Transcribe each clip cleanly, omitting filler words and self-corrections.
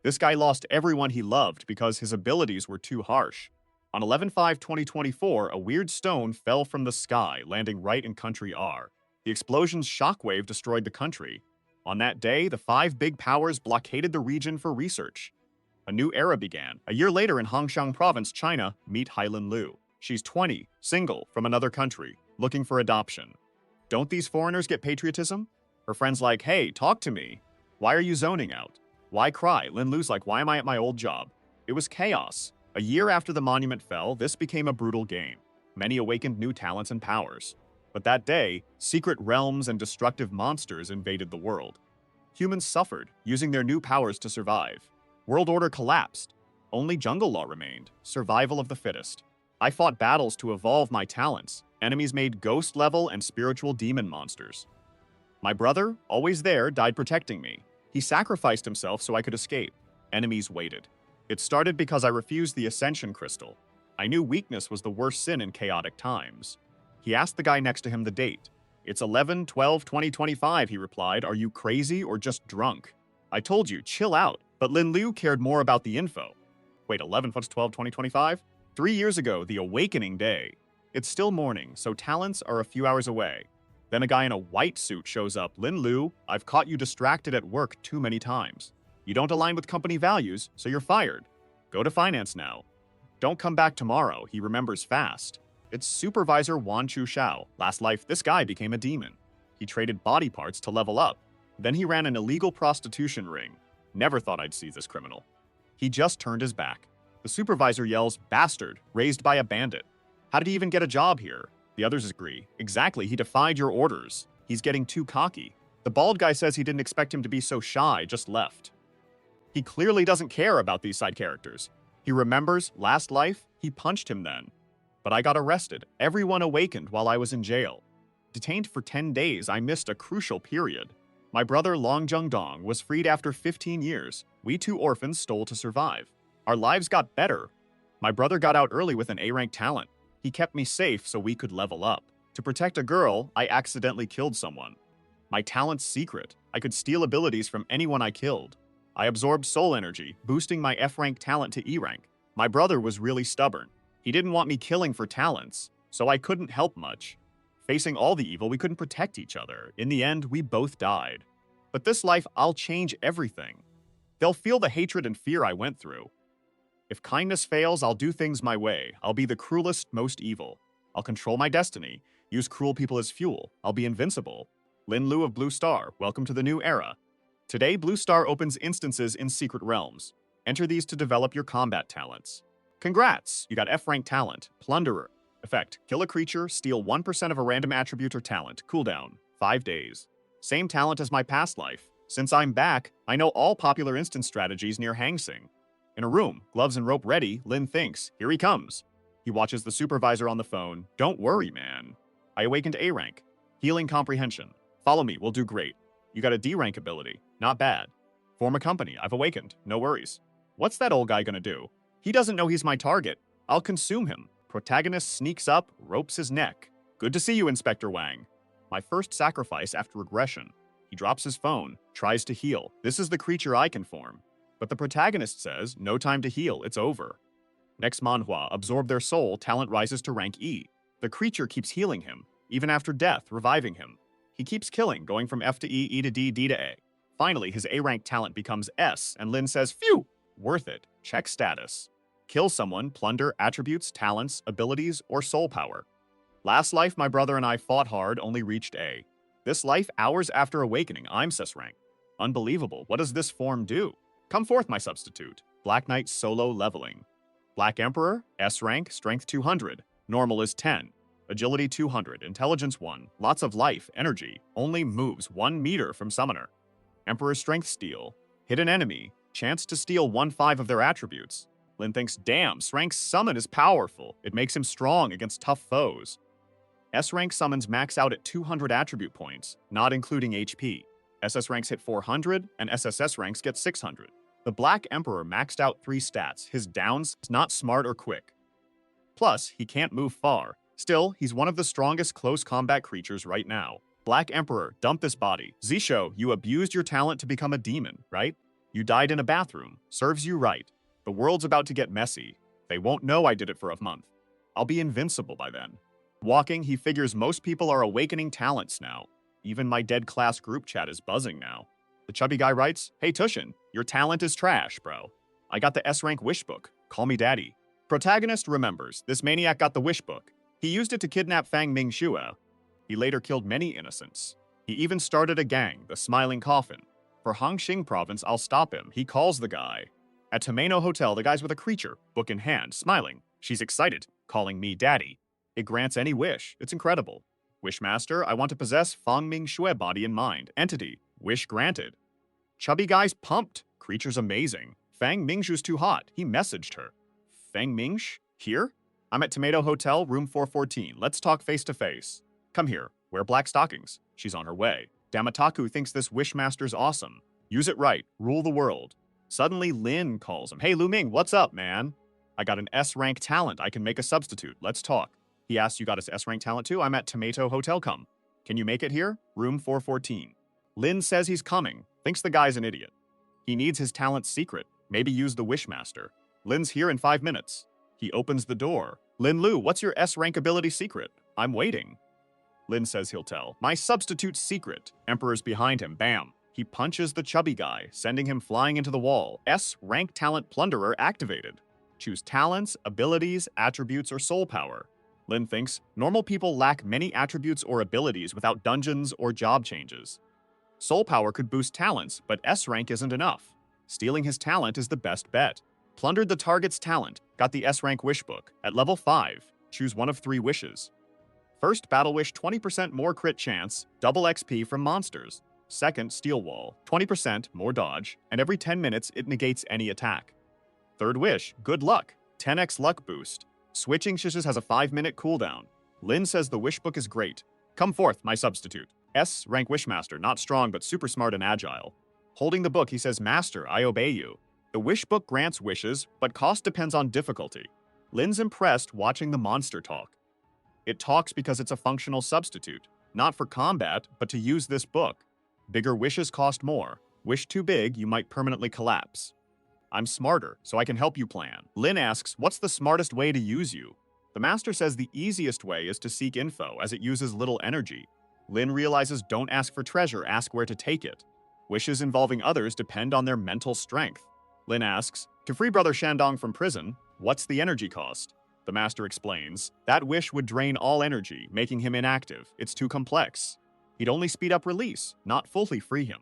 This guy lost everyone he loved because his abilities were too harsh. On 11/5/2024, a weird stone fell from the sky, landing right in Country R. The explosion's shockwave destroyed the country. On that day, the five big powers blockaded the region for research. A new era began. A year later in Hongshan Province, China, meet Hailan Lu. She's 20, single, from another country, looking for adoption. Don't these foreigners get patriotism? Her friend's like, hey, talk to me. Why are you zoning out? Why cry? Lin Lu's like, why am I at my old job? It was chaos. A year after the monument fell, this became a brutal game. Many awakened new talents and powers. But that day, secret realms and destructive monsters invaded the world. Humans suffered, using their new powers to survive. World order collapsed. Only jungle law remained, survival of the fittest. I fought battles to evolve my talents. Enemies made ghost-level and spiritual demon monsters. My brother, always there, died protecting me. He sacrificed himself so I could escape. Enemies waited. It started because I refused the Ascension Crystal. I knew weakness was the worst sin in chaotic times. He asked the guy next to him the date. It's 11/12/2025, he replied. Are you crazy or just drunk? I told you, chill out. But Lin Lu cared more about the info. Wait, 11/12/2025? 3 years ago, the Awakening Day. It's still morning, so talents are a few hours away. Then a guy in a white suit shows up. Lin Lu, I've caught you distracted at work too many times. You don't align with company values, so you're fired. Go to finance now. Don't come back tomorrow, he remembers fast. It's Supervisor Wan Chu Shao. Last life, this guy became a demon. He traded body parts to level up. Then he ran an illegal prostitution ring. Never thought I'd see this criminal. He just turned his back. The supervisor yells, bastard, raised by a bandit. How did he even get a job here? The others agree. Exactly, he defied your orders. He's getting too cocky. The bald guy says he didn't expect him to be so shy, just left. He clearly doesn't care about these side characters. He remembers, last life, he punched him then. But I got arrested. Everyone awakened while I was in jail. Detained for 10 days, I missed a crucial period. My brother Long Jung Dong was freed after 15 years. We two orphans stole to survive. Our lives got better. My brother got out early with an A-rank talent. He kept me safe so we could level up. To protect a girl, I accidentally killed someone. My talent's secret. I could steal abilities from anyone I killed. I absorbed soul energy, boosting my F-rank talent to E-rank. My brother was really stubborn. He didn't want me killing for talents, so I couldn't help much. Facing all the evil, we couldn't protect each other. In the end, we both died. But this life, I'll change everything. They'll feel the hatred and fear I went through. If kindness fails, I'll do things my way. I'll be the cruelest, most evil. I'll control my destiny, use cruel people as fuel. I'll be invincible. Lin Lu of Blue Star, welcome to the new era. Today, Blue Star opens instances in Secret Realms. Enter these to develop your combat talents. Congrats! You got F-rank talent, Plunderer. Effect, kill a creature, steal 1% of a random attribute or talent. Cooldown, 5 days. Same talent as my past life. Since I'm back, I know all popular instant strategies near Hang Sing. In a room, gloves and rope ready, Lin thinks, here he comes. He watches the supervisor on the phone. Don't worry, man. I awakened A rank. Healing comprehension. Follow me, we'll do great. You got a D rank ability. Not bad. Form a company. I've awakened. No worries. What's that old guy gonna do? He doesn't know he's my target. I'll consume him. Protagonist sneaks up, ropes his neck. Good to see you, Inspector Wang. My first sacrifice after regression. He drops his phone, tries to heal. This is the creature I can form. But the protagonist says, no time to heal, it's over. Next Manhua, absorb their soul, talent rises to rank E. The creature keeps healing him, even after death, reviving him. He keeps killing, going from F to E, E to D, D to A. Finally, his A-rank talent becomes S, and Lin says, phew, worth it. Check status. Kill someone, plunder attributes, talents, abilities, or soul power. Last life, my brother and I fought hard, only reached A. This life, hours after awakening, I'm S rank. Unbelievable, what does this form do? Come forth, my substitute. Black Knight solo leveling. Black Emperor, S rank, strength 200. Normal is 10. Agility 200, intelligence 1. Lots of life, energy. Only moves 1 meter from summoner. Emperor strength steal. Hidden enemy, chance to steal 1/5 of their attributes. Lin thinks, damn, S-rank summon is powerful. It makes him strong against tough foes. S-rank summons max out at 200 attribute points, not including HP. SS ranks hit 400, and SSS ranks get 600. The Black Emperor maxed out 3 stats. His downs, not smart or quick. Plus, he can't move far. Still, he's one of the strongest close combat creatures right now. Black Emperor, dump this body. Zisho, you abused your talent to become a demon, right? You died in a bathroom. Serves you right. The world's about to get messy. They won't know I did it for a month. I'll be invincible by then. Walking, he figures most people are awakening talents now. Even my dead class group chat is buzzing now. The chubby guy writes, "Hey Tushin, your talent is trash, bro. I got the S-rank wish book. Call me daddy." Protagonist remembers, this maniac got the wish book. He used it to kidnap Fang Ming Shua. He later killed many innocents. He even started a gang, the Smiling Coffin. For Hongxing province, I'll stop him. He calls the guy. At Tomeno Hotel, the guy's with a creature, book in hand, smiling. She's excited, calling me daddy. It grants any wish. It's incredible. Wishmaster, I want to possess Fang Ming Shue body and mind. Entity. Wish granted. Chubby guy's pumped. Creature's amazing. Fang Mingshu's too hot. He messaged her. Fang Mingsh? Here? I'm at Tomato Hotel, room 414. Let's talk face to face. Come here. Wear black stockings. She's on her way. Damataku thinks this Wishmaster's awesome. Use it right. Rule the world. Suddenly, Lin calls him. Hey, Lu Ming, what's up, man? I got an S-rank talent. I can make a substitute. Let's talk. He asks, you got his S-rank talent too? I'm at Tomato Hotel, come. Can you make it here? Room 414. Lin says he's coming. Thinks the guy's an idiot. He needs his talent secret. Maybe use the Wishmaster. Lin's here in 5 minutes. He opens the door. Lin Lu, what's your S-rank ability secret? I'm waiting. Lin says he'll tell. My substitute secret. Emperor's behind him. Bam. He punches the chubby guy, sending him flying into the wall. S-rank talent plunderer activated. Choose talents, abilities, attributes, or soul power. Lin thinks, normal people lack many attributes or abilities without dungeons or job changes. Soul power could boost talents, but S-rank isn't enough. Stealing his talent is the best bet. Plundered the target's talent, got the S-rank wish book. At level 5, choose one of 3 wishes. First, battle wish 20% more crit chance, double XP from monsters. Second, steel wall, 20% more dodge, and every 10 minutes it negates any attack. Third wish, good luck, 10x luck boost. Switching wishes has a 5-minute cooldown. Lin says the wish book is great. Come forth, my substitute. S-rank Wishmaster, not strong but super smart and agile. Holding the book, he says, Master, I obey you. The wish book grants wishes, but cost depends on difficulty. Lin's impressed watching the monster talk. It talks because it's a functional substitute, not for combat, but to use this book. Bigger wishes cost more. Wish too big, you might permanently collapse. I'm smarter, so I can help you plan. Lin asks, what's the smartest way to use you? The master says the easiest way is to seek info, as it uses little energy. Lin realizes don't ask for treasure, ask where to take it. Wishes involving others depend on their mental strength. Lin asks, to free Brother Shandong from prison, what's the energy cost? The master explains, that wish would drain all energy, making him inactive. It's too complex. He'd only speed up release, not fully free him.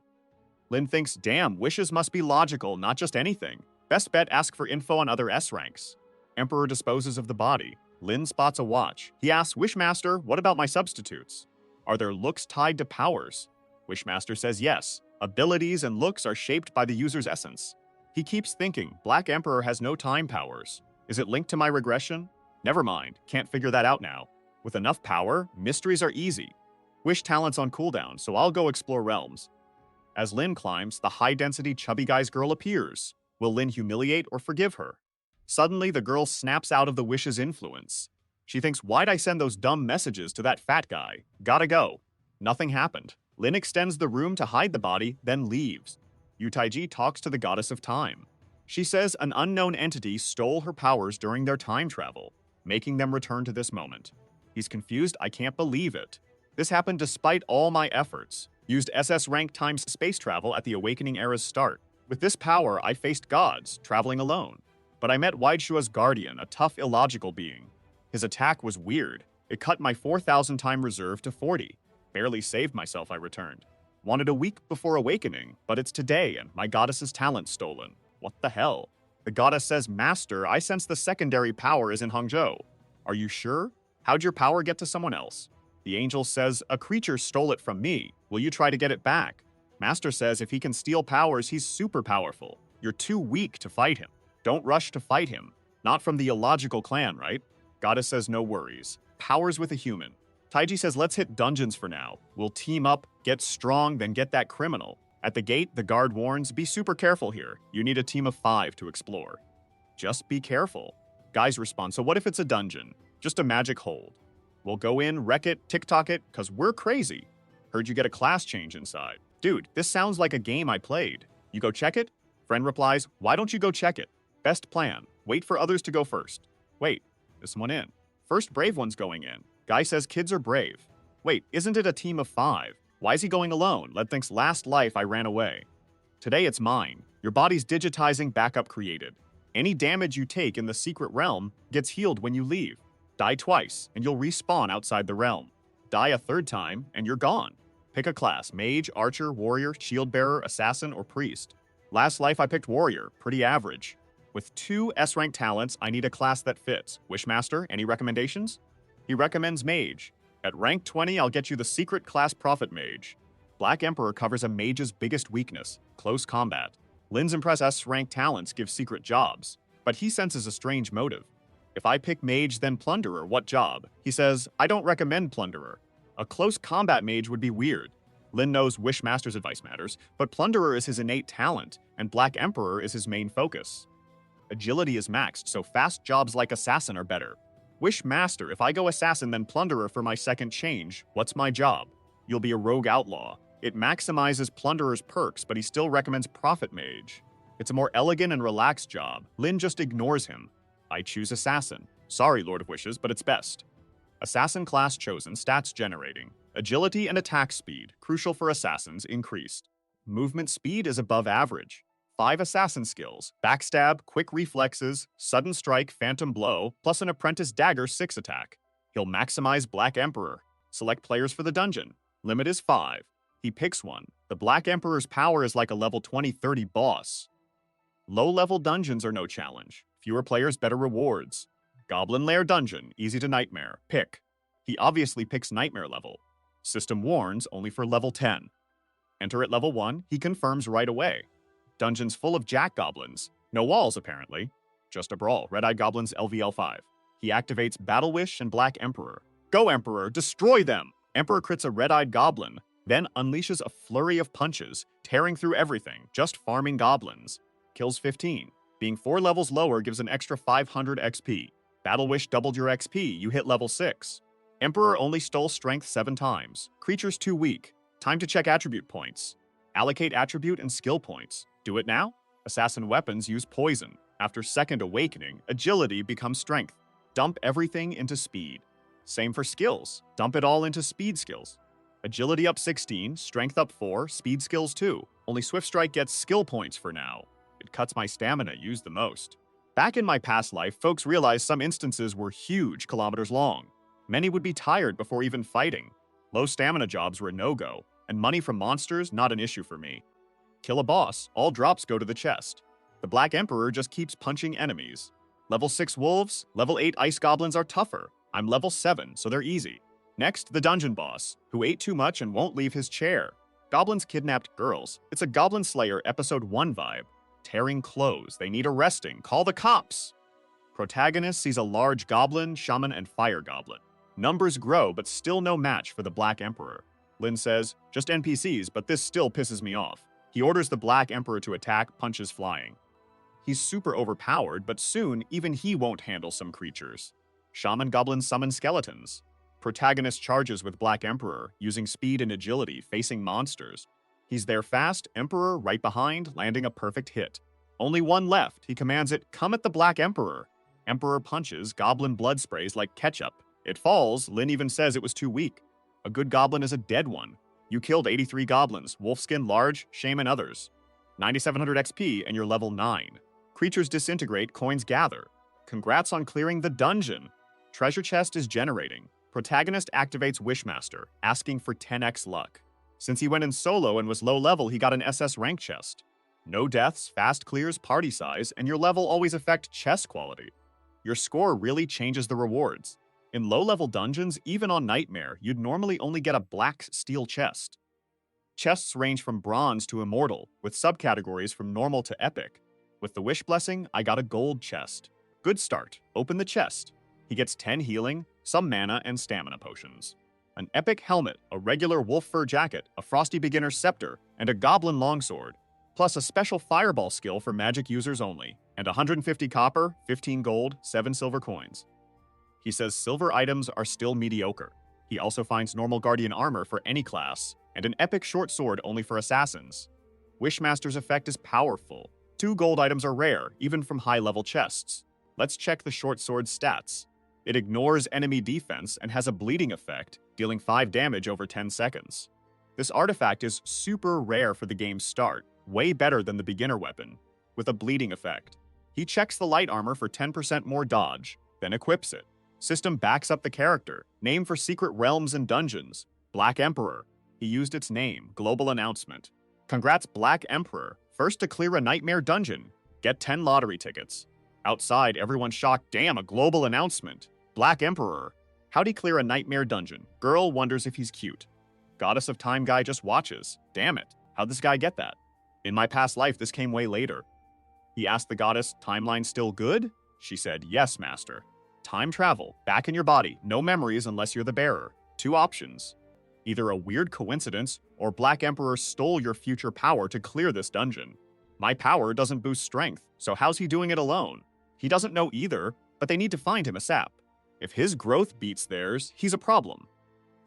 Lin thinks, damn, wishes must be logical, not just anything. Best bet, ask for info on other S ranks. Emperor disposes of the body. Lin spots a watch. He asks, Wishmaster, what about my substitutes? Are their looks tied to powers? Wishmaster says yes. Abilities and looks are shaped by the user's essence. He keeps thinking, Black Emperor has no time powers. Is it linked to my regression? Never mind, can't figure that out now. With enough power, mysteries are easy. Wish talent's on cooldown, so I'll go explore realms. As Lin climbs, the high-density chubby guy's girl appears. Will Lin humiliate or forgive her? Suddenly, the girl snaps out of the wish's influence. She thinks, why'd I send those dumb messages to that fat guy? Gotta go. Nothing happened. Lin extends the room to hide the body, then leaves. Yutaiji talks to the goddess of time. She says an unknown entity stole her powers during their time travel, making them return to this moment. He's confused, I can't believe it. This happened despite all my efforts. Used SS rank times space travel at the Awakening Era's start. With this power, I faced gods, traveling alone. But I met Waishua's guardian, a tough, illogical being. His attack was weird. It cut my 4,000 time reserve to 40. Barely saved myself, I returned. Wanted a week before awakening, but it's today and my goddess's talent stolen. What the hell? The goddess says, Master, I sense the secondary power is in Hangzhou. Are you sure? How'd your power get to someone else? The angel says, a creature stole it from me. Will you try to get it back? Master says if he can steal powers, he's super powerful. You're too weak to fight him. Don't rush to fight him. Not from the illogical clan, right? Goddess says no worries. Powers with a human. Taiji says let's hit dungeons for now. We'll team up, get strong, then get that criminal. At the gate, the guard warns, be super careful here. You need a team of 5 to explore. Just be careful. Guys respond, so what if it's a dungeon? Just a magic hold. We'll go in, wreck it, TikTok it, cause we're crazy. Heard you get a class change inside. Dude, this sounds like a game I played. You go check it? Friend replies, why don't you go check it? Best plan. Wait for others to go first. Wait, is someone in? First brave one's going in. Guy says kids are brave. Wait, isn't it a team of 5? Why is he going alone? Led thinks last life I ran away. Today it's mine. Your body's digitizing backup created. Any damage you take in the secret realm gets healed when you leave. Die twice, and you'll respawn outside the realm. Die a third time, and you're gone. Pick a class: mage, archer, warrior, shield bearer, assassin, or priest. Last life I picked warrior, pretty average. With 2 S-rank talents, I need a class that fits. Wishmaster, any recommendations? He recommends mage. At rank 20, I'll get you the secret class prophet mage. Black Emperor covers a mage's biggest weakness, close combat. Lin's Impress S-rank talents give secret jobs, but he senses a strange motive. If I pick mage then plunderer, what job? He says, I don't recommend plunderer. A close combat mage would be weird. Lin knows Wishmaster's advice matters, but plunderer is his innate talent, and Black Emperor is his main focus. Agility is maxed, so fast jobs like assassin are better. Wishmaster, if I go assassin then plunderer for my second change, what's my job? You'll be a rogue outlaw. It maximizes plunderer's perks, but he still recommends prophet mage. It's a more elegant and relaxed job. Lin just ignores him. I choose assassin. Sorry, Lord of Wishes, but it's best. Assassin class chosen, stats generating. Agility and attack speed, crucial for assassins, increased. Movement speed is above average. 5 assassin skills: backstab, quick reflexes, sudden strike, phantom blow, plus an apprentice dagger 6 attack. He'll maximize Black Emperor. Select players for the dungeon. Limit is 5. He picks one. The Black Emperor's power is like a level 20-30 boss. Low-level dungeons are no challenge. Fewer players, better rewards. Goblin Lair Dungeon, easy to nightmare. Pick. He obviously picks nightmare level. System warns, only for level 10. Enter at level 1, he confirms right away. Dungeons full of jack goblins. No walls, apparently. Just a brawl. Red-Eyed Goblins LVL5. He activates Battle Wish and Black Emperor. Go, Emperor! Destroy them! Emperor crits a Red-Eyed Goblin, then unleashes a flurry of punches, tearing through everything, just farming goblins. Kills 15. Being 4 levels lower gives an extra 500 XP. Battle Wish doubled your XP, you hit level 6. Emperor only stole strength 7 times. Creatures too weak. Time to check attribute points. Allocate attribute and skill points. Do it now? Assassin weapons use poison. After second awakening, agility becomes strength. Dump everything into speed. Same for skills. Dump it all into speed skills. Agility up 16, strength up 4, speed skills 2. Only Swift Strike gets skill points for now. It cuts my stamina used the most. Back in my past life, folks realized some instances were huge kilometers long. Many would be tired before even fighting. Low stamina jobs were a no-go, and money from monsters not an issue for me. Kill a boss, all drops go to the chest. The Black Emperor just keeps punching enemies. Level 6 wolves, level 8 ice goblins are tougher. I'm level 7, so they're easy. Next, the dungeon boss, who ate too much and won't leave his chair. Goblins kidnapped girls. It's a Goblin Slayer episode 1 vibe. Tearing clothes, they need arresting, call the cops! Protagonist sees a large goblin, shaman, and fire goblin. Numbers grow, but still no match for the Black Emperor. Lin says, just NPCs, but this still pisses me off. He orders the Black Emperor to attack, punches flying. He's super overpowered, but soon even he won't handle some creatures. Shaman goblins summon skeletons. Protagonist charges with Black Emperor, using speed and agility, facing monsters. He's there fast, Emperor right behind, landing a perfect hit. Only one left, he commands it, come at the Black Emperor. Emperor punches, goblin blood sprays like ketchup. It falls, Lin even says it was too weak. A good goblin is a dead one. You killed 83 goblins, Wolfskin, Large, Shaman, others. 9,700 XP and you're level 9. Creatures disintegrate, coins gather. Congrats on clearing the dungeon. Treasure chest is generating. Protagonist activates Wishmaster, asking for 10x luck. Since he went in solo and was low level, he got an SS rank chest. No deaths, fast clears, party size, and your level always affect chest quality. Your score really changes the rewards. In low-level dungeons, even on Nightmare, you'd normally only get a black steel chest. Chests range from bronze to immortal, with subcategories from normal to epic. With the Wish Blessing, I got a gold chest. Good start. Open the chest. He gets 10 healing, some mana, and stamina potions. An epic helmet, a regular wolf fur jacket, a frosty beginner scepter, and a goblin longsword, plus a special fireball skill for magic users only, and 150 copper, 15 gold, 7 silver coins. He says silver items are still mediocre. He also finds normal guardian armor for any class, and an epic short sword only for assassins. Wishmaster's effect is powerful. 2 gold items are rare, even from high-level chests. Let's check the short sword's stats. It ignores enemy defense and has a bleeding effect, dealing 5 damage over 10 seconds. This artifact is super rare for the game's start, way better than the beginner weapon, with a bleeding effect. He checks the light armor for 10% more dodge, then equips it. System backs up the character. Name for secret realms and dungeons. Black Emperor. He used its name. Global announcement. Congrats, Black Emperor. First to clear a nightmare dungeon. Get 10 lottery tickets. Outside, everyone's shocked. Damn, a global announcement. Black Emperor. How'd he clear a nightmare dungeon? Girl wonders if he's cute. Goddess of Time guy just watches. Damn it. How'd this guy get that? In my past life, this came way later. He asked the goddess, timeline still good? She said, yes, master. Time travel, back in your body, no memories unless you're the bearer. 2 options. Either a weird coincidence, or Black Emperor stole your future power to clear this dungeon. My power doesn't boost strength, so how's he doing it alone? He doesn't know either, but they need to find him ASAP. If his growth beats theirs, he's a problem.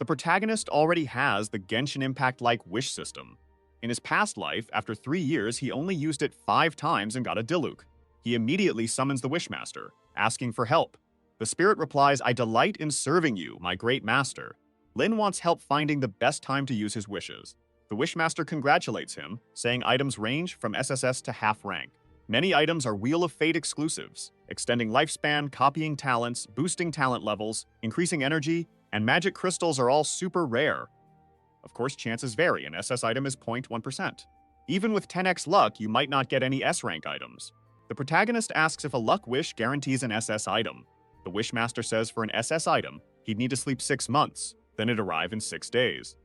The protagonist already has the Genshin Impact-like wish system. In his past life, after 3 years, he only used it 5 times and got a Diluc. He immediately summons the Wishmaster, asking for help. The spirit replies, I delight in serving you, my great master. Lin wants help finding the best time to use his wishes. The Wishmaster congratulates him, saying items range from SSS to half rank. Many items are Wheel of Fate exclusives, extending lifespan, copying talents, boosting talent levels, increasing energy, and magic crystals are all super rare. Of course, chances vary. An SS item is 0.1%. Even with 10x luck, you might not get any S-rank items. The protagonist asks if a luck wish guarantees an SS item. The Wishmaster says for an SS item, he'd need to sleep 6 months, then it'd arrive in 6 days.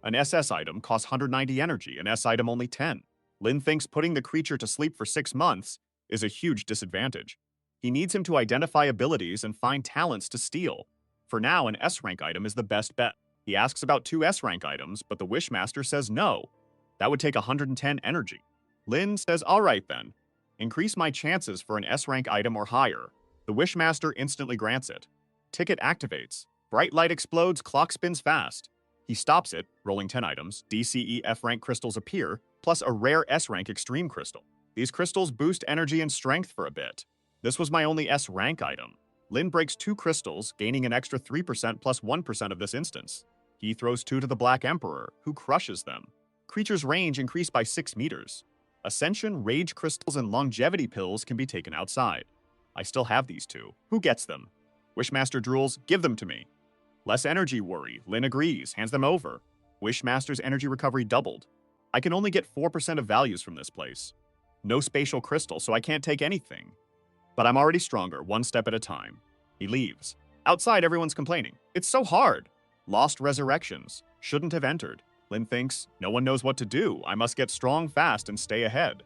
An SS item costs 190 energy, an S item only 10. Lin thinks putting the creature to sleep for 6 months is a huge disadvantage. He needs him to identify abilities and find talents to steal. For now, an S-rank item is the best bet. He asks about 2 S-rank items, but the Wishmaster says no. That would take 110 energy. Lin says, alright then. Increase my chances for an S-rank item or higher. The Wishmaster instantly grants it. Ticket activates. Bright light explodes, clock spins fast. He stops it, rolling 10 items. DCE F-rank crystals appear, plus a rare S-rank extreme crystal. These crystals boost energy and strength for a bit. This was my only S-rank item. Lin breaks 2 crystals, gaining an extra 3% plus 1% of this instance. He throws 2 to the Black Emperor, who crushes them. Creature's range increased by 6 meters. Ascension, Rage Crystals, and Longevity Pills can be taken outside. I still have these 2. Who gets them? Wishmaster drools, give them to me. Less energy worry. Lin agrees, hands them over. Wishmaster's energy recovery doubled. I can only get 4% of values from this place. No spatial crystal, so I can't take anything. But I'm already stronger, 1 step at a time. He leaves. Outside, everyone's complaining. It's so hard. Lost resurrections. Shouldn't have entered. Lin thinks, no one knows what to do. I must get strong fast and stay ahead.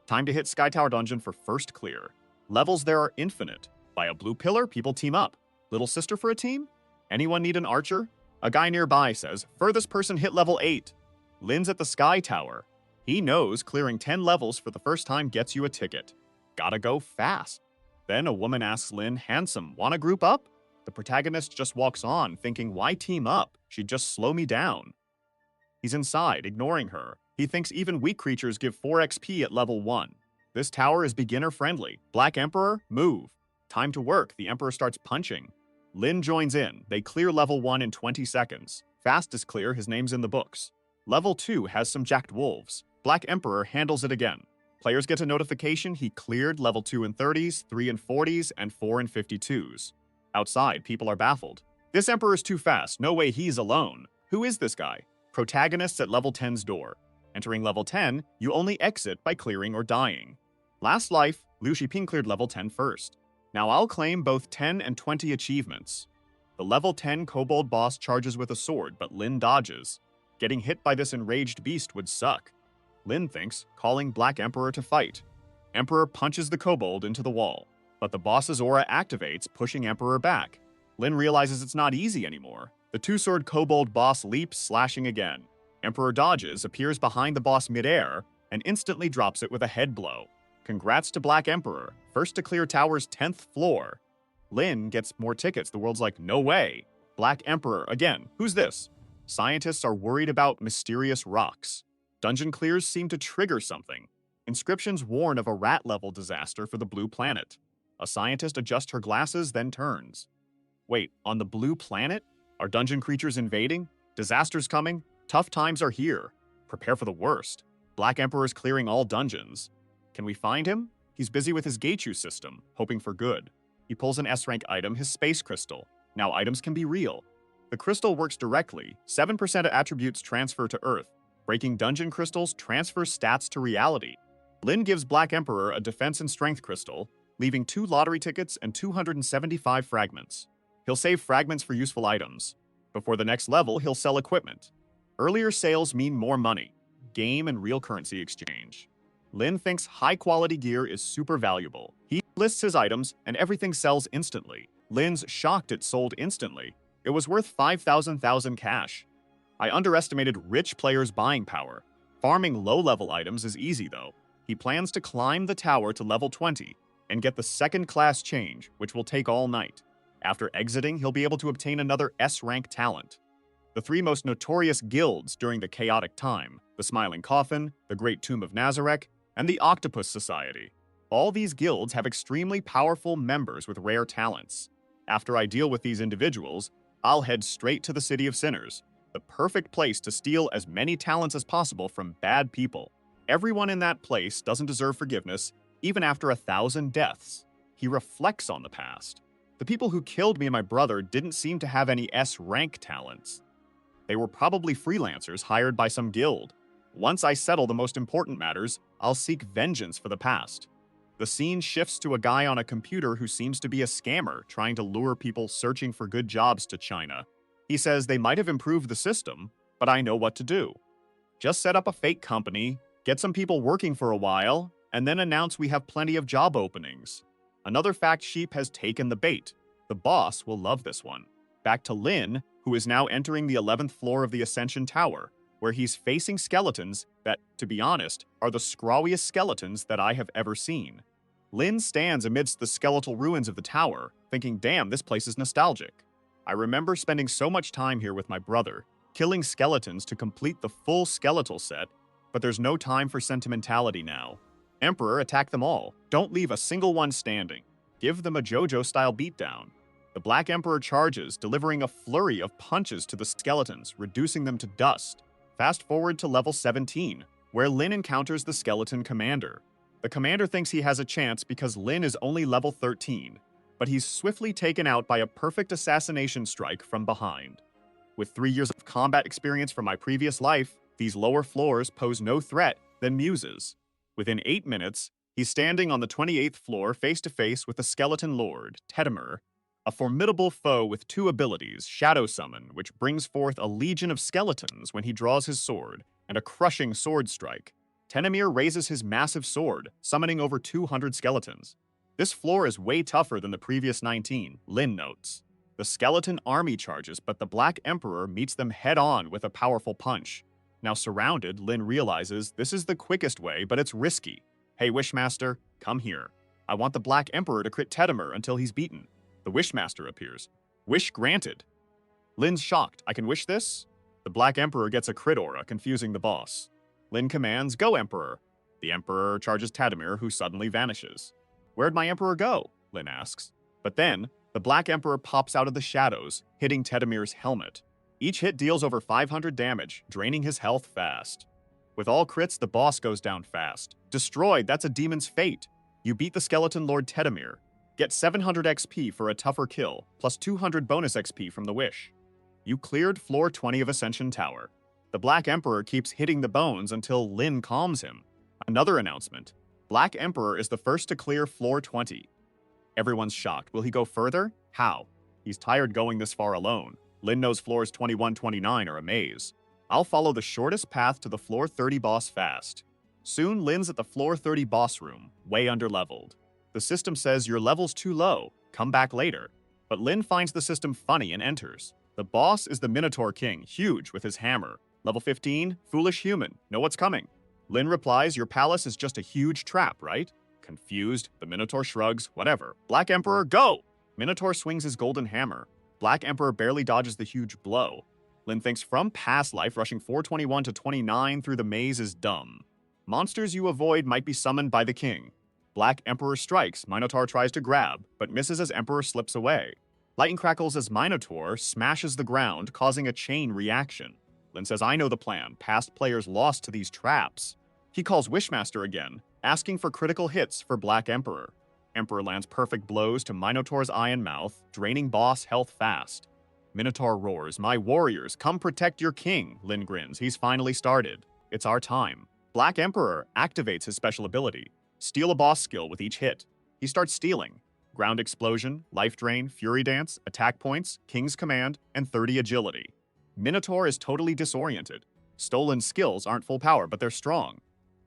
Time to hit Sky Tower Dungeon for first clear. Levels there are infinite. By a blue pillar, people team up. Little sister for a team? Anyone need an archer? A guy nearby says, furthest person hit level 8. Lin's at the Sky Tower. He knows clearing 10 levels for the first time gets you a ticket. Gotta go fast. Then a woman asks Lin, handsome, wanna group up? The protagonist just walks on, thinking, why team up? She'd just slow me down. He's inside, ignoring her. He thinks even weak creatures give 4 XP at level 1. This tower is beginner-friendly. Black Emperor, move. Time to work. The Emperor starts punching. Lin joins in. They clear level 1 in 20 seconds. Fast is clear, his name's in the books. Level 2 has some jacked wolves. Black Emperor handles it again. Players get a notification he cleared level 2 in 30s, 3 in 40s, and 4 in 52s. Outside, people are baffled. This Emperor's too fast. No way he's alone. Who is this guy? Protagonist's at level 10's door. Entering level 10, you only exit by clearing or dying. Last life, Liu Shiping cleared level 10 first. Now I'll claim both 10 and 20 achievements. The level 10 kobold boss charges with a sword, but Lin dodges. Getting hit by this enraged beast would suck. Lin thinks, calling Black Emperor to fight. Emperor punches the kobold into the wall, but the boss's aura activates, pushing Emperor back. Lin realizes it's not easy anymore. The 2-sword kobold boss leaps, slashing again. Emperor dodges, appears behind the boss midair, and instantly drops it with a head blow. Congrats to Black Emperor, first to clear tower's 10th floor. Lin gets more tickets. The world's like, no way. Black Emperor, again, who's this? Scientists are worried about mysterious rocks. Dungeon clears seem to trigger something. Inscriptions warn of a rat-level disaster for the blue planet. A scientist adjusts her glasses, then turns. Wait, on the blue planet? Are dungeon creatures invading? Disasters coming? Tough times are here. Prepare for the worst. Black Emperor's clearing all dungeons. Can we find him? He's busy with his Geichu system, hoping for good. He pulls an S-rank item, his space crystal. Now items can be real. The crystal works directly. 7% of attributes transfer to Earth. Breaking dungeon crystals transfers stats to reality. Lin gives Black Emperor a defense and strength crystal, leaving 2 lottery tickets and 275 fragments. He'll save fragments for useful items. Before the next level, he'll sell equipment. Earlier sales mean more money. Game and real currency exchange. Lin thinks high-quality gear is super valuable. He lists his items, and everything sells instantly. Lin's shocked it sold instantly. It was worth 5,000 cash. I underestimated rich players' buying power. Farming low-level items is easy, though. He plans to climb the tower to level 20 and get the second-class change, which will take all night. After exiting, he'll be able to obtain another S-rank talent. The 3 most notorious guilds during the chaotic time, the Smiling Coffin, the Great Tomb of Nazareth, and the Octopus Society. All these guilds have extremely powerful members with rare talents. After I deal with these individuals, I'll head straight to the City of Sinners, the perfect place to steal as many talents as possible from bad people. Everyone in that place doesn't deserve forgiveness, even after 1,000 deaths. He reflects on the past. The people who killed me and my brother didn't seem to have any S-rank talents. They were probably freelancers hired by some guild. Once I settle the most important matters, I'll seek vengeance for the past. The scene shifts to a guy on a computer who seems to be a scammer trying to lure people searching for good jobs to China. He says they might have improved the system, but I know what to do. Just set up a fake company, get some people working for a while, and then announce we have plenty of job openings. Another fact sheep has taken the bait. The boss will love this one. Back to Lin, who is now entering the 11th floor of the Ascension Tower, where he's facing skeletons that, to be honest, are the scrawiest skeletons that I have ever seen. Lin stands amidst the skeletal ruins of the tower, thinking, damn, this place is nostalgic. I remember spending so much time here with my brother, killing skeletons to complete the full skeletal set, but there's no time for sentimentality now. Emperor, attack them all. Don't leave a single one standing. Give them a JoJo-style beatdown. The Black Emperor charges, delivering a flurry of punches to the skeletons, reducing them to dust. Fast forward to level 17, where Lin encounters the skeleton commander. The commander thinks he has a chance because Lin is only level 13, but he's swiftly taken out by a perfect assassination strike from behind. With 3 years of combat experience from my previous life, these lower floors pose no threat than muses. Within 8 minutes, he's standing on the 28th floor face-to-face with the skeleton lord, Tedemir, a formidable foe with 2 abilities, Shadow Summon, which brings forth a legion of skeletons when he draws his sword, and a crushing sword strike. Tedemir raises his massive sword, summoning over 200 skeletons. This floor is way tougher than the previous 19, Lin notes. The skeleton army charges, but the Black Emperor meets them head-on with a powerful punch. Now surrounded, Lin realizes this is the quickest way, but it's risky. Hey, Wishmaster, come here. I want the Black Emperor to crit Tedemir until he's beaten. The Wishmaster appears. Wish granted. Lin's shocked. I can wish this? The Black Emperor gets a crit aura, confusing the boss. Lin commands, go Emperor. The Emperor charges Tedemir, who suddenly vanishes. Where'd my Emperor go? Lin asks. But then, the Black Emperor pops out of the shadows, hitting Tedemir's helmet. Each hit deals over 500 damage, draining his health fast. With all crits, the boss goes down fast. Destroyed, that's a demon's fate. You beat the skeleton lord Tedemir. Get 700 XP for a tougher kill, plus 200 bonus XP from the wish. You cleared floor 20 of Ascension Tower. The Black Emperor keeps hitting the bones until Lin calms him. Another announcement. Black Emperor is the first to clear floor 20. Everyone's shocked. Will he go further? How? He's tired going this far alone. Lin knows floors 21-29 are a maze. I'll follow the shortest path to the floor 30 boss fast. Soon, Lin's at the floor 30 boss room, way underleveled. The system says your level's too low, come back later. But Lin finds the system funny and enters. The boss is the Minotaur King, huge with his hammer. Level 15, foolish human, know what's coming. Lin replies, your palace is just a huge trap, right? Confused, the Minotaur shrugs, whatever. Black Emperor, go! Minotaur swings his golden hammer. Black Emperor barely dodges the huge blow. Lin thinks from past life, rushing 421 to 29 through the maze is dumb. Monsters you avoid might be summoned by the king. Black Emperor strikes, Minotaur tries to grab, but misses as Emperor slips away. Lightning crackles as Minotaur smashes the ground, causing a chain reaction. Lin says, I know the plan. Past players lost to these traps. He calls Wishmaster again, asking for critical hits for Black Emperor. Emperor lands perfect blows to Minotaur's eye and mouth, draining boss health fast. Minotaur roars, my warriors, come protect your king, Lin grins. He's finally started. It's our time. Black Emperor activates his special ability. Steal a boss skill with each hit. He starts stealing. Ground Explosion, Life Drain, Fury Dance, Attack Points, King's Command, and 30 Agility. Minotaur is totally disoriented. Stolen skills aren't full power, but they're strong.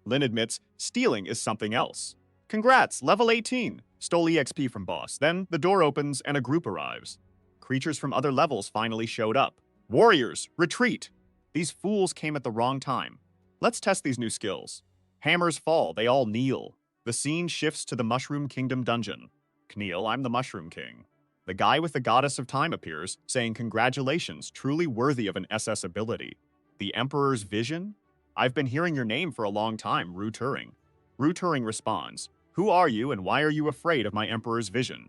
Lin admits stealing is something else. Congrats, level 18! Stole EXP from boss. Then the door opens and a group arrives. Creatures from other levels finally showed up. Warriors, retreat! These fools came at the wrong time. Let's test these new skills. Hammers fall, they all kneel. The scene shifts to the Mushroom Kingdom dungeon. Kneel, I'm the Mushroom King. The guy with the Goddess of Time appears, saying congratulations, truly worthy of an SS ability. The Emperor's Vision? I've been hearing your name for a long time, Ru Turing. Ru Turing responds, who are you and why are you afraid of my Emperor's Vision?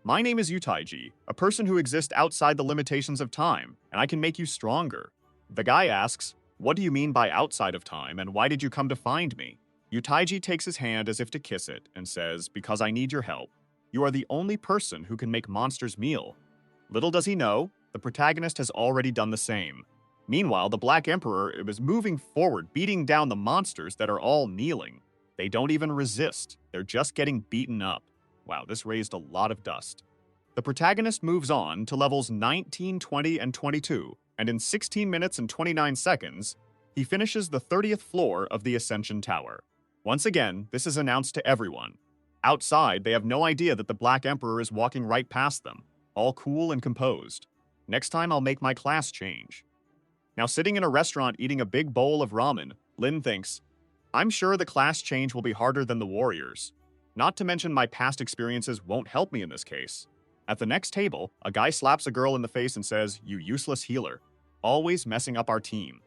My name is Utaiji, a person who exists outside the limitations of time, and I can make you stronger. The guy asks, what do you mean by outside of time and why did you come to find me? Utaiji takes his hand as if to kiss it and says, because I need your help. You are the only person who can make monsters meal. Little does he know, the protagonist has already done the same. Meanwhile, the Black Emperor is moving forward, beating down the monsters that are all kneeling. They don't even resist, they're just getting beaten up. Wow, this raised a lot of dust. The protagonist moves on to levels 19, 20, and 22, and in 16 minutes and 29 seconds, he finishes the 30th floor of the Ascension Tower. Once again, this is announced to everyone. Outside, they have no idea that the Black Emperor is walking right past them, all cool and composed. Next time I'll make my class change. Now sitting in a restaurant eating a big bowl of ramen, Lin thinks, I'm sure the class change will be harder than the warriors. Not to mention my past experiences won't help me in this case. At the next table, a guy slaps a girl in the face and says, you useless healer, always messing up our team.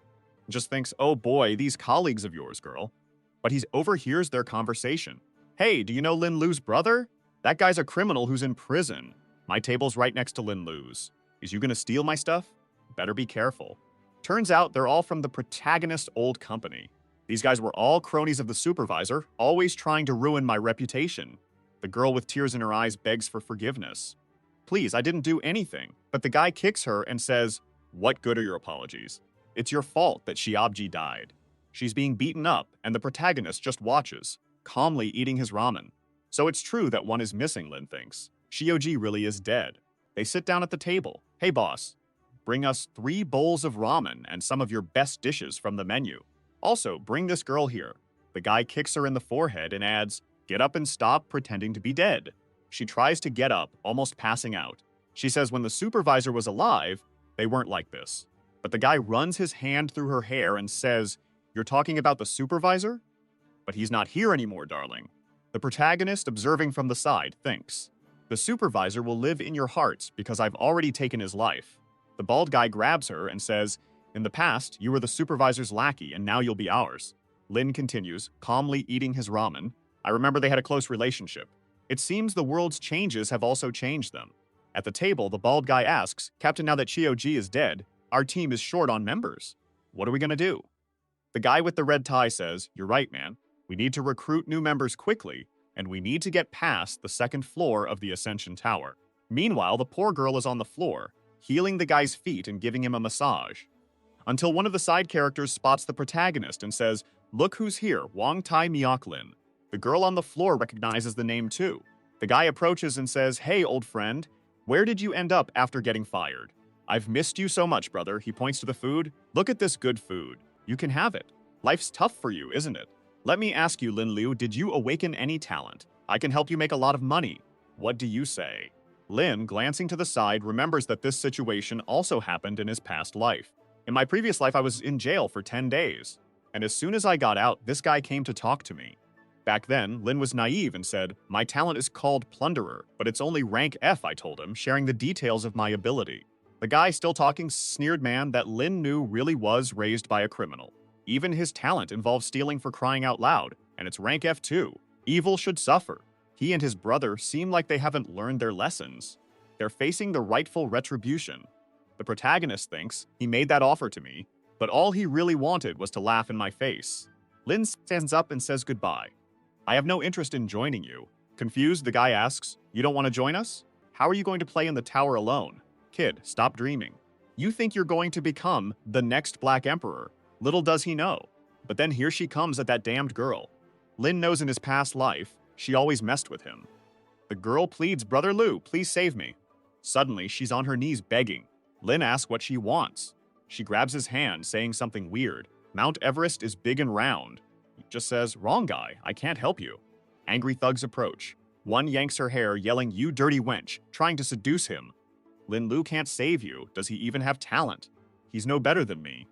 Just thinks, oh boy, these colleagues of yours, girl. But he overhears their conversation. Hey, do you know Lin Lu's brother? That guy's a criminal who's in prison. My table's right next to Lin Lu's. Is you gonna steal my stuff? Better be careful. Turns out they're all from the protagonist old company. These guys were all cronies of the supervisor, always trying to ruin my reputation. The girl with tears in her eyes begs for forgiveness. Please, I didn't do anything. But the guy kicks her and says, what good are your apologies? It's your fault that Shiabji died. She's being beaten up, and the protagonist just watches, calmly eating his ramen. So it's true that one is missing, Lin thinks. Shioji really is dead. They sit down at the table. Hey boss, bring us 3 bowls of ramen and some of your best dishes from the menu. Also, bring this girl here. The guy kicks her in the forehead and adds, get up and stop pretending to be dead. She tries to get up, almost passing out. She says when the supervisor was alive, they weren't like this. But the guy runs his hand through her hair and says, you're talking about the supervisor? But he's not here anymore, darling. The protagonist, observing from the side, thinks, the supervisor will live in your hearts because I've already taken his life. The bald guy grabs her and says, in the past, you were the supervisor's lackey and now you'll be ours. Lin continues, calmly eating his ramen. I remember they had a close relationship. It seems the world's changes have also changed them. At the table, the bald guy asks, Captain, now that Chioji is dead, our team is short on members. What are we gonna do? The guy with the red tie says, you're right, man. We need to recruit new members quickly, and we need to get past the 2nd floor of the Ascension Tower. Meanwhile, the poor girl is on the floor, healing the guy's feet and giving him a massage. Until one of the side characters spots the protagonist and says, look who's here, Wang Tai Mioklin. The girl on the floor recognizes the name too. The guy approaches and says, hey, old friend, where did you end up after getting fired? I've missed you so much, brother. He points to the food. Look at this good food. You can have it. Life's tough for you, isn't it? Let me ask you, Lin Lu, did you awaken any talent? I can help you make a lot of money. What do you say? Lin, glancing to the side, remembers that this situation also happened in his past life. In my previous life, I was in jail for 10 days. And as soon as I got out, this guy came to talk to me. Back then, Lin was naive and said, my talent is called Plunderer, but it's only rank F, I told him, sharing the details of my ability. The guy still talking sneered man that Lin knew really was raised by a criminal. Even his talent involves stealing for crying out loud, and it's rank F2. Evil should suffer. He and his brother seem like they haven't learned their lessons. They're facing the rightful retribution. The protagonist thinks he made that offer to me, but all he really wanted was to laugh in my face. Lin stands up and says goodbye. I have no interest in joining you. Confused, the guy asks, you don't want to join us? How are you going to play in the tower alone? Kid, stop dreaming. You think you're going to become the next Black Emperor. Little does he know. But then here she comes at that damned girl. Lin knows in his past life, she always messed with him. The girl pleads, Brother Lu, please save me. Suddenly, she's on her knees begging. Lin asks what she wants. She grabs his hand, saying something weird. Mount Everest is big and round. He just says, wrong guy, I can't help you. Angry thugs approach. One yanks her hair, yelling, you dirty wench, trying to seduce him. Lin Lu can't save you. Does he even have talent? He's no better than me.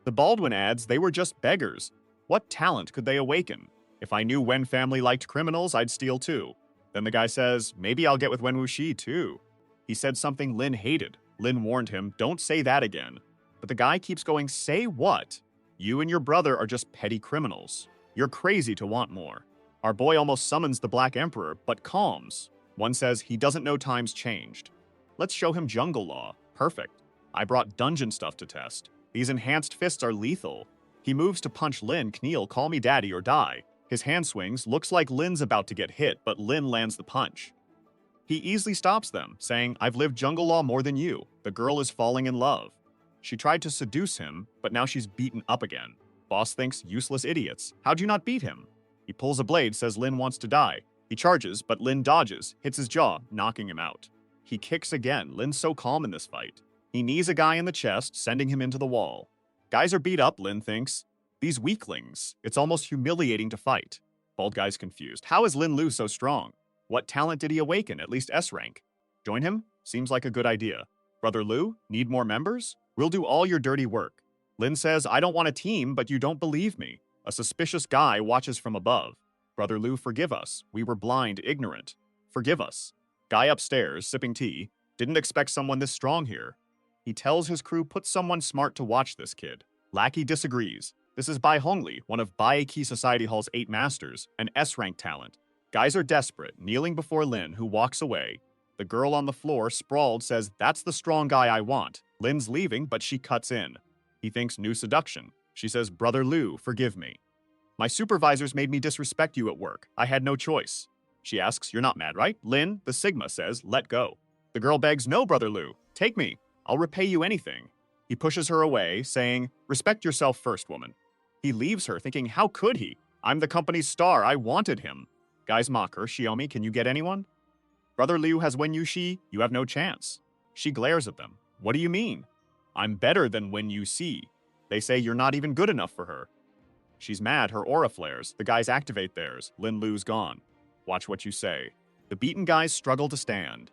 The Baldwin adds, they were just beggars. What talent could they awaken? If I knew Wen family liked criminals, I'd steal too. Then the guy says, maybe I'll get with Wen Wuxi too. He said something Lin hated. Lin warned him, don't say that again. But the guy keeps going, say what? You and your brother are just petty criminals. You're crazy to want more. Our boy almost summons the Black Emperor, but calms. One says he doesn't know times changed. Let's show him jungle law. Perfect. I brought dungeon stuff to test. These enhanced fists are lethal. He moves to punch Lin, Kneal, call me daddy or die. His hand swings, looks like Lin's about to get hit, but Lin lands the punch. He easily stops them, saying, I've lived jungle law more than you. The girl is falling in love. She tried to seduce him, but now she's beaten up again. Boss thinks, useless idiots. How'd you not beat him? He pulls a blade, says Lin wants to die. He charges, but Lin dodges, hits his jaw, knocking him out. He kicks again. Lin's so calm in this fight. He knees a guy in the chest, sending him into the wall. Guys are beat up, Lin thinks. These weaklings. It's almost humiliating to fight. Bald guy's confused. How is Lin Lu so strong? What talent did he awaken, at least S rank? Join him? Seems like a good idea. Brother Lu, need more members? We'll do all your dirty work. Lin says, I don't want a team, but you don't believe me. A suspicious guy watches from above. Brother Lu, forgive us. We were blind, ignorant. Forgive us. Guy upstairs, sipping tea, didn't expect someone this strong here. He tells his crew, put someone smart to watch this kid. Lackey disagrees. This is Bai Hongli, one of Baiki Society Hall's 8 masters, an S-rank talent. Guys are desperate, kneeling before Lin, who walks away. The girl on the floor, sprawled, says, that's the strong guy I want. Lin's leaving, but she cuts in. He thinks new seduction. She says, Brother Lu, forgive me. My supervisors made me disrespect you at work. I had no choice. She asks, you're not mad, right? Lin, the Sigma, says, let go. The girl begs, no, Brother Lu, take me. I'll repay you anything. He pushes her away, saying, respect yourself first, woman. He leaves her, thinking, how could he? I'm the company's star. I wanted him. Guys mock her. Shiomi, can you get anyone? Brother Liu has Wen Yuxi. You have no chance. She glares at them. What do you mean? I'm better than Wen Yuxi. They say you're not even good enough for her. She's mad. Her aura flares. The guys activate theirs. Lin Lu's gone. Watch what you say. The beaten guys struggle to stand.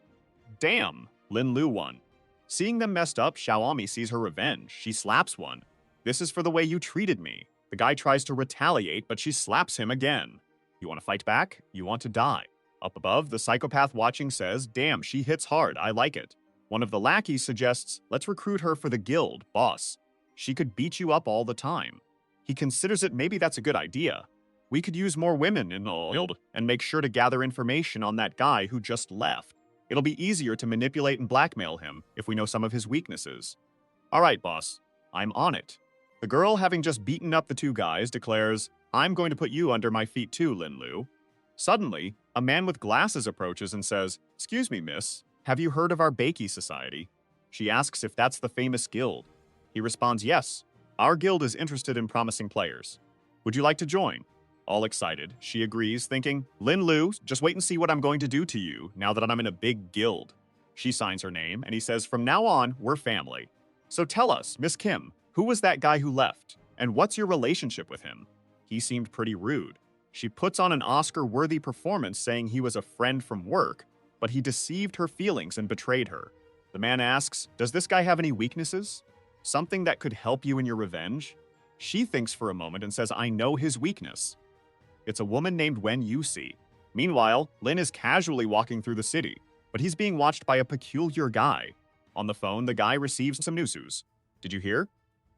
Damn, Lin Lu won. Seeing them messed up, Xiaomi sees her revenge. She slaps one. This is for the way you treated me. The guy tries to retaliate, but she slaps him again. You want to fight back? You want to die. Up above, the psychopath watching says, damn, she hits hard. I like it. One of the lackeys suggests, let's recruit her for the guild, boss. She could beat you up all the time. He considers it maybe that's a good idea. We could use more women in the guild and make sure to gather information on that guy who just left. It'll be easier to manipulate and blackmail him if we know some of his weaknesses. All right, boss. I'm on it. The girl, having just beaten up the 2 guys, declares, I'm going to put you under my feet too, Lin Lu. Suddenly, a man with glasses approaches and says, excuse me, miss, have you heard of our Baiki Society? She asks if that's the famous guild. He responds, yes. Our guild is interested in promising players. Would you like to join? All excited, she agrees, thinking, Lin Lu, just wait and see what I'm going to do to you now that I'm in a big guild. She signs her name, and he says, from now on, we're family. So tell us, Miss Kim, who was that guy who left? And what's your relationship with him? He seemed pretty rude. She puts on an Oscar-worthy performance saying he was a friend from work, but he deceived her feelings and betrayed her. The man asks, does this guy have any weaknesses? Something that could help you in your revenge? She thinks for a moment and says, I know his weakness. It's a woman named Wen Yuxi. Meanwhile, Lin is casually walking through the city, but he's being watched by a peculiar guy. On the phone, the guy receives some news. Did you hear?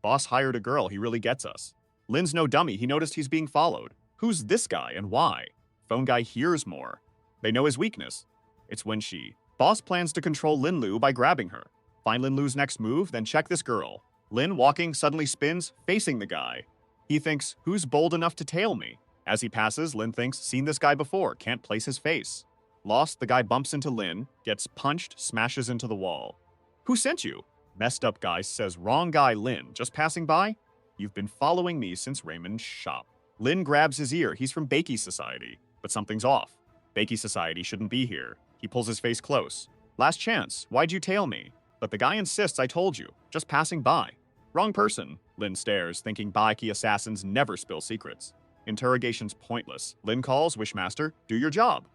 Boss hired a girl, he really gets us. Lin's no dummy, he noticed he's being followed. Who's this guy and why? Phone guy hears more. They know his weakness. It's when she. Boss plans to control Lin Lu by grabbing her. Find Lin Lu's next move, then check this girl. Lin, walking, suddenly spins, facing the guy. He thinks, who's bold enough to tail me? As he passes, Lin thinks, seen this guy before, can't place his face. Lost, the guy bumps into Lin, gets punched, smashes into the wall. Who sent you? Messed up guy says, wrong guy, Lin, just passing by? You've been following me since Raymond's shop. Lin grabs his ear, he's from Bakey Society, but something's off. Bakey Society shouldn't be here. He pulls his face close. Last chance, why'd you tail me? But the guy insists I told you, just passing by. Wrong person, Lin stares, thinking Bakey assassins never spill secrets. Interrogation's pointless. Lin calls, Wishmaster, do your job.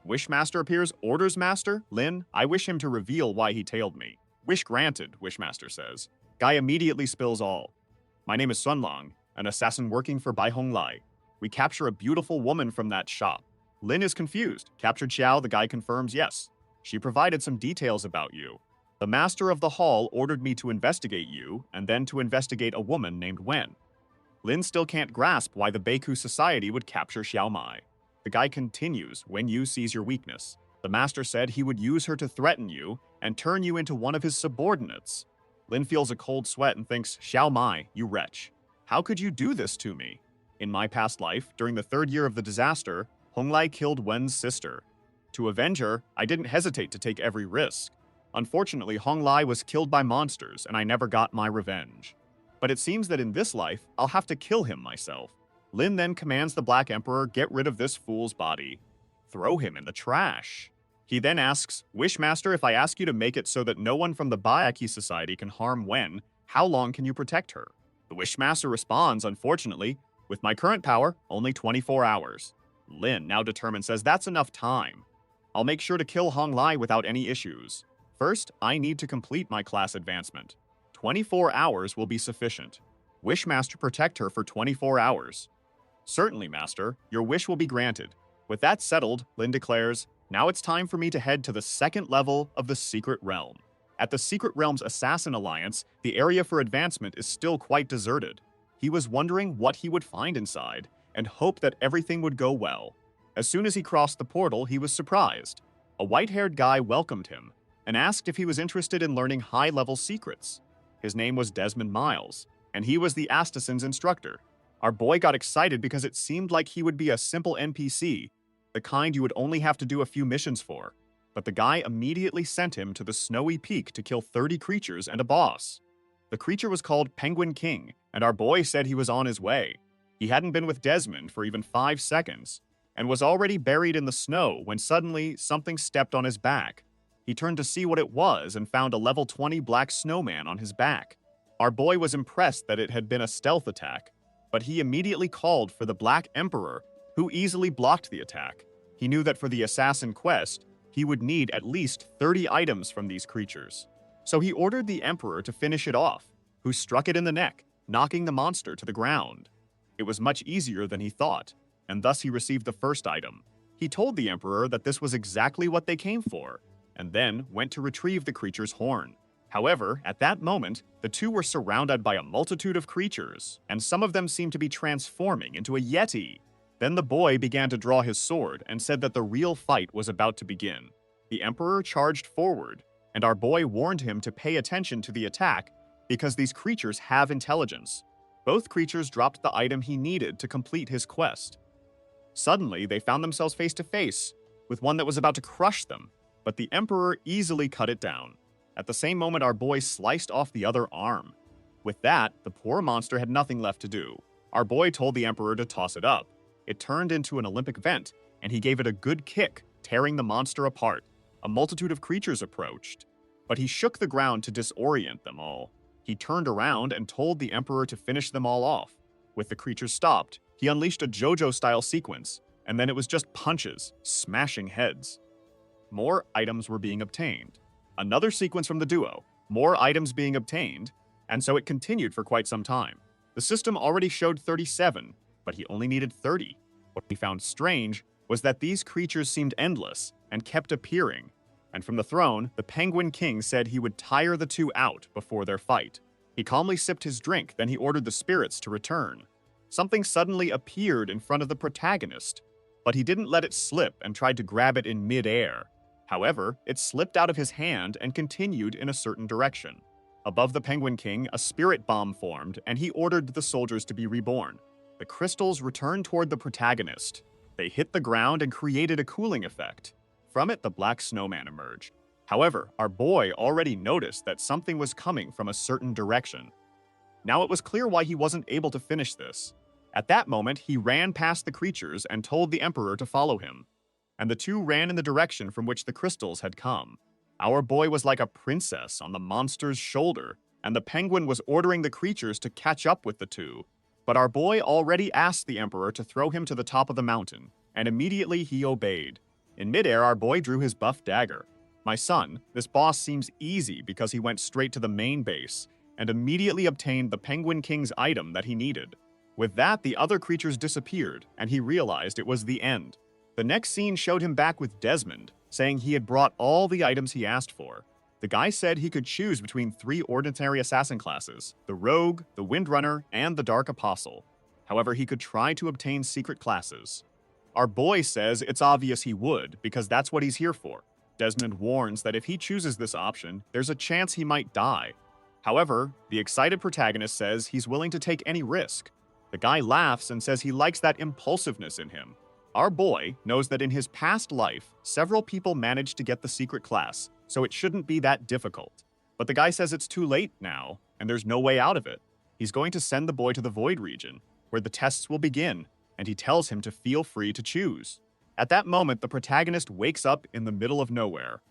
Wishmaster appears, orders master, Lin, I wish him to reveal why he tailed me. Wish granted, Wishmaster says. Guy immediately spills all. My name is Sun Long, an assassin working for Bai Hong Lai. We capture a beautiful woman from that shop. Lin is confused. Captured Xiao, the guy confirms yes. She provided some details about you. The master of the hall ordered me to investigate you, and then to investigate a woman named Wen. Lin still can't grasp why the Beiku Society would capture Xiao Mai. The guy continues, when you sees your weakness. The master said he would use her to threaten you and turn you into one of his subordinates. Lin feels a cold sweat and thinks, Xiao Mai, you wretch. How could you do this to me? In my past life, during the 3rd year of the disaster, Hong Lai killed Wen's sister. To avenge her, I didn't hesitate to take every risk. Unfortunately, Hong Lai was killed by monsters, and I never got my revenge. But it seems that in this life, I'll have to kill him myself. Lin then commands the Black Emperor get rid of this fool's body. Throw him in the trash. He then asks, Wishmaster, if I ask you to make it so that no one from the Bayaki Society can harm Wen, how long can you protect her? The Wishmaster responds, unfortunately, with my current power, only 24 hours. Lin, now determined, says that's enough time. I'll make sure to kill Hong Lai without any issues. First, I need to complete my class advancement. 24 hours will be sufficient. Wishmaster, protect her for 24 hours. Certainly, Master. Your wish will be granted. With that settled, Lin declares, now it's time for me to head to the 2nd level of the Secret Realm. At the Secret Realm's Assassin Alliance, the area for advancement is still quite deserted. He was wondering what he would find inside, and hoped that everything would go well. As soon as he crossed the portal, he was surprised. A white-haired guy welcomed him, and asked if he was interested in learning high-level secrets. His name was Desmond Miles, and he was the Astassin's instructor. Our boy got excited because it seemed like he would be a simple NPC, the kind you would only have to do a few missions for. But the guy immediately sent him to the snowy peak to kill 30 creatures and a boss. The creature was called Penguin King, and our boy said he was on his way. He hadn't been with Desmond for even 5 seconds, and was already buried in the snow when suddenly something stepped on his back. He turned to see what it was and found a level 20 black snowman on his back. Our boy was impressed that it had been a stealth attack, but he immediately called for the Black Emperor, who easily blocked the attack. He knew that for the assassin quest, he would need at least 30 items from these creatures. So he ordered the Emperor to finish it off, who struck it in the neck, knocking the monster to the ground. It was much easier than he thought, and thus he received the first item. He told the Emperor that this was exactly what they came for, and then went to retrieve the creature's horn. However, at that moment, the two were surrounded by a multitude of creatures, and some of them seemed to be transforming into a yeti. Then the boy began to draw his sword and said that the real fight was about to begin. The Emperor charged forward, and our boy warned him to pay attention to the attack because these creatures have intelligence. Both creatures dropped the item he needed to complete his quest. Suddenly, they found themselves face to face with one that was about to crush them, but the Emperor easily cut it down. At the same moment, our boy sliced off the other arm. With that, the poor monster had nothing left to do. Our boy told the Emperor to toss it up. It turned into an Olympic vent, and he gave it a good kick, tearing the monster apart. A multitude of creatures approached, but he shook the ground to disorient them all. He turned around and told the Emperor to finish them all off. With the creatures stopped, he unleashed a JoJo-style sequence, and then it was just punches, smashing heads. More items were being obtained. Another sequence from the duo, more items being obtained, and so it continued for quite some time. The system already showed 37, but he only needed 30. What he found strange was that these creatures seemed endless and kept appearing, and from the throne, the Penguin King said he would tire the two out before their fight. He calmly sipped his drink, then he ordered the spirits to return. something suddenly appeared in front of the protagonist, but he didn't let it slip and tried to grab it in mid-air. However, it slipped out of his hand and continued in a certain direction. Above the Penguin King, a spirit bomb formed, and he ordered the soldiers to be reborn. The crystals returned toward the protagonist. They hit the ground and created a cooling effect. From it, the black snowman emerged. However, our boy already noticed that something was coming from a certain direction. Now it was clear why he wasn't able to finish this. At that moment, he ran past the creatures and told the Emperor to follow him. And the two ran in the direction from which the crystals had come. Our boy was like a princess on the monster's shoulder, and the penguin was ordering the creatures to catch up with the two. But our boy already asked the Emperor to throw him to the top of the mountain, and immediately he obeyed. In midair, our boy drew his buff dagger. My son, this boss seems easy because he went straight to the main base and immediately obtained the Penguin King's item that he needed. With that, the other creatures disappeared, and he realized it was the end. The next scene showed him back with Desmond, saying he had brought all the items he asked for. The guy said he could choose between 3 ordinary assassin classes, the Rogue, the Windrunner, and the Dark Apostle. However, he could try to obtain secret classes. Our boy says it's obvious he would, because that's what he's here for. Desmond warns that if he chooses this option, there's a chance he might die. However, the excited protagonist says he's willing to take any risk. The guy laughs and says he likes that impulsiveness in him. Our boy knows that in his past life, several people managed to get the secret class, so it shouldn't be that difficult. But the guy says it's too late now, and there's no way out of it. He's going to send the boy to the Void region, where the tests will begin, and he tells him to feel free to choose. At that moment, the protagonist wakes up in the middle of nowhere.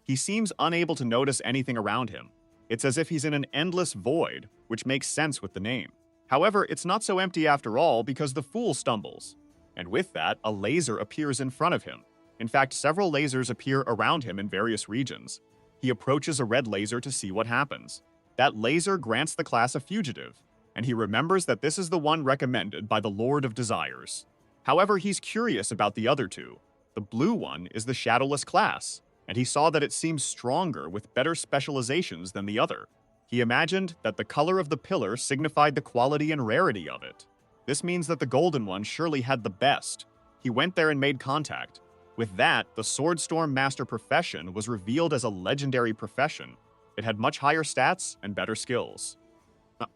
He seems unable to notice anything around him. It's as if he's in an endless void, which makes sense with the name. However, it's not so empty after all because the fool stumbles. And with that, a laser appears in front of him. In fact, several lasers appear around him in various regions. He approaches a red laser to see what happens. That laser grants the class a fugitive, and he remembers that this is the one recommended by the Lord of Desires. However, he's curious about the other two. The blue one is the Shadowless class, and he saw that it seems stronger with better specializations than the other. He imagined that the color of the pillar signified the quality and rarity of it. This means that the golden one surely had the best. He went there and made contact. With that, the Swordstorm Master profession was revealed as a legendary profession. It had much higher stats and better skills.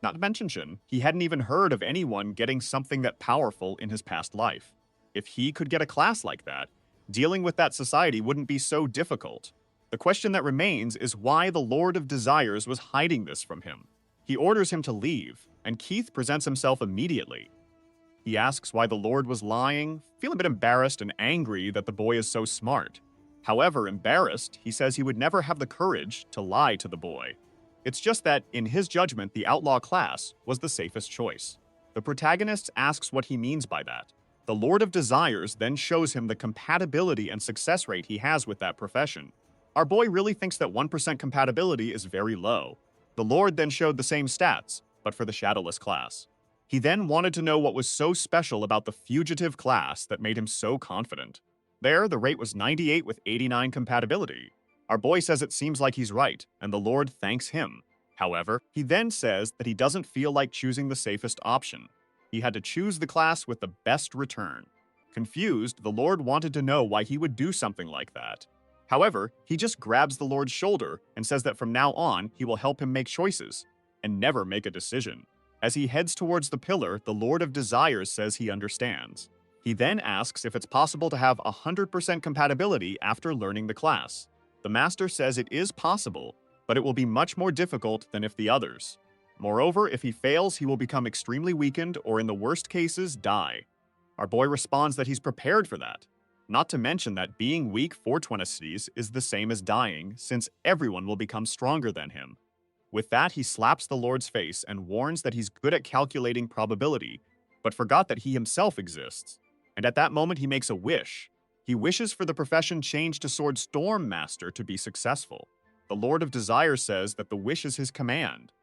Not to mention, he hadn't even heard of anyone getting something that powerful in his past life. If he could get a class like that, dealing with that society wouldn't be so difficult. The question that remains is why the Lord of Desires was hiding this from him. He orders him to leave, and Keith presents himself immediately. He asks why the Lord was lying, feeling a bit embarrassed and angry that the boy is so smart. However, embarrassed, he says he would never have the courage to lie to the boy. It's just that, in his judgment, the outlaw class was the safest choice. The protagonist asks what he means by that. The Lord of Desires then shows him the compatibility and success rate he has with that profession. Our boy really thinks that 1% compatibility is very low. The Lord then showed the same stats, but for the Shadowless class. He then wanted to know what was so special about the fugitive class that made him so confident. There, the rate was 98 with 89 compatibility. Our boy says it seems like he's right, and the Lord thanks him. However, he then says that he doesn't feel like choosing the safest option. He had to choose the class with the best return. Confused, the Lord wanted to know why he would do something like that. However, he just grabs the Lord's shoulder and says that from now on, he will help him make choices and never make a decision. As he heads towards the pillar, the Lord of Desires says he understands. He then asks if it's possible to have 100% compatibility after learning the class. The Master says it is possible, but it will be much more difficult than if the others. Moreover, if he fails, he will become extremely weakened or in the worst cases, die. Our boy responds that he's prepared for that. Not to mention that being weak for Twenicities is the same as dying, since everyone will become stronger than him. With that, he slaps the Lord's face and warns that he's good at calculating probability, but forgot that he himself exists. And at that moment, he makes a wish. He wishes for the profession changed to Swordstorm Master to be successful. The Lord of Desire says that the wish is his command.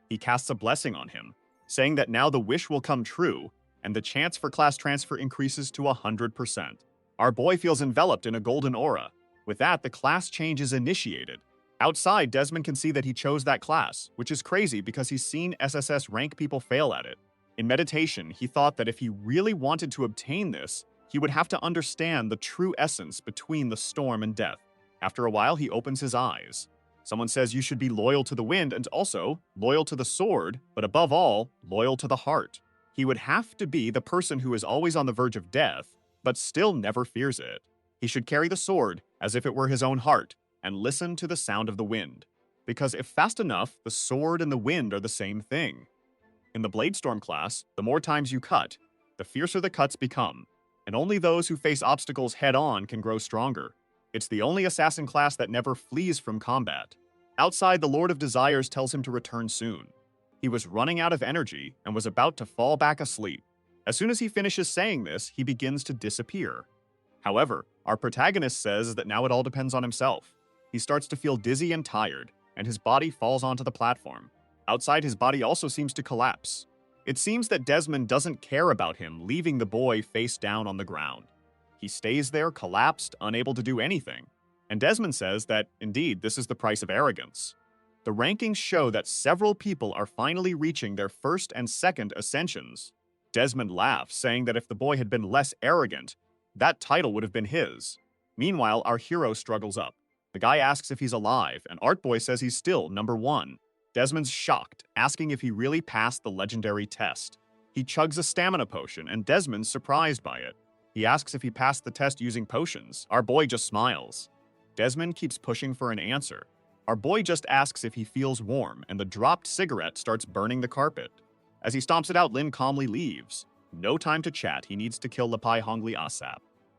He casts a blessing on him, saying that now the wish will come true, and the chance for class transfer increases to 100%. Our boy feels enveloped in a golden aura. With that, the class change is initiated. Outside, Desmond can see that he chose that class, which is crazy because he's seen SSS rank people fail at it. In meditation, he thought that if he really wanted to obtain this, he would have to understand the true essence between the storm and death. After a while, he opens his eyes. Someone says you should be loyal to the wind and also loyal to the sword, but above all, loyal to the heart. He would have to be the person who is always on the verge of death, but still never fears it. He should carry the sword as if it were his own heart and listen to the sound of the wind. Because if fast enough, the sword and the wind are the same thing. In the Bladestorm class, the more times you cut, the fiercer the cuts become, and only those who face obstacles head-on can grow stronger. It's the only assassin class that never flees from combat. Outside, the Lord of Desires tells him to return soon. He was running out of energy and was about to fall back asleep. As soon as he finishes saying this, he begins to disappear. However, our protagonist says that now it all depends on himself. He starts to feel dizzy and tired, and his body falls onto the platform. Outside, his body also seems to collapse. It seems that Desmond doesn't care about him, leaving the boy face down on the ground. He stays there, collapsed, unable to do anything. And Desmond says that, indeed, this is the price of arrogance. The rankings show that several people are finally reaching their first and second ascensions. Desmond laughs, saying that if the boy had been less arrogant, that title would have been his. Meanwhile, our hero struggles up. The guy asks if he's alive, and Artboy says he's still number 1. Desmond's shocked, asking if he really passed the legendary test. He chugs a stamina potion, and Desmond's surprised by it. He asks if he passed the test using potions. Our boy just smiles. Desmond keeps pushing for an answer. Our boy just asks if he feels warm, and the dropped cigarette starts burning the carpet. As he stomps it out, Lin calmly leaves. No time to chat, he needs to kill Lapai Hongli Asap.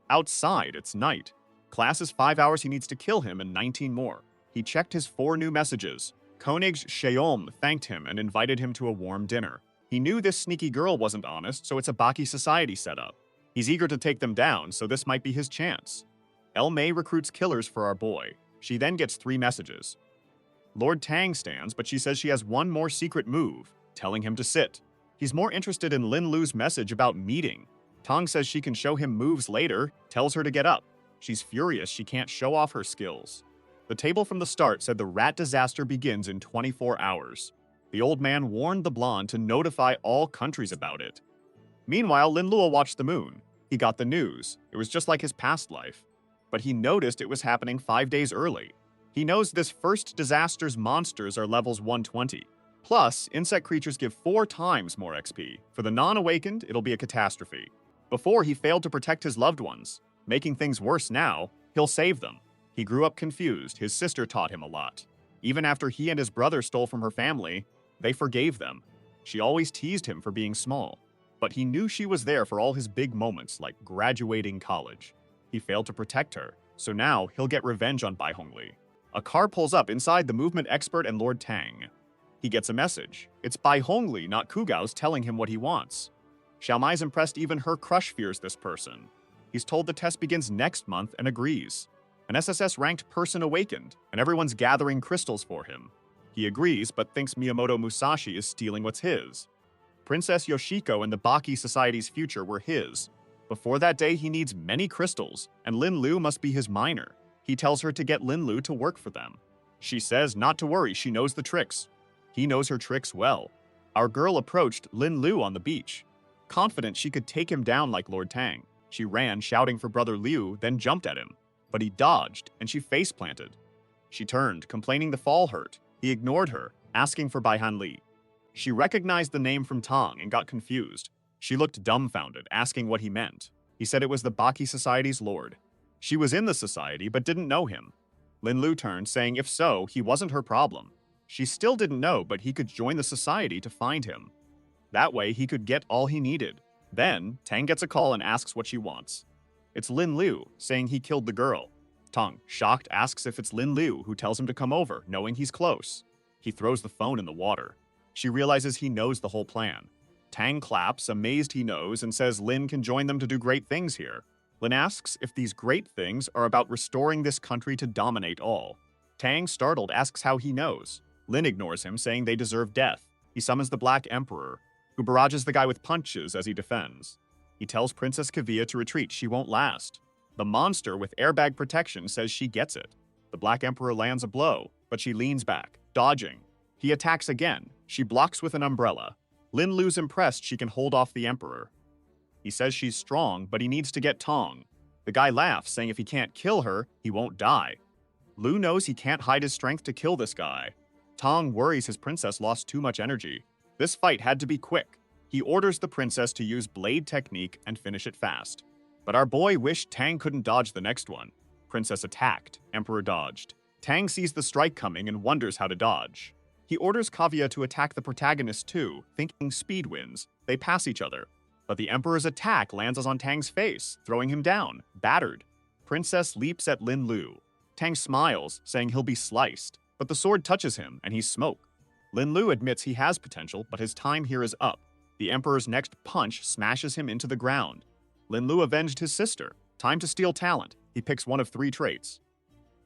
Outside, it's night. Class is 5 hours, he needs to kill him and 19 more. He checked his 4 new messages. Koenig's Sheom thanked him and invited him to a warm dinner. He knew this sneaky girl wasn't honest, so it's a Baki society setup. He's eager to take them down, so this might be his chance. El Mei recruits killers for our boy. She then gets 3 messages. Lord Tang stands, but she says she has one more secret move, telling him to sit. He's more interested in Lin Lu's message about meeting. Tang says she can show him moves later, tells her to get up. She's furious she can't show off her skills. The table from the start said the rat disaster begins in 24 hours. The old man warned the blonde to notify all countries about it. Meanwhile, Lin Luo watched the moon. He got the news. It was just like his past life. But he noticed it was happening 5 days early. He knows this first disaster's monsters are levels 120. Plus, insect creatures give 4 times more XP. For the non-awakened, it'll be a catastrophe. Before, he failed to protect his loved ones. Making things worse now, he'll save them. He grew up confused. His sister taught him a lot. Even after he and his brother stole from her family, they forgave them. She always teased him for being small. But he knew she was there for all his big moments, like graduating college. He failed to protect her, so now he'll get revenge on Bai Hongli. A car pulls up inside the movement expert and Lord Tang. He gets a message. It's Bai Hongli, not Kugao's, telling him what he wants. Xiaomai's impressed even her crush fears this person. He's told the test begins next month and agrees. An SSS-ranked person awakened, and everyone's gathering crystals for him. He agrees, but thinks Miyamoto Musashi is stealing what's his. Princess Yoshiko and the Baki Society's future were his. Before that day, he needs many crystals, and Lin Lu must be his miner. He tells her to get Lin Lu to work for them. She says not to worry, she knows the tricks. He knows her tricks well. Our girl approached Lin Lu on the beach. Confident she could take him down like Lord Tang. She ran, shouting for Brother Liu, then jumped at him. But he dodged, and she face-planted. She turned, complaining the fall hurt. He ignored her, asking for Bai Han Li. She recognized the name from Tang and got confused. She looked dumbfounded, asking what he meant. He said it was the Baki Society's lord. She was in the society, but didn't know him. Lin Lu turned, saying if so, he wasn't her problem. She still didn't know, but he could join the society to find him. That way, he could get all he needed. Then, Tang gets a call and asks what she wants. It's Lin Lu, saying he killed the girl. Tang, shocked, asks if it's Lin Lu, who tells him to come over, knowing he's close. He throws the phone in the water. She realizes he knows the whole plan. Tang claps, amazed he knows, and says Lin can join them to do great things here. Lin asks if these great things are about restoring this country to dominate all. Tang, startled, asks how he knows. Lin ignores him, saying they deserve death. He summons the Black Emperor, who barrages the guy with punches as he defends. He tells Princess Kaguya to retreat, she won't last. The monster with airbag protection says she gets it. The Black Emperor lands a blow, but she leans back, dodging. He attacks again. She blocks with an umbrella. Lin Lu's impressed she can hold off the Emperor. He says she's strong, but he needs to get Tong. The guy laughs, saying if he can't kill her, he won't die. Lu knows he can't hide his strength to kill this guy. Tong worries his princess lost too much energy. This fight had to be quick. He orders the princess to use blade technique and finish it fast. But our boy wished Tang couldn't dodge the next one. Princess attacked, Emperor dodged. Tang sees the strike coming and wonders how to dodge. He orders Kaguya to attack the protagonist too, thinking speed wins. They pass each other. But the Emperor's attack lands on Tang's face, throwing him down, battered. Princess leaps at Lin Lu. Tang smiles, saying he'll be sliced, but the sword touches him and he's smoke. Lin Lu admits he has potential, but his time here is up. The Emperor's next punch smashes him into the ground. Lin Lu avenged his sister. Time to steal talent. He picks one of 3 traits.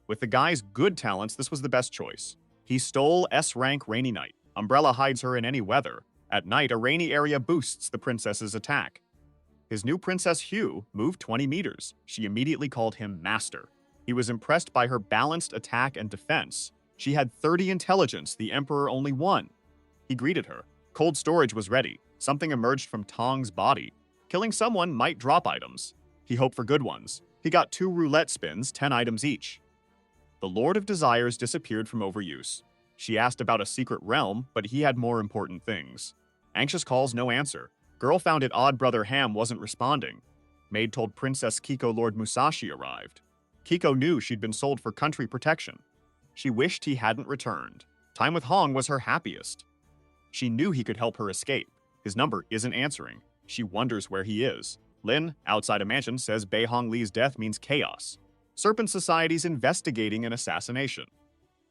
With the guy's good talents, this was the best choice. He stole S-rank Rainy Night. Umbrella hides her in any weather. At night, a rainy area boosts the princess's attack. His new Princess Hugh moved 20 meters. She immediately called him Master. He was impressed by her balanced attack and defense. She had 30 intelligence, the Emperor only 1. He greeted her. Cold storage was ready. Something emerged from Tong's body. Killing someone might drop items. He hoped for good ones. He got 2 roulette spins, 10 items each. The Lord of Desires disappeared from overuse. She asked about a secret realm, but he had more important things. Anxious calls, no answer. Girl found it odd Brother Ham wasn't responding. Maid told Princess Kiko Lord Musashi arrived. Kiko knew she'd been sold for country protection. She wished he hadn't returned. Time with Hong was her happiest. She knew he could help her escape. His number isn't answering. She wonders where he is. Lin, outside a mansion, says Bei Hong Li's death means chaos. Serpent Society's investigating an assassination.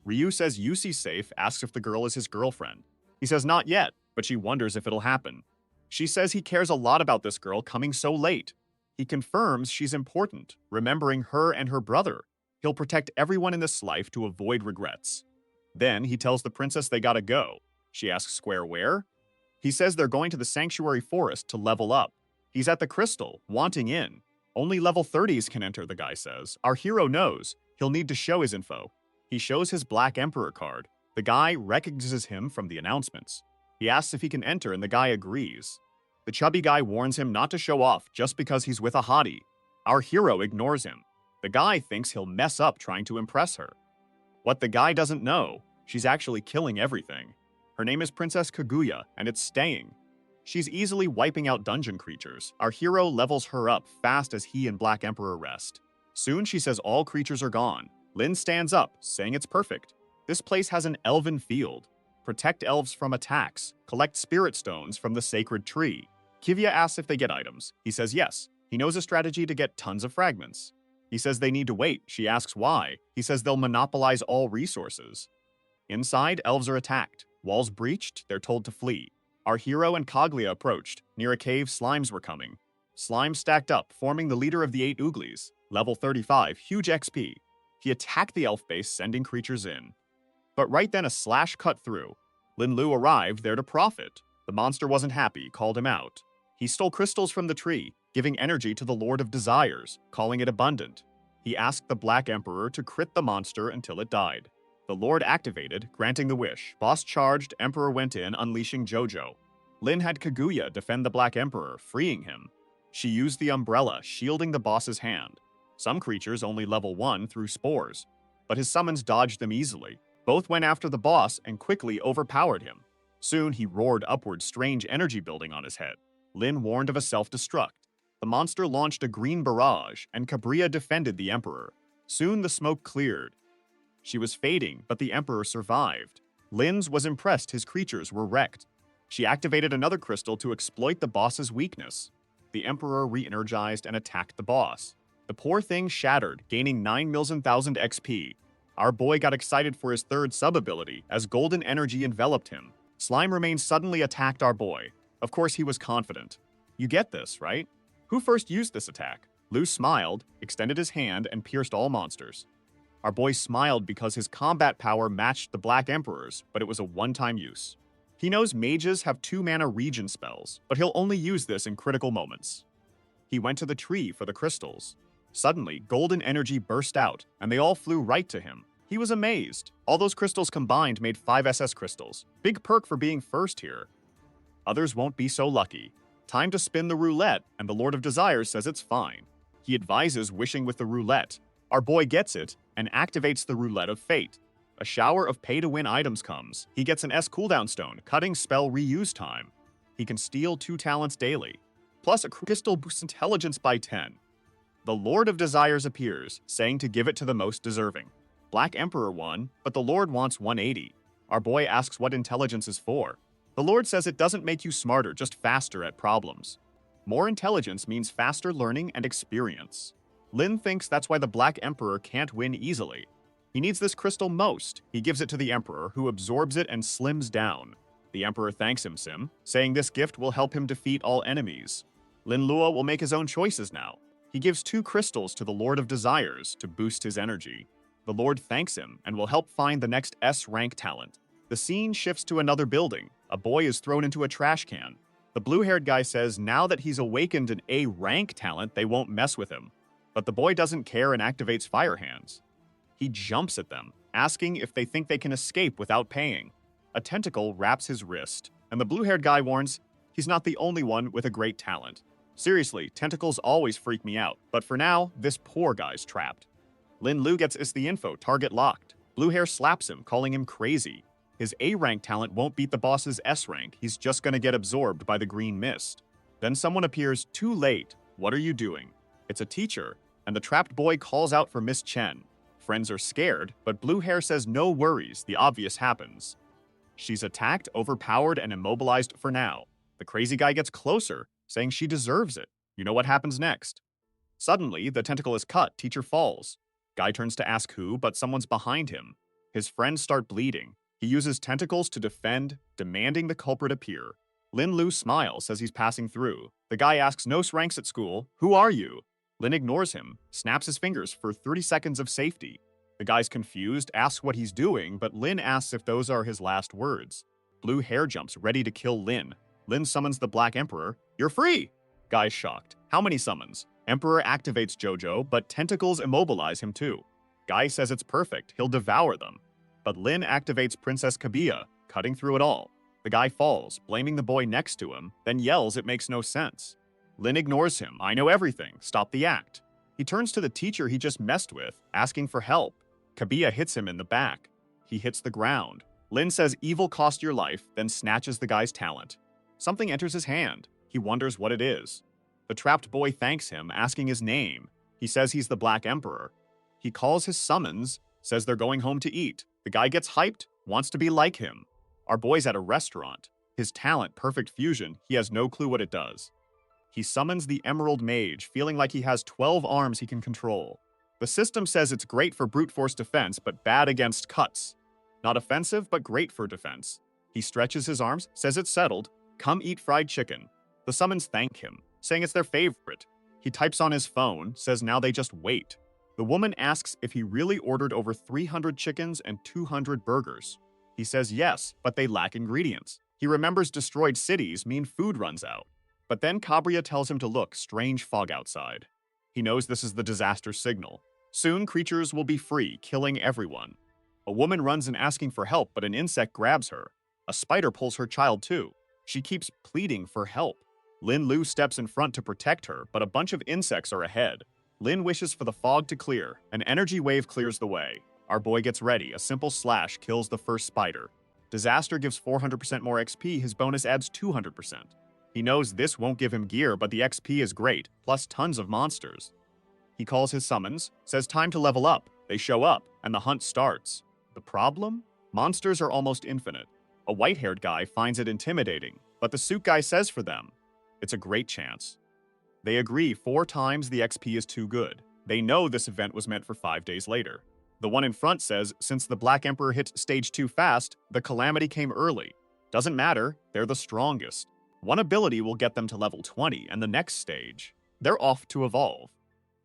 Ryu says Yusi's safe, asks if the girl is his girlfriend. He says not yet, but she wonders if it'll happen. She says he cares a lot about this girl coming so late. He confirms she's important, remembering her and her brother. He'll protect everyone in this life to avoid regrets. Then he tells the princess they gotta go. She asks Square where? He says they're going to the Sanctuary Forest to level up. He's at the crystal, wanting in. Only level 30s can enter, the guy says. Our hero knows. He'll need to show his info. He shows his Black Emperor card. The guy recognizes him from the announcements. He asks if he can enter and the guy agrees. The chubby guy warns him not to show off just because he's with a hottie. Our hero ignores him. The guy thinks he'll mess up trying to impress her. What the guy doesn't know, she's actually killing everything. Her name is Princess Kaguya, and it's staying. She's easily wiping out dungeon creatures. Our hero levels her up fast as he and Black Emperor rest. Soon she says all creatures are gone. Lin stands up, saying it's perfect. This place has an elven field. Protect elves from attacks. Collect spirit stones from the sacred tree. Kivya asks if they get items. He says yes. He knows a strategy to get tons of fragments. He says they need to wait. She asks why. He says they'll monopolize all resources. Inside, elves are attacked. Walls breached, they're told to flee. Our hero and Kaguya approached. Near a cave, slimes were coming. Slimes stacked up, forming the leader of the 8 Ooglies. Level 35, huge XP. He attacked the elf base, sending creatures in. But right then a slash cut through. Lin Lu arrived there to profit. The monster wasn't happy, called him out. He stole crystals from the tree, giving energy to the Lord of Desires, calling it abundant. He asked the Black Emperor to crit the monster until it died. The Lord activated, granting the wish. Boss charged, Emperor went in, unleashing Jojo. Lin had Kaguya defend the Black Emperor, freeing him. She used the umbrella, shielding the boss's hand. Some creatures only level 1 through spores, but his summons dodged them easily. Both went after the boss and quickly overpowered him. Soon he roared upward, strange energy building on his head. Lin warned of a self-destruct. The monster launched a green barrage, and Kaguya defended the Emperor. Soon the smoke cleared. She was fading, but the Emperor survived. Lin's was impressed his creatures were wrecked. She activated another crystal to exploit the boss's weakness. The Emperor re-energized and attacked the boss. The poor thing shattered, gaining 9,000,000 XP. Our boy got excited for his third sub-ability as golden energy enveloped him. Slime Remains suddenly attacked our boy. Of course he was confident. You get this, right? Who first used this attack? Lu smiled, extended his hand, and pierced all monsters. Our boy smiled because his combat power matched the Black Emperor's, but it was a one-time use. He knows mages have 2-mana regen spells, but he'll only use this in critical moments. He went to the tree for the crystals. Suddenly, golden energy burst out, and they all flew right to him. He was amazed. All those crystals combined made 5 SS crystals. Big perk for being first here. Others won't be so lucky. Time to spin the roulette, and the Lord of Desires says it's fine. He advises wishing with the roulette. Our boy gets it and activates the roulette of fate. A shower of pay-to-win items comes. He gets an S cooldown stone, cutting spell reuse time. He can steal 2 talents daily, plus a crystal boosts intelligence by 10. The Lord of Desires appears, saying to give it to the most deserving. Black Emperor won, but the Lord wants 180. Our boy asks what intelligence is for. The Lord says it doesn't make you smarter, just faster at problems. More intelligence means faster learning and experience. Lin thinks that's why the Black Emperor can't win easily. He needs this crystal most. He gives it to the Emperor, who absorbs it and slims down. The Emperor thanks him, saying this gift will help him defeat all enemies. Lin Lua will make his own choices now. He gives 2 crystals to the Lord of Desires to boost his energy. The Lord thanks him and will help find the next S-rank talent. The scene shifts to another building. A boy is thrown into a trash can. The blue-haired guy says now that he's awakened an A-rank talent, they won't mess with him. But the boy doesn't care and activates Fire Hands. He jumps at them, asking if they think they can escape without paying. A tentacle wraps his wrist, and the blue-haired guy warns he's not the only one with a great talent. Seriously, tentacles always freak me out, but for now, this poor guy's trapped. Lin Lu gets us the info, target locked. Blue hair slaps him, calling him crazy. His A-rank talent won't beat the boss's S-rank, he's just gonna get absorbed by the green mist. Then someone appears too late. What are you doing? It's a teacher, and the trapped boy calls out for Miss Chen. Friends are scared, but blue hair says no worries, the obvious happens. She's attacked, overpowered, and immobilized for now. The crazy guy gets closer, saying she deserves it. You know what happens next. Suddenly, the tentacle is cut, teacher falls. Guy turns to ask who, but someone's behind him. His friends start bleeding. He uses tentacles to defend, demanding the culprit appear. Lin Lu smiles, says he's passing through. The guy asks no ranks at school. Who are you? Lin ignores him, snaps his fingers for 30 seconds of safety. The guy's confused, asks what he's doing, but Lin asks if those are his last words. Blue hair jumps, ready to kill Lin. Lin summons the Black Emperor. You're free! Guy's shocked. How many summons? Emperor activates Jojo, but tentacles immobilize him too. Guy says it's perfect, he'll devour them. But Lin activates Princess Kabiya, cutting through it all. The guy falls, blaming the boy next to him, then yells it makes no sense. Lin ignores him. I know everything. Stop the act. He turns to the teacher he just messed with, asking for help. Kabiya hits him in the back. He hits the ground. Lin says evil cost your life, then snatches the guy's talent. Something enters his hand. He wonders what it is. The trapped boy thanks him, asking his name. He says he's the Black Emperor. He calls his summons, says they're going home to eat. The guy gets hyped, wants to be like him. Our boy's at a restaurant. His talent, Perfect Fusion, he has no clue what it does. He summons the Emerald Mage, feeling like he has 12 arms he can control. The system says it's great for brute force defense, but bad against cuts. Not offensive, but great for defense. He stretches his arms, says it's settled. Come eat fried chicken. The summons thank him, saying it's their favorite. He types on his phone, says now they just wait. The woman asks if he really ordered over 300 chickens and 200 burgers. He says yes, but they lack ingredients. He remembers destroyed cities mean food runs out. But then Kabriya tells him to look, strange fog outside. He knows this is the disaster signal. Soon, creatures will be free, killing everyone. A woman runs in asking for help, but an insect grabs her. A spider pulls her child too. She keeps pleading for help. Lin Lu steps in front to protect her, but a bunch of insects are ahead. Lin wishes for the fog to clear. An energy wave clears the way. Our boy gets ready. A simple slash kills the first spider. Disaster gives 400% more XP, his bonus adds 200%. He knows this won't give him gear, but the XP is great, plus tons of monsters. He calls his summons, says time to level up. They show up, and the hunt starts. The problem? Monsters are almost infinite. A white-haired guy finds it intimidating, but the suit guy says for them, it's a great chance. They agree 4 times the XP is too good. They know this event was meant for 5 days later. The one in front says, since the Black Emperor hit stage 2 fast, the calamity came early. Doesn't matter, they're the strongest. One ability will get them to level 20, and the next stage, they're off to evolve.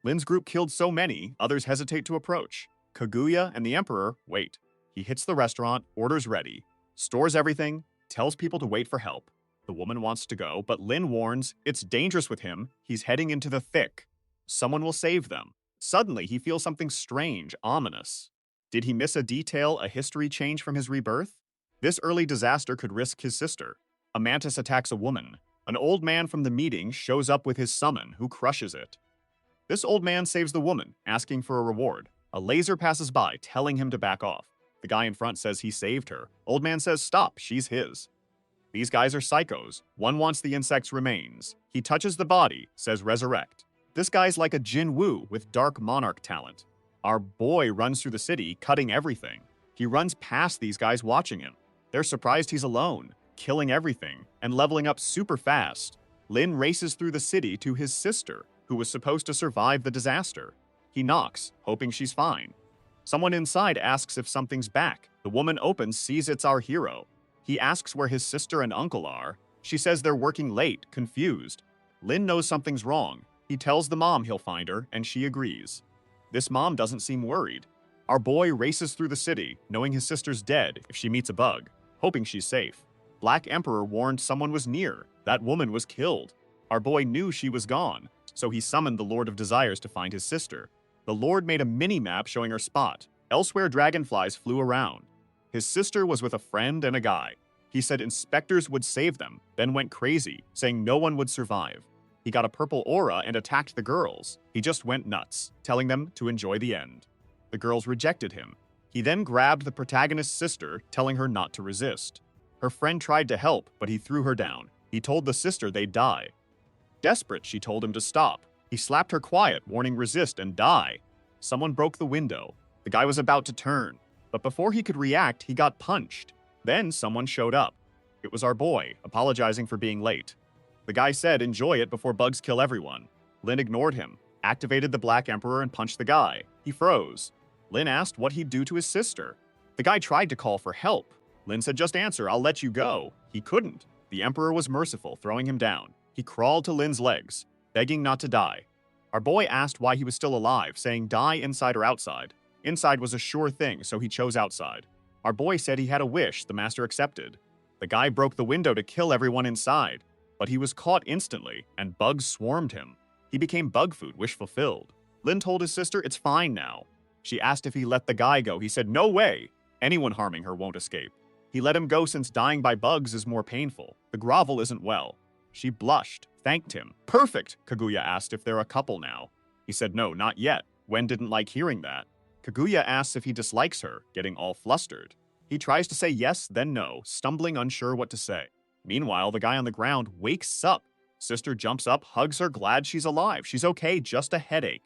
Lin's group killed so many, others hesitate to approach. Kaguya and the Emperor wait. He hits the restaurant, orders ready, stores everything, tells people to wait for help. The woman wants to go, but Lin warns it's dangerous with him, he's heading into the thick. Someone will save them. Suddenly, he feels something strange, ominous. Did he miss a detail, a history change from his rebirth? This early disaster could risk his sister. A mantis attacks a woman. An old man from the meeting shows up with his summon, who crushes it. This old man saves the woman, asking for a reward. A laser passes by, telling him to back off. The guy in front says he saved her. Old man says stop, she's his. These guys are psychos. One wants the insect's remains. He touches the body, says resurrect. This guy's like a Jin Woo with dark monarch talent. Our boy runs through the city, cutting everything. He runs past these guys watching him. They're surprised he's alone, killing everything, and leveling up super fast. Lin races through the city to his sister, who was supposed to survive the disaster. He knocks, hoping she's fine. Someone inside asks if something's back. The woman opens, sees it's our hero. He asks where his sister and uncle are. She says they're working late, confused. Lin knows something's wrong. He tells the mom he'll find her, and she agrees. This mom doesn't seem worried. Our boy races through the city, knowing his sister's dead if she meets a bug, hoping she's safe. Black Emperor warned someone was near. That woman was killed. Our boy knew she was gone, so he summoned the Lord of Desires to find his sister. The Lord made a mini-map showing her spot. Elsewhere, dragonflies flew around. His sister was with a friend and a guy. He said inspectors would save them, then went crazy, saying no one would survive. He got a purple aura and attacked the girls. He just went nuts, telling them to enjoy the end. The girls rejected him. He then grabbed the protagonist's sister, telling her not to resist. Her friend tried to help, but he threw her down. He told the sister they'd die. Desperate, she told him to stop. He slapped her quiet, warning resist and die. Someone broke the window. The guy was about to turn, but before he could react, he got punched. Then someone showed up. It was our boy, apologizing for being late. The guy said enjoy it before bugs kill everyone. Lin ignored him, activated the Black Emperor and punched the guy. He froze. Lin asked what he'd do to his sister. The guy tried to call for help. Lin said just answer, I'll let you go. He couldn't. The Emperor was merciful, throwing him down. He crawled to Lin's legs, begging not to die. Our boy asked why he was still alive, saying die inside or outside. Inside was a sure thing, so he chose outside. Our boy said he had a wish the master accepted. The guy broke the window to kill everyone inside, but he was caught instantly, and bugs swarmed him. He became bug food, wish fulfilled. Lin told his sister it's fine now. She asked if he let the guy go. He said no way. Anyone harming her won't escape. He let him go since dying by bugs is more painful. The grovel isn't well. She blushed, thanked him. Perfect, Kaguya asked if they're a couple now. He said no, not yet. Wen didn't like hearing that. Kaguya asks if he dislikes her, getting all flustered. He tries to say yes, then no, stumbling unsure what to say. Meanwhile, the guy on the ground wakes up. Sister jumps up, hugs her, glad she's alive. She's okay, just a headache.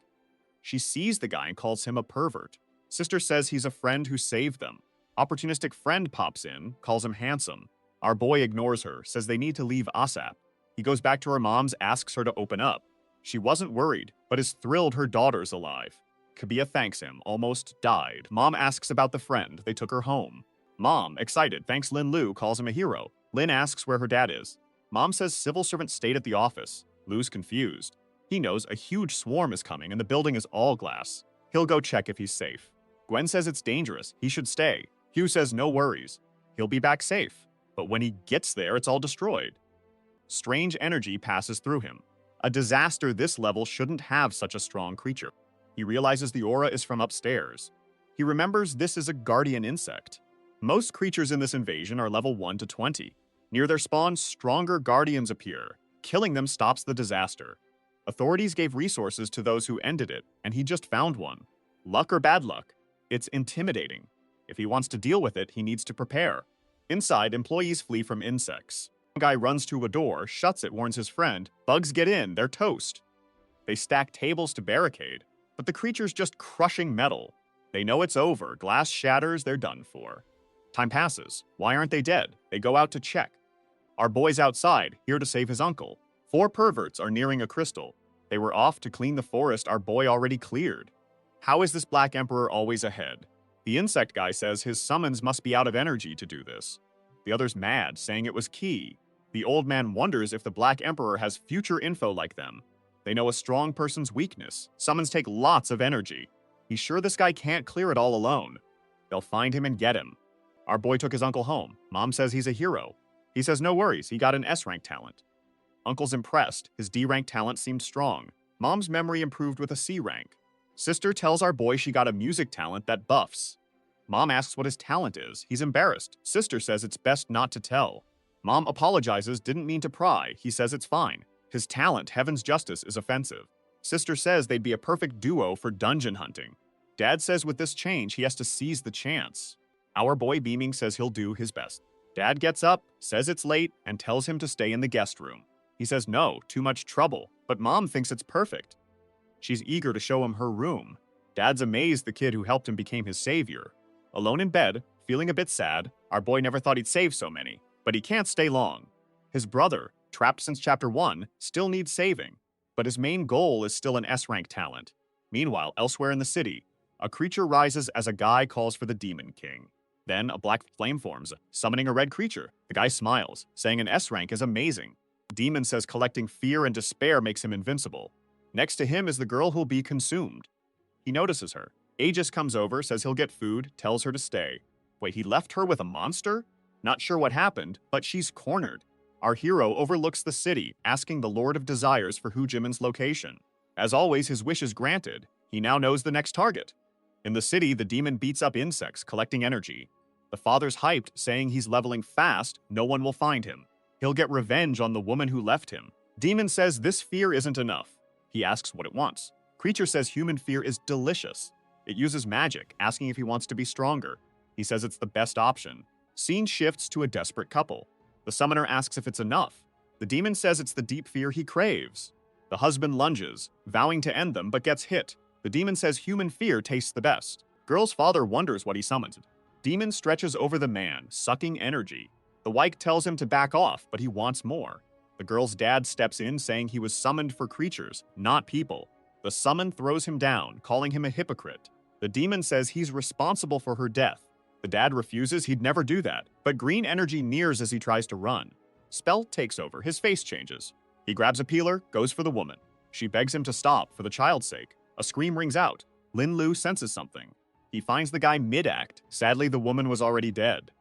She sees the guy and calls him a pervert. Sister says he's a friend who saved them. Opportunistic friend pops in, calls him handsome. Our boy ignores her, says they need to leave ASAP. He goes back to her mom's, asks her to open up. She wasn't worried, but is thrilled her daughter's alive. Kaguya thanks him, almost died. Mom asks about the friend, they took her home. Mom, excited, thanks Lin Lu, calls him a hero. Lin asks where her dad is. Mom says civil servant stayed at the office. Lu's confused. He knows a huge swarm is coming and the building is all glass. He'll go check if he's safe. Gwen says it's dangerous, he should stay. Hugh says no worries. He'll be back safe. But when he gets there, it's all destroyed. Strange energy passes through him. A disaster this level shouldn't have such a strong creature. He realizes the aura is from upstairs. He remembers this is a guardian insect. Most creatures in this invasion are level 1 to 20. Near their spawn, stronger guardians appear. Killing them stops the disaster. Authorities gave resources to those who ended it, and he just found one. Luck or bad luck? It's intimidating. If he wants to deal with it, he needs to prepare. Inside, employees flee from insects. One guy runs to a door, shuts it, warns his friend. Bugs get in, they're toast. They stack tables to barricade, but the creature's just crushing metal. They know it's over. Glass shatters, they're done for. Time passes. Why aren't they dead? They go out to check. Our boy's outside, here to save his uncle. 4 perverts are nearing a crystal. They were off to clean the forest our boy already cleared. How is this Black Emperor always ahead? The insect guy says his summons must be out of energy to do this. The other's mad, saying it was key. The old man wonders if the Black Emperor has future info like them. They know a strong person's weakness. Summons take lots of energy. He's sure this guy can't clear it all alone. They'll find him and get him. Our boy took his uncle home. Mom says he's a hero. He says no worries, he got an S-rank talent. Uncle's impressed. His D-rank talent seemed strong. Mom's memory improved with a C-rank. Sister tells our boy she got a music talent that buffs. Mom asks what his talent is. He's embarrassed. Sister says it's best not to tell. Mom apologizes, didn't mean to pry. He says it's fine. His talent, Heaven's Justice, is offensive. Sister says they'd be a perfect duo for dungeon hunting. Dad says with this change, he has to seize the chance. Our boy beaming says he'll do his best. Dad gets up, says it's late, and tells him to stay in the guest room. He says no, too much trouble, but Mom thinks it's perfect. She's eager to show him her room. Dad's amazed the kid who helped him became his savior. Alone in bed, feeling a bit sad, our boy never thought he'd save so many, but he can't stay long. His brother, trapped since Chapter 1, still needs saving, but his main goal is still an S-rank talent. Meanwhile, elsewhere in the city, a creature rises as a guy calls for the Demon King. Then a black flame forms, summoning a red creature. The guy smiles, saying an S-rank is amazing. Demon says collecting fear and despair makes him invincible. Next to him is the girl who'll be consumed. He notices her. Aegis comes over, says he'll get food, tells her to stay. Wait, he left her with a monster? Not sure what happened, but she's cornered. Our hero overlooks the city, asking the Lord of Desires for Hu Jimin's location. As always, his wish is granted. He now knows the next target. In the city, the demon beats up insects, collecting energy. The father's hyped, saying he's leveling fast, no one will find him. He'll get revenge on the woman who left him. Demon says this fear isn't enough. He asks what it wants. Creature says human fear is delicious. It uses magic, asking if he wants to be stronger. He says it's the best option. Scene shifts to a desperate couple. The summoner asks if it's enough. The demon says it's the deep fear he craves. The husband lunges, vowing to end them, but gets hit. The demon says human fear tastes the best. Girl's father wonders what he summoned. Demon stretches over the man, sucking energy. The wife tells him to back off, but he wants more. The girl's dad steps in, saying he was summoned for creatures, not people. The summon throws him down, calling him a hypocrite. The demon says he's responsible for her death. The dad refuses, he'd never do that, but green energy nears as he tries to run. Spell takes over, his face changes. He grabs a peeler, goes for the woman. She begs him to stop, for the child's sake. A scream rings out. Lin Lu senses something. He finds the guy mid-act. Sadly, the woman was already dead.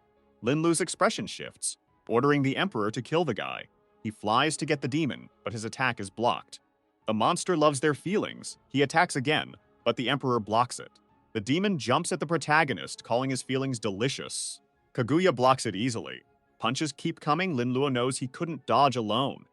Lin Lu's expression shifts, ordering the Emperor to kill the guy. He flies to get the demon, but his attack is blocked. The monster loves their feelings. He attacks again, but the Emperor blocks it. The demon jumps at the protagonist, calling his feelings delicious. Kaguya blocks it easily. Punches keep coming, Lin Lu knows he couldn't dodge alone.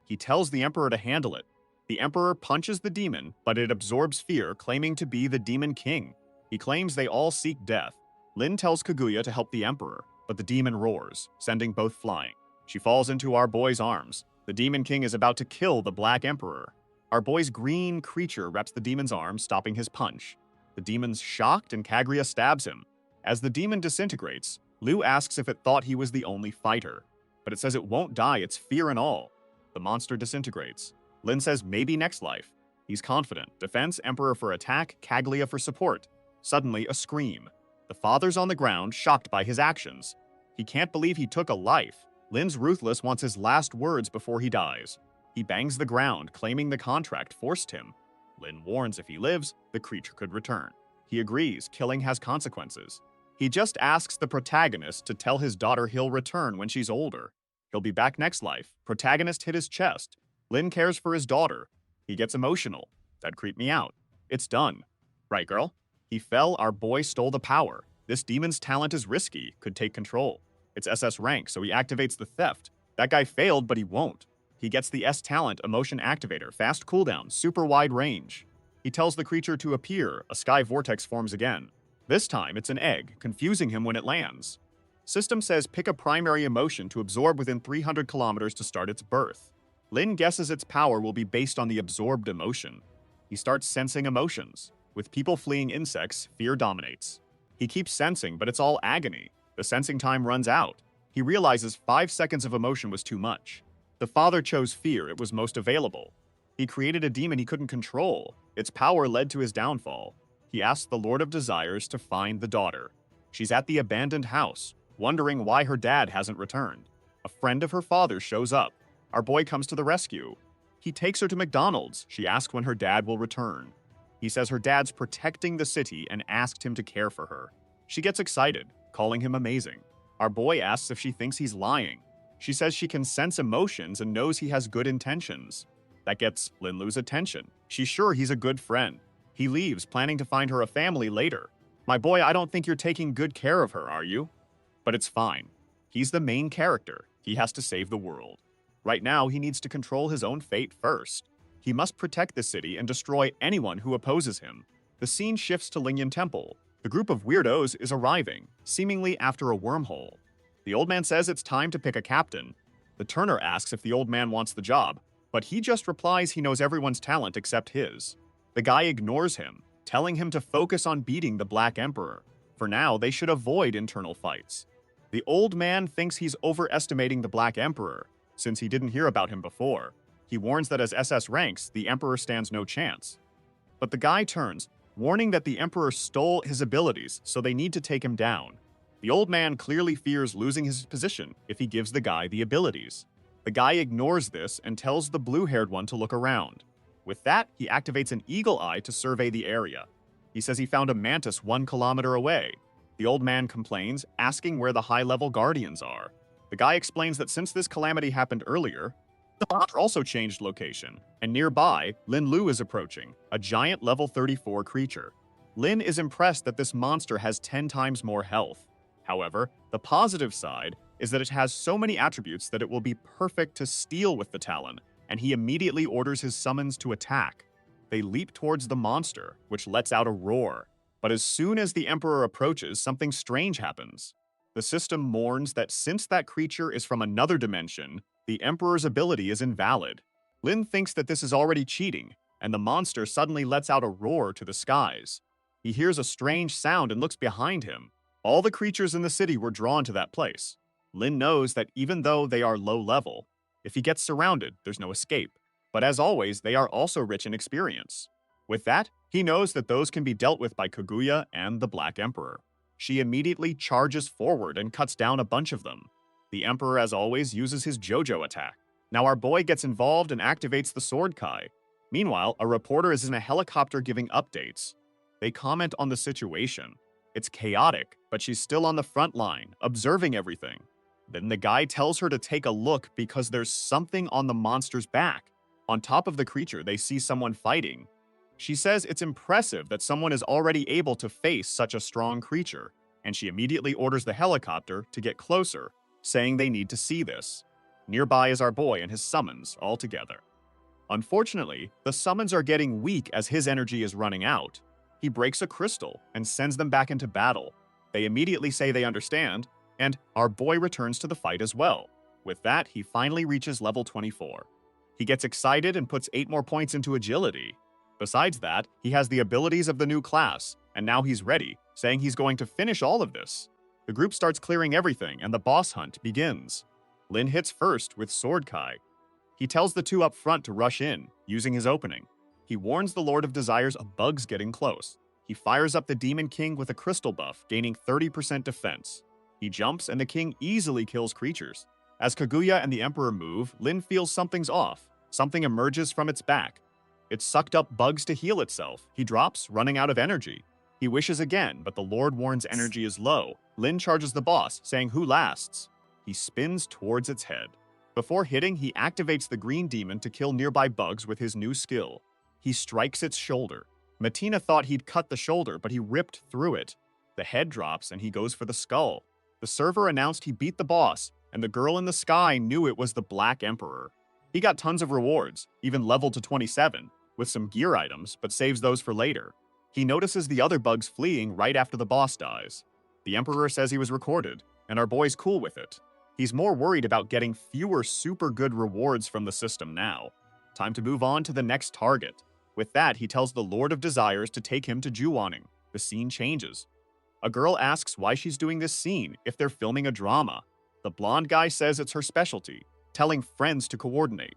He tells the Emperor to handle it. The Emperor punches the demon, but it absorbs fear, claiming to be the Demon King. He claims they all seek death. Lin tells Kaguya to help the Emperor, but the demon roars, sending both flying. She falls into our boy's arms. The Demon King is about to kill the Black Emperor. Our boy's green creature wraps the demon's arm, stopping his punch. The demon's shocked and Kaguya stabs him. As the demon disintegrates, Lu asks if it thought he was the only fighter, but it says it won't die, it's fear and all. The monster disintegrates. Lin says maybe next life. He's confident. Defense, Emperor for attack, Kaguya for support. Suddenly, a scream. The father's on the ground, shocked by his actions. He can't believe he took a life. Lin's ruthless wants his last words before he dies. He bangs the ground, claiming the contract forced him. Lin warns if he lives, the creature could return. He agrees, killing has consequences. He just asks the protagonist to tell his daughter he'll return when she's older. He'll be back next life. Protagonist hit his chest. Lin cares for his daughter. He gets emotional. That creeped me out. It's done. Right, girl? He fell, our boy stole the power. This demon's talent is risky, could take control. It's SS rank, so he activates the theft. That guy failed, but he won't. He gets the S talent, emotion activator, fast cooldown, super wide range. He tells the creature to appear, a sky vortex forms again. This time, it's an egg, confusing him when it lands. System says pick a primary emotion to absorb within 300 kilometers to start its birth. Lin guesses its power will be based on the absorbed emotion. He starts sensing emotions. With people fleeing insects, fear dominates. He keeps sensing, but it's all agony. The sensing time runs out. He realizes 5 seconds of emotion was too much. The father chose fear, it was most available. He created a demon he couldn't control. Its power led to his downfall. He asked the Lord of Desires to find the daughter. She's at the abandoned house, wondering why her dad hasn't returned. A friend of her father shows up. Our boy comes to the rescue. He takes her to McDonald's. She asks when her dad will return. He says her dad's protecting the city and asked him to care for her. She gets excited, calling him amazing. Our boy asks if she thinks he's lying. She says she can sense emotions and knows he has good intentions. That gets Lin Lu's attention. She's sure he's a good friend. He leaves, planning to find her a family later. My boy, I don't think you're taking good care of her, are you? But it's fine. He's the main character. He has to save the world. Right now, he needs to control his own fate first. He must protect the city and destroy anyone who opposes him. The scene shifts to Lingyan Temple. The group of weirdos is arriving, seemingly after a wormhole. The old man says it's time to pick a captain. The Turner asks if the old man wants the job, but he just replies he knows everyone's talent except his. The guy ignores him, telling him to focus on beating the Black Emperor. For now, they should avoid internal fights. The old man thinks he's overestimating the Black Emperor, since he didn't hear about him before. He warns that as SS ranks, the Emperor stands no chance. But the guy turns, warning that the Emperor stole his abilities, so they need to take him down. The old man clearly fears losing his position if he gives the guy the abilities. The guy ignores this and tells the blue-haired one to look around. With that, he activates an eagle eye to survey the area. He says he found a mantis 1 kilometer away. The old man complains, asking where the high-level guardians are. The guy explains that since this calamity happened earlier, the monster also changed location, and nearby, Lin Lu is approaching, a giant level 34 creature. Lin is impressed that this monster has 10 times more health. However, the positive side is that it has so many attributes that it will be perfect to steal with the Talon, and he immediately orders his summons to attack. They leap towards the monster, which lets out a roar. But as soon as the Emperor approaches, something strange happens. The system mourns that since that creature is from another dimension, the Emperor's ability is invalid. Lin thinks that this is already cheating, and the monster suddenly lets out a roar to the skies. He hears a strange sound and looks behind him. All the creatures in the city were drawn to that place. Lin knows that even though they are low level, if he gets surrounded, there's no escape. But as always, they are also rich in experience. With that, he knows that those can be dealt with by Kaguya and the Black Emperor. She immediately charges forward and cuts down a bunch of them. The Emperor, as always, uses his JoJo attack. Now our boy gets involved and activates the Sword Kai. Meanwhile, a reporter is in a helicopter giving updates. They comment on the situation. It's chaotic, but she's still on the front line, observing everything. Then the guy tells her to take a look because there's something on the monster's back. On top of the creature, they see someone fighting. She says it's impressive that someone is already able to face such a strong creature, and she immediately orders the helicopter to get closer, saying they need to see this. Nearby is our boy and his summons all together. Unfortunately, the summons are getting weak as his energy is running out. He breaks a crystal and sends them back into battle. They immediately say they understand, and our boy returns to the fight as well. With that, he finally reaches level 24. He gets excited and puts 8 more points into agility. Besides that, he has the abilities of the new class, and now he's ready, saying he's going to finish all of this. The group starts clearing everything, and the boss hunt begins. Lin hits first with Sword Kai. He tells the two up front to rush in, using his opening. He warns the Lord of Desires a bug's getting close. He fires up the Demon King with a crystal buff, gaining 30% defense. He jumps, and the king easily kills creatures. As Kaguya and the Emperor move, Lin feels something's off. Something emerges from its back. It sucked up bugs to heal itself. He drops, running out of energy. He wishes again, but the Lord warns energy is low. Lin charges the boss, saying who lasts. He spins towards its head. Before hitting, he activates the green demon to kill nearby bugs with his new skill. He strikes its shoulder. Matina thought he'd cut the shoulder, but he ripped through it. The head drops and he goes for the skull. The server announced he beat the boss, and the girl in the sky knew it was the Black Emperor. He got tons of rewards, even leveled to 27, with some gear items, but saves those for later. He notices the other bugs fleeing right after the boss dies. The Emperor says he was recorded, and our boy's cool with it. He's more worried about getting fewer super good rewards from the system now. Time to move on to the next target. With that, he tells the Lord of Desires to take him to Juwaning. The scene changes. A girl asks why she's doing this scene if they're filming a drama. The blonde guy says it's her specialty, telling friends to coordinate.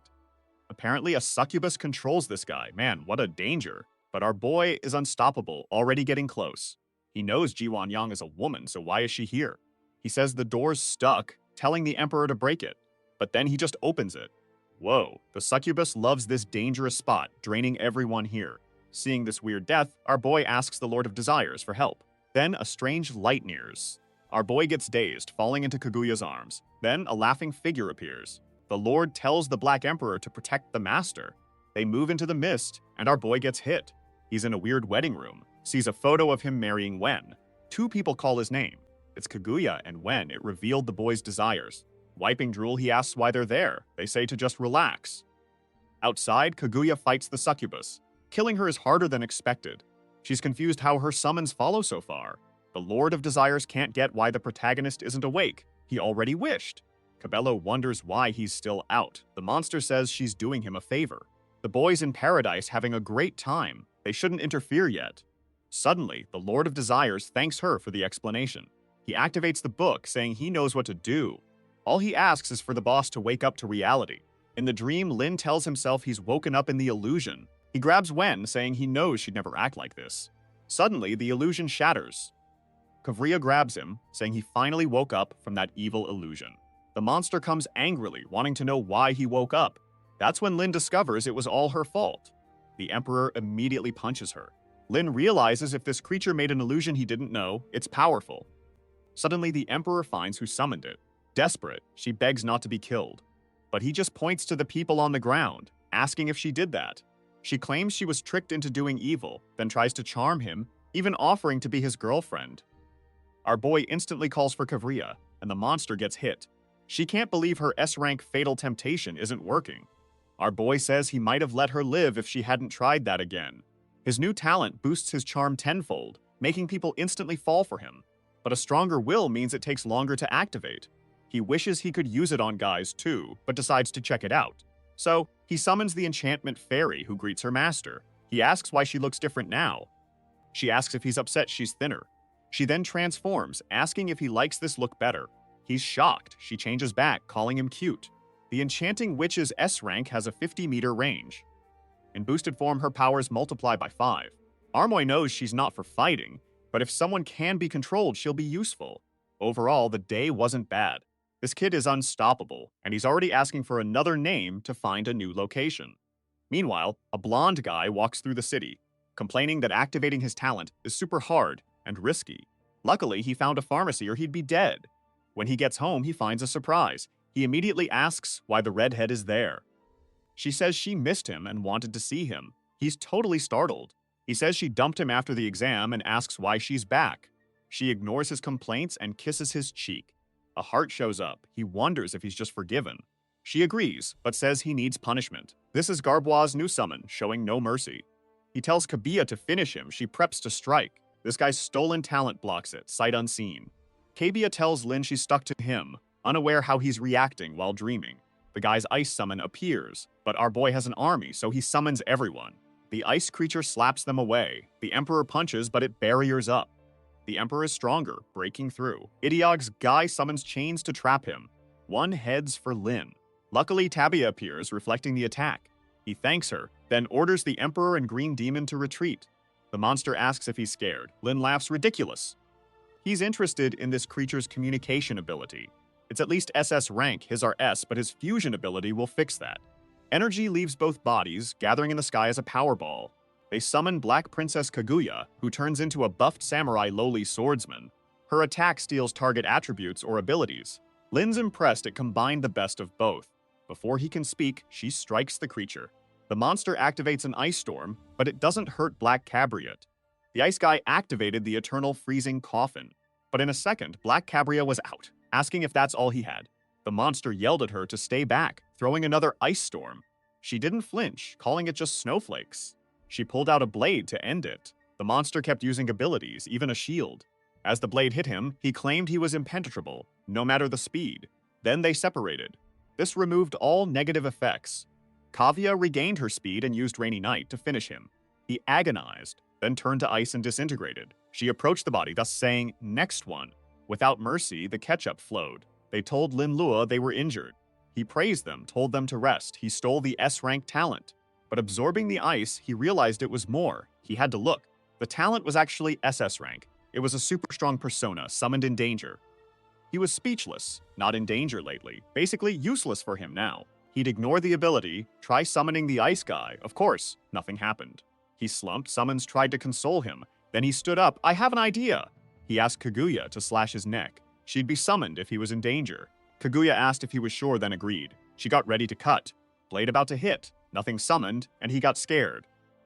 Apparently, a succubus controls this guy. Man, what a danger. But our boy is unstoppable, already getting close. He knows Jiwan Yang is a woman, so why is she here? He says the door's stuck, telling the Emperor to break it. But then he just opens it. Whoa, the succubus loves this dangerous spot, draining everyone here. Seeing this weird death, our boy asks the Lord of Desires for help. Then a strange light nears. Our boy gets dazed, falling into Kaguya's arms. Then a laughing figure appears. The Lord tells the Black Emperor to protect the Master. They move into the mist, and our boy gets hit. He's in a weird wedding room, sees a photo of him marrying Wen. 2 people call his name. It's Kaguya, and when it revealed the boy's desires. Wiping drool, he asks why they're there. They say to just relax. Outside, Kaguya fights the succubus. Killing her is harder than expected. She's confused how her summons follow so far. The Lord of Desires can't get why the protagonist isn't awake. He already wished. Cabello wonders why he's still out. The monster says she's doing him a favor. The boy's in paradise having a great time. They shouldn't interfere yet. Suddenly, the Lord of Desires thanks her for the explanation. He activates the book, saying he knows what to do. All he asks is for the boss to wake up to reality. In the dream, Lin tells himself he's woken up in the illusion. He grabs Wen, saying he knows she'd never act like this. Suddenly, the illusion shatters. Kavria grabs him, saying he finally woke up from that evil illusion. The monster comes angrily, wanting to know why he woke up. That's when Lin discovers it was all her fault. The Emperor immediately punches her. Lin realizes if this creature made an illusion he didn't know, it's powerful. Suddenly, the Emperor finds who summoned it. Desperate, she begs not to be killed. But he just points to the people on the ground, asking if she did that. She claims she was tricked into doing evil, then tries to charm him, even offering to be his girlfriend. Our boy instantly calls for Kavria, and the monster gets hit. She can't believe her S-rank fatal temptation isn't working. Our boy says he might have let her live if she hadn't tried that again. His new talent boosts his charm tenfold, making people instantly fall for him. But a stronger will means it takes longer to activate. He wishes he could use it on guys too, but decides to check it out. So, he summons the enchantment fairy who greets her master. He asks why she looks different now. She asks if he's upset she's thinner. She then transforms, asking if he likes this look better. He's shocked. She changes back, calling him cute. The enchanting witch's S-rank has a 50-meter range. In boosted form, her powers multiply by 5. Armoy knows she's not for fighting, but if someone can be controlled, she'll be useful. Overall, the day wasn't bad. This kid is unstoppable, and he's already asking for another name to find a new location. Meanwhile, a blonde guy walks through the city, complaining that activating his talent is super hard and risky. Luckily, he found a pharmacy or he'd be dead. When he gets home, he finds a surprise. He immediately asks why the redhead is there. She says she missed him and wanted to see him. He's totally startled. He says she dumped him after the exam and asks why she's back. She ignores his complaints and kisses his cheek. A heart shows up. He wonders if he's just forgiven. She agrees, but says he needs punishment. This is Garbois' new summon, showing no mercy. He tells Kabiya to finish him. She preps to strike. This guy's stolen talent blocks it, sight unseen. Kabiya tells Lin she's stuck to him, unaware how he's reacting while dreaming. The guy's ice summon appears, but our boy has an army, so he summons everyone. The ice creature slaps them away. The Emperor punches, but it barriers up. The Emperor is stronger, breaking through. Idiog's guy summons chains to trap him. One heads for Lin. Luckily, Tabia appears, reflecting the attack. He thanks her, then orders the Emperor and Green Demon to retreat. The monster asks if he's scared. Lin laughs ridiculous. He's interested in this creature's communication ability. It's at least SS rank, his are S, but his fusion ability will fix that. Energy leaves both bodies, gathering in the sky as a power ball. They summon Black Princess Kaguya, who turns into a buffed samurai lowly swordsman. Her attack steals target attributes or abilities. Lin's impressed it combined the best of both. Before he can speak, she strikes the creature. The monster activates an ice storm, but it doesn't hurt Black Cabriot. The ice guy activated the eternal freezing coffin. But in a second, Black Cabria was out, asking if that's all he had. The monster yelled at her to stay back, throwing another ice storm. She didn't flinch, calling it just snowflakes. She pulled out a blade to end it. The monster kept using abilities, even a shield. As the blade hit him, he claimed he was impenetrable, no matter the speed. Then they separated. This removed all negative effects. Kavya regained her speed and used Rainy Night to finish him. He agonized, then turned to ice and disintegrated. She approached the body, thus saying, "Next one." Without mercy, the ketchup flowed. They told Lin Lua they were injured. He praised them, told them to rest. He stole the S-rank talent. But absorbing the ice, he realized it was more. He had to look. The talent was actually SS rank. It was a super strong persona, summoned in danger. He was speechless, not in danger lately, basically useless for him now. He'd ignore the ability, try summoning the ice guy. Of course, nothing happened. He slumped, summons tried to console him. Then he stood up. "I have an idea." He asked Kaguya to slash his neck. She'd be summoned if he was in danger. Kaguya asked if he was sure, then agreed. She got ready to cut. Blade about to hit. Nothing summoned, and he got scared.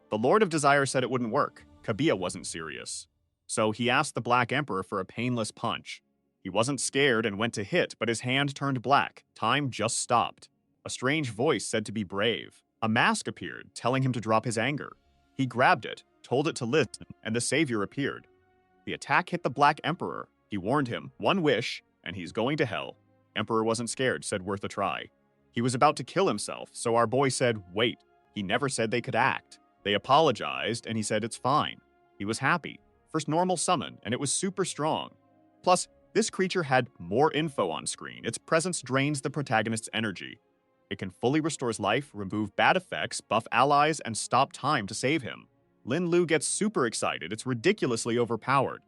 The Lord of Desire said it wouldn't work. Kabiya wasn't serious. So he asked the Black Emperor for a painless punch. He wasn't scared and went to hit, but his hand turned black. Time just stopped. A strange voice said to be brave. A mask appeared, telling him to drop his anger. He grabbed it, told it to listen, and the savior appeared. The attack hit the Black Emperor. He warned him, one wish, and he's going to hell. Emperor wasn't scared, said worth a try. He was about to kill himself, so our boy said, wait. He never said they could act. They apologized, and he said it's fine. He was happy. First normal summon, and it was super strong. Plus, this creature had more info on screen. Its presence drains the protagonist's energy. It can fully restore life, remove bad effects, buff allies, and stop time to save him. Lin Lu gets super excited. It's ridiculously overpowered.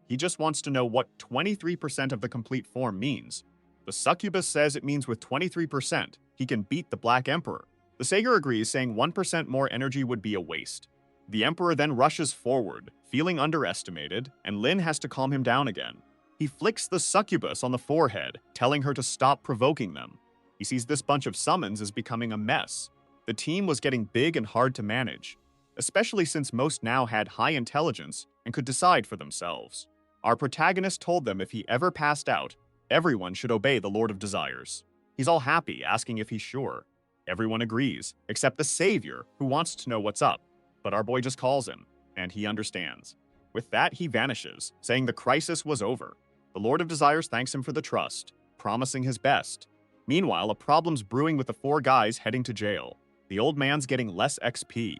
He just wants to know what 23% of the complete form means. The succubus says it means with 23%, he can beat the Black Emperor. The savior agrees, saying 1% more energy would be a waste. The Emperor then rushes forward, feeling underestimated, and Lin has to calm him down again. He flicks the succubus on the forehead, telling her to stop provoking them. He sees this bunch of summons as becoming a mess. The team was getting big and hard to manage, especially since most now had high intelligence and could decide for themselves. Our protagonist told them if he ever passed out, everyone should obey the Lord of Desires. He's all happy, asking if he's sure. Everyone agrees, except the savior, who wants to know what's up. But our boy just calls him, and he understands. With that, he vanishes, saying the crisis was over. The Lord of Desires thanks him for the trust, promising his best. Meanwhile, a problem's brewing with the four guys heading to jail. The old man's getting less XP.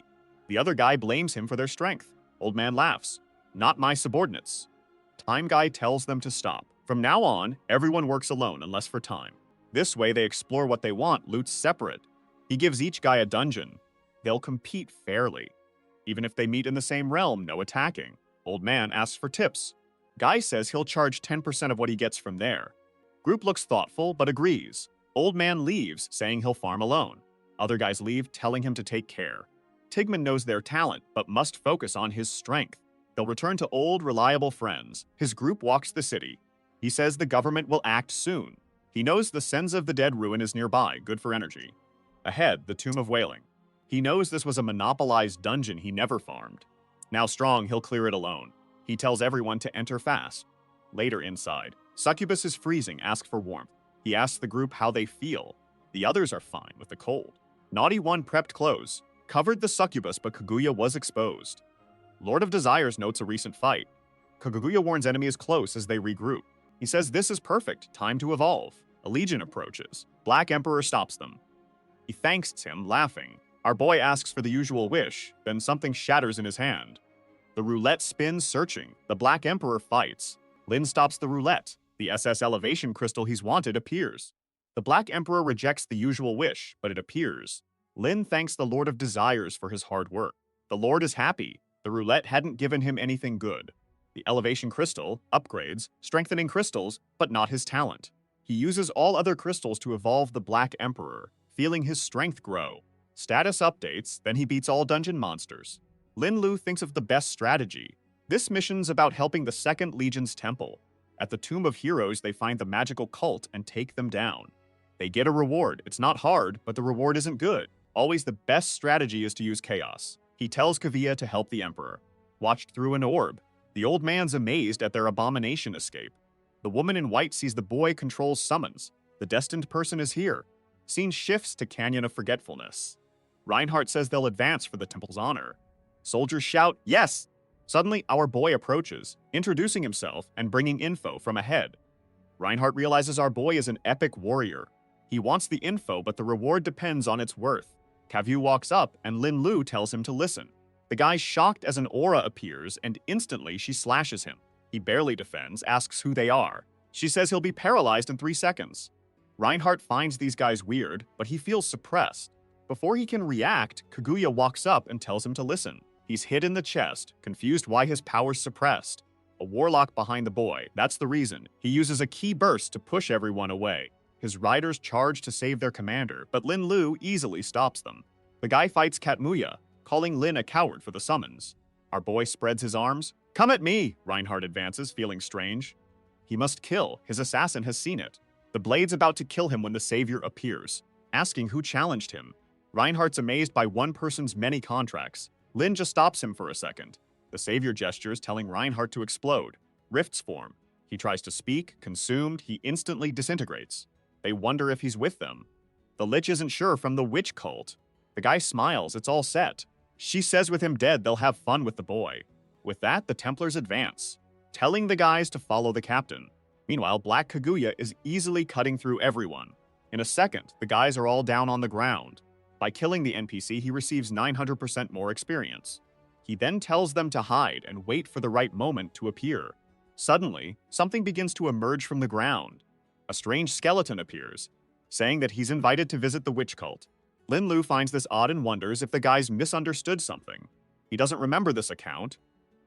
The other guy blames him for their strength. Old man laughs. Not my subordinates. Time guy tells them to stop. From now on, everyone works alone unless for time. This way, they explore what they want, loot's separate. He gives each guy a dungeon. They'll compete fairly. Even if they meet in the same realm, no attacking. Old man asks for tips. Guy says he'll charge 10% of what he gets from there. Group looks thoughtful, but agrees. Old man leaves, saying he'll farm alone. Other guys leave, telling him to take care. Tigman knows their talent, but must focus on his strength. They'll return to old, reliable friends. His group walks the city. He says the government will act soon. He knows the Sens of the Dead ruin is nearby, good for energy. Ahead, the Tomb of Wailing. He knows this was a monopolized dungeon he never farmed. Now strong, he'll clear it alone. He tells everyone to enter fast. Later inside, Succubus is freezing, asks for warmth. He asks the group how they feel. The others are fine with the cold. Naughty One prepped clothes, covered the succubus, but Kaguya was exposed. Lord of Desires notes a recent fight. Kaguya warns enemies close as they regroup. He says this is perfect, time to evolve. A legion approaches. Black Emperor stops them. He thanks him, laughing. Our boy asks for the usual wish, then something shatters in his hand. The roulette spins, searching. The Black Emperor fights. Lin stops the roulette. The SS elevation crystal he's wanted appears. The Black Emperor rejects the usual wish, but it appears. Lin thanks the Lord of Desires for his hard work. The Lord is happy. The roulette hadn't given him anything good. The elevation crystal upgrades, strengthening crystals, but not his talent. He uses all other crystals to evolve the Black Emperor, feeling his strength grow. Status updates, then he beats all dungeon monsters. Lin Lu thinks of the best strategy. This mission's about helping the 2nd Legion's temple. At the Tomb of Heroes, they find the magical cult and take them down. They get a reward. It's not hard, but the reward isn't good. Always the best strategy is to use chaos. He tells Kaguya to help the Emperor. Watched through an orb. The old man's amazed at their abomination escape. The woman in white sees the boy controls summons. The destined person is here. Scene shifts to Canyon of Forgetfulness. Reinhardt says they'll advance for the temple's honor. Soldiers shout, yes! Suddenly, our boy approaches, introducing himself and bringing info from ahead. Reinhardt realizes our boy is an epic warrior. He wants the info, but the reward depends on its worth. Kavu walks up, and Lin Lu tells him to listen. The guy's shocked as an aura appears, and instantly she slashes him. He barely defends, asks who they are. She says he'll be paralyzed in 3 seconds. Reinhardt finds these guys weird, but he feels suppressed. Before he can react, Kaguya walks up and tells him to listen. He's hit in the chest, confused why his power's suppressed. A warlock behind the boy, that's the reason. He uses a key burst to push everyone away. His riders charge to save their commander, but Lin Lu easily stops them. The guy fights Katmuya, calling Lin a coward for the summons. Our boy spreads his arms. Come at me, Reinhardt advances, feeling strange. He must kill, his assassin has seen it. The blade's about to kill him when the savior appears, asking who challenged him. Reinhardt's amazed by one person's many contracts. Lin just stops him for a second. The savior gestures, telling Reinhardt to explode. Rifts form. He tries to speak, consumed, he instantly disintegrates. They wonder if he's with them. The Lich isn't sure from the witch cult. The guy smiles, it's all set. She says with him dead, they'll have fun with the boy. With that, the Templars advance, telling the guys to follow the captain. Meanwhile, Black Kaguya is easily cutting through everyone. In a second, the guys are all down on the ground. By killing the NPC, he receives 900% more experience. He then tells them to hide and wait for the right moment to appear. Suddenly, something begins to emerge from the ground. A strange skeleton appears, saying that he's invited to visit the witch cult. Lin Lu finds this odd and wonders if the guys misunderstood something. He doesn't remember this account,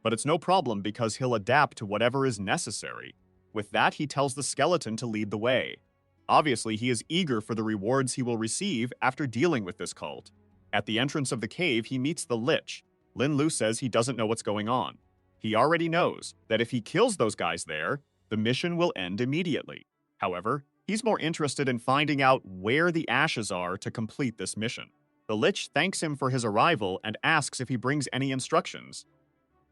but it's no problem because he'll adapt to whatever is necessary. With that, he tells the skeleton to lead the way. Obviously, he is eager for the rewards he will receive after dealing with this cult. At the entrance of the cave, he meets the Lich. Lin Lu says he doesn't know what's going on. He already knows that if he kills those guys there, the mission will end immediately. However, he's more interested in finding out where the ashes are to complete this mission. The Lich thanks him for his arrival and asks if he brings any instructions.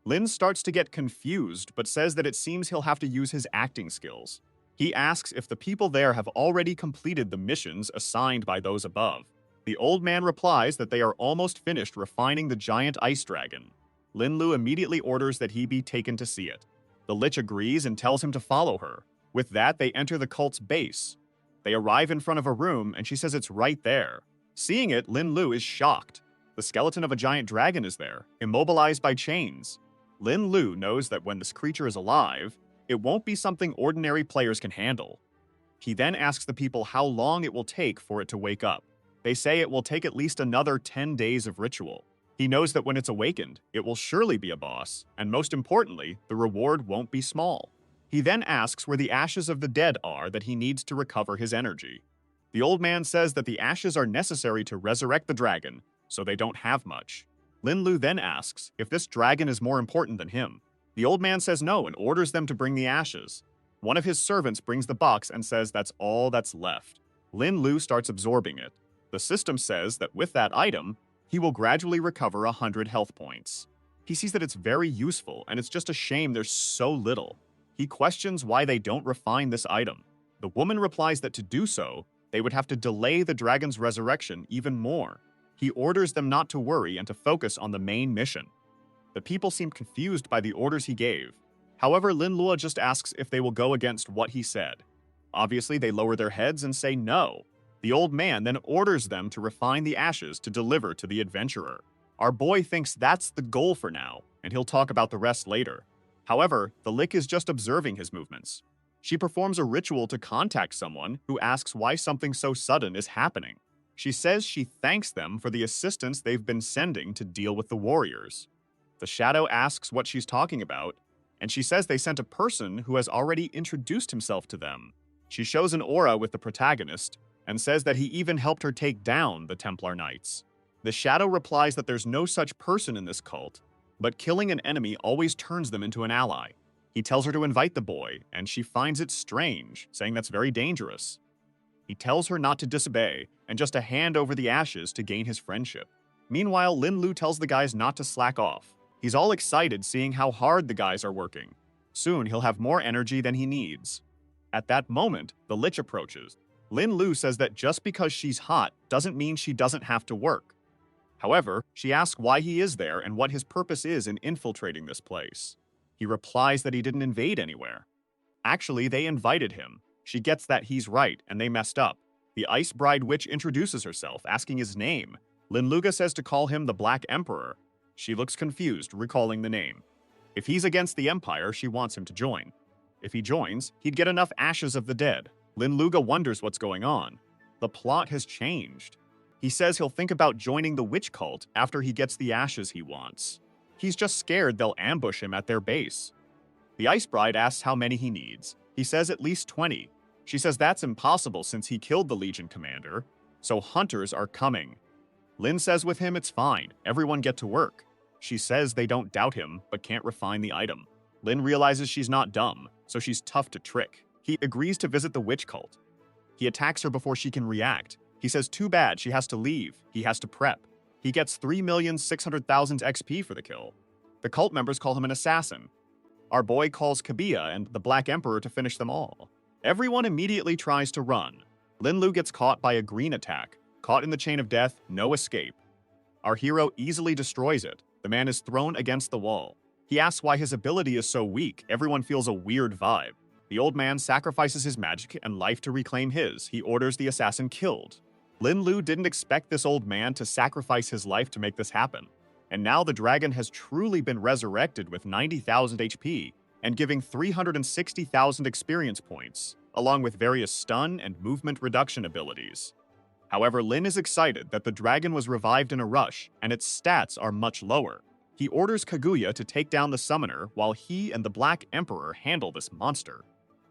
Lin starts to get confused, but says that it seems he'll have to use his acting skills. He asks if the people there have already completed the missions assigned by those above. The old man replies that they are almost finished refining the giant ice dragon. Lin Lu immediately orders that he be taken to see it. The Lich agrees and tells him to follow her. With that, they enter the cult's base. They arrive in front of a room, and she says it's right there. Seeing it, Lin Lu is shocked. The skeleton of a giant dragon is there, immobilized by chains. Lin Lu knows that when this creature is alive, it won't be something ordinary players can handle. He then asks the people how long it will take for it to wake up. They say it will take at least another 10 days of ritual. He knows that when it's awakened, it will surely be a boss, and most importantly, the reward won't be small. He then asks where the ashes of the dead are that he needs to recover his energy. The old man says that the ashes are necessary to resurrect the dragon, so they don't have much. Lin Lu then asks if this dragon is more important than him. The old man says no and orders them to bring the ashes. One of his servants brings the box and says that's all that's left. Lin Lu starts absorbing it. The system says that with that item, he will gradually recover 100 health points. He sees that it's very useful, and it's just a shame there's so little. He questions why they don't refine this item. The woman replies that to do so, they would have to delay the dragon's resurrection even more. He orders them not to worry and to focus on the main mission. The people seem confused by the orders he gave. However, Lin Lu just asks if they will go against what he said. Obviously, they lower their heads and say no. The old man then orders them to refine the ashes to deliver to the adventurer. Our boy thinks that's the goal for now, and he'll talk about the rest later. However, the Lich is just observing his movements. She performs a ritual to contact someone who asks why something so sudden is happening. She says she thanks them for the assistance they've been sending to deal with the warriors. The shadow asks what she's talking about, and she says they sent a person who has already introduced himself to them. She shows an aura with the protagonist, and says that he even helped her take down the Templar Knights. The shadow replies that there's no such person in this cult, but killing an enemy always turns them into an ally. He tells her to invite the boy, and she finds it strange, saying that's very dangerous. He tells her not to disobey, and just to hand over the ashes to gain his friendship. Meanwhile, Lin Lu tells the guys not to slack off. He's all excited seeing how hard the guys are working. Soon, he'll have more energy than he needs. At that moment, the Lich approaches. Lin Lu says that just because she's hot doesn't mean she doesn't have to work. However, she asks why he is there and what his purpose is in infiltrating this place. He replies that he didn't invade anywhere. Actually, they invited him. She gets that he's right, and they messed up. The Ice Bride Witch introduces herself, asking his name. Lin Luga says to call him the Black Emperor. She looks confused, recalling the name. If he's against the Empire, she wants him to join. If he joins, he'd get enough ashes of the dead. Lin Luga wonders what's going on. The plot has changed. He says he'll think about joining the witch cult after he gets the ashes he wants. He's just scared they'll ambush him at their base. The Ice Bride asks how many he needs. He says at least 20. She says that's impossible since he killed the Legion commander, so hunters are coming. Lin says with him it's fine, everyone get to work. She says they don't doubt him, but can't refine the item. Lin realizes she's not dumb, so she's tough to trick. He agrees to visit the witch cult. He attacks her before she can react. He says too bad, she has to leave. He has to prep. He gets 3,600,000 XP for the kill. The cult members call him an assassin. Our boy calls Kaguya and the Black Emperor to finish them all. Everyone immediately tries to run. Lin Lu gets caught by a green attack. Caught in the chain of death, no escape. Our hero easily destroys it. The man is thrown against the wall. He asks why his ability is so weak. Everyone feels a weird vibe. The old man sacrifices his magic and life to reclaim his. He orders the assassin killed. Lin Lu didn't expect this old man to sacrifice his life to make this happen. And now the dragon has truly been resurrected with 90,000 HP and giving 360,000 experience points, along with various stun and movement reduction abilities. However, Lin is excited that the dragon was revived in a rush and its stats are much lower. He orders Kaguya to take down the summoner while he and the Black Emperor handle this monster.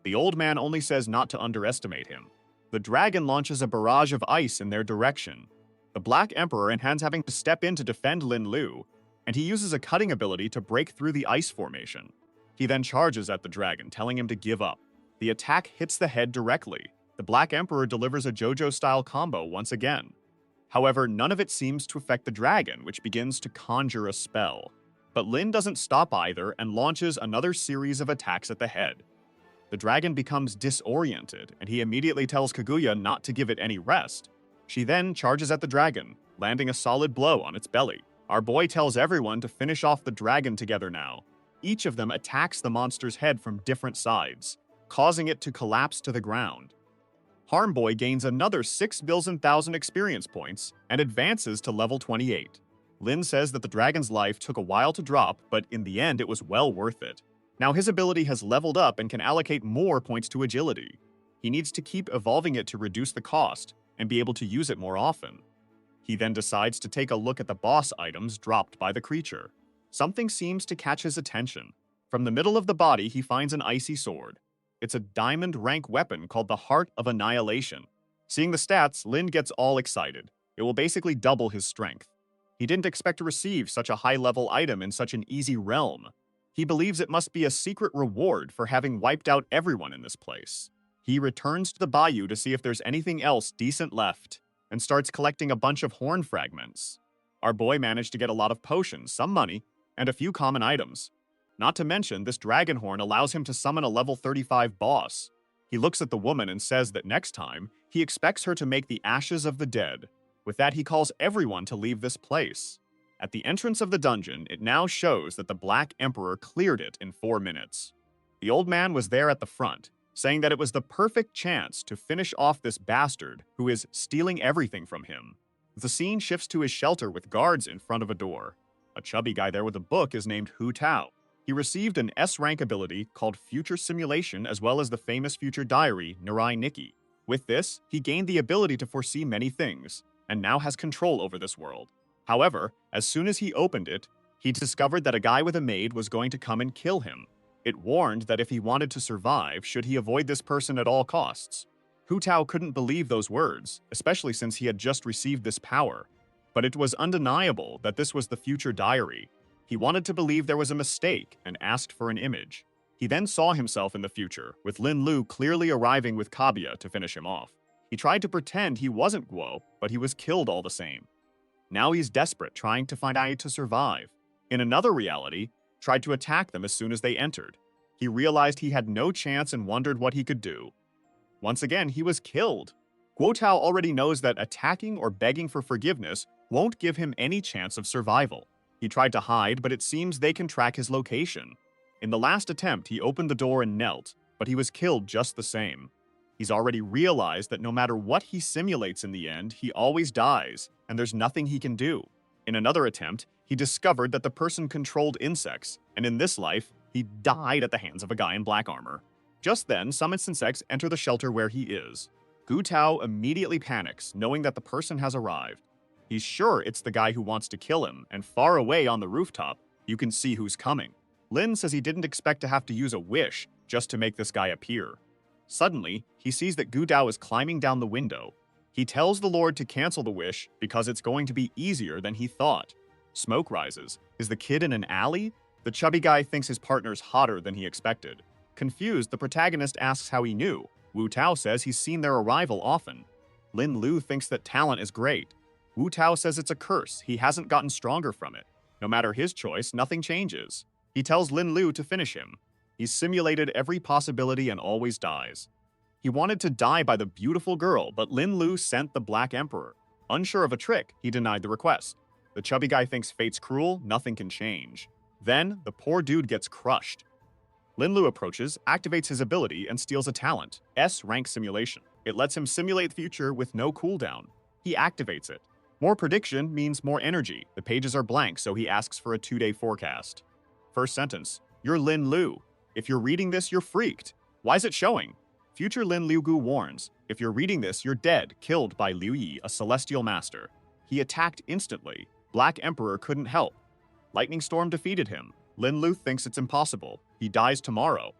The old man only says not to underestimate him. The dragon launches a barrage of ice in their direction. The Black Emperor intends having to step in to defend Lin Lu, and he uses a cutting ability to break through the ice formation. He then charges at the dragon, telling him to give up. The attack hits the head directly. The Black Emperor delivers a JoJo-style combo once again. However, none of it seems to affect the dragon, which begins to conjure a spell. But Lin doesn't stop either and launches another series of attacks at the head. The dragon becomes disoriented, and he immediately tells Kaguya not to give it any rest. She then charges at the dragon, landing a solid blow on its belly. Our boy tells everyone to finish off the dragon together now. Each of them attacks the monster's head from different sides, causing it to collapse to the ground. Harm Boy gains another 6,000,000 experience points and advances to level 28. Lin says that the dragon's life took a while to drop, but in the end it was well worth it. Now his ability has leveled up and can allocate more points to agility. He needs to keep evolving it to reduce the cost and be able to use it more often. He then decides to take a look at the boss items dropped by the creature. Something seems to catch his attention. From the middle of the body, he finds an icy sword. It's a diamond rank weapon called the Heart of Annihilation. Seeing the stats, Lin gets all excited. It will basically double his strength. He didn't expect to receive such a high-level item in such an easy realm. He believes it must be a secret reward for having wiped out everyone in this place. He returns to the bayou to see if there's anything else decent left, and starts collecting a bunch of horn fragments. Our boy managed to get a lot of potions, some money, and a few common items. Not to mention, this dragon horn allows him to summon a level 35 boss. He looks at the woman and says that next time, he expects her to make the ashes of the dead. With that, he calls everyone to leave this place. At the entrance of the dungeon, it now shows that the Black Emperor cleared it in 4 minutes. The old man was there at the front, saying that it was the perfect chance to finish off this bastard who is stealing everything from him. The scene shifts to his shelter with guards in front of a door. A chubby guy there with a book is named Hu Tao. He received an S-rank ability called Future Simulation as well as the famous future diary, Nirai Nikki. With this, he gained the ability to foresee many things, and now has control over this world. However, as soon as he opened it, he discovered that a guy with a maid was going to come and kill him. It warned that if he wanted to survive, should he avoid this person at all costs. Hu Tao couldn't believe those words, especially since he had just received this power. But it was undeniable that this was the future diary. He wanted to believe there was a mistake and asked for an image. He then saw himself in the future, with Lin Lu clearly arriving with Kaguya to finish him off. He tried to pretend he wasn't Guo, but he was killed all the same. Now he's desperate, trying to find a way to survive. In another reality, tried to attack them as soon as they entered. He realized he had no chance and wondered what he could do. Once again, he was killed. Guo Tao already knows that attacking or begging for forgiveness won't give him any chance of survival. He tried to hide, but it seems they can track his location. In the last attempt, he opened the door and knelt, but he was killed just the same. He's already realized that no matter what he simulates in the end, he always dies, and there's nothing he can do. In another attempt, he discovered that the person controlled insects, and in this life, he died at the hands of a guy in black armor. Just then, some insects enter the shelter where he is. Gu Tao immediately panics, knowing that the person has arrived. He's sure it's the guy who wants to kill him, and far away on the rooftop, you can see who's coming. Lin says he didn't expect to have to use a wish just to make this guy appear. Suddenly, he sees that Gu Tao is climbing down the window. He tells the Lord to cancel the wish because it's going to be easier than he thought. Smoke rises. Is the kid in an alley? The chubby guy thinks his partner's hotter than he expected. Confused, the protagonist asks how he knew. Wu Tao says he's seen their arrival often. Lin Lu thinks that talent is great. Wu Tao says it's a curse. He hasn't gotten stronger from it. No matter his choice, nothing changes. He tells Lin Lu to finish him. He's simulated every possibility and always dies. He wanted to die by the beautiful girl, but Lin Lu sent the Black Emperor. Unsure of a trick, he denied the request. The chubby guy thinks fate's cruel, nothing can change. Then, the poor dude gets crushed. Lin Lu approaches, activates his ability, and steals a talent, S-rank simulation. It lets him simulate the future with no cooldown. He activates it. More prediction means more energy. The pages are blank, so he asks for a 2-day forecast. First sentence, you're Lin Lu. If you're reading this, you're freaked. Why is it showing? Future Lin Liugu warns, if you're reading this, you're dead, killed by Liu Yi, a celestial master. He attacked instantly. Black Emperor couldn't help. Lightning Storm defeated him. Lin Lu thinks it's impossible. He dies tomorrow.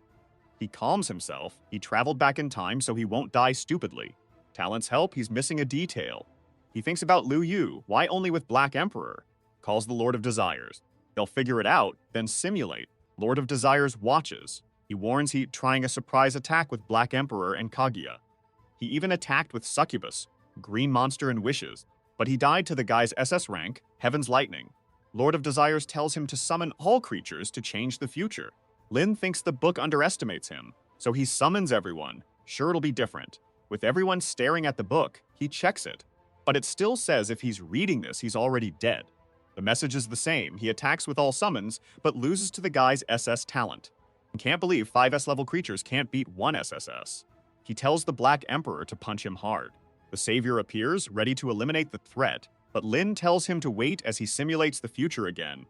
He calms himself. He traveled back in time so he won't die stupidly. Talents help, he's missing a detail. He thinks about Liu Yu, why only with Black Emperor? Calls the Lord of Desires. They'll figure it out, then simulate. Lord of Desires watches. He warns he's trying a surprise attack with Black Emperor and Kaguya. He even attacked with Succubus, Green Monster and Wishes, but he died to the guy's SS rank, Heaven's Lightning. Lord of Desires tells him to summon all creatures to change the future. Lin thinks the book underestimates him, so he summons everyone. Sure, it'll be different. With everyone staring at the book, he checks it. But it still says if he's reading this, he's already dead. The message is the same. He attacks with all summons, but loses to the guy's SS talent. He can't believe 5S level creatures can't beat 1 SSS. He tells the Black Emperor to punch him hard. The Savior appears, ready to eliminate the threat, but Lin tells him to wait as he simulates the future again.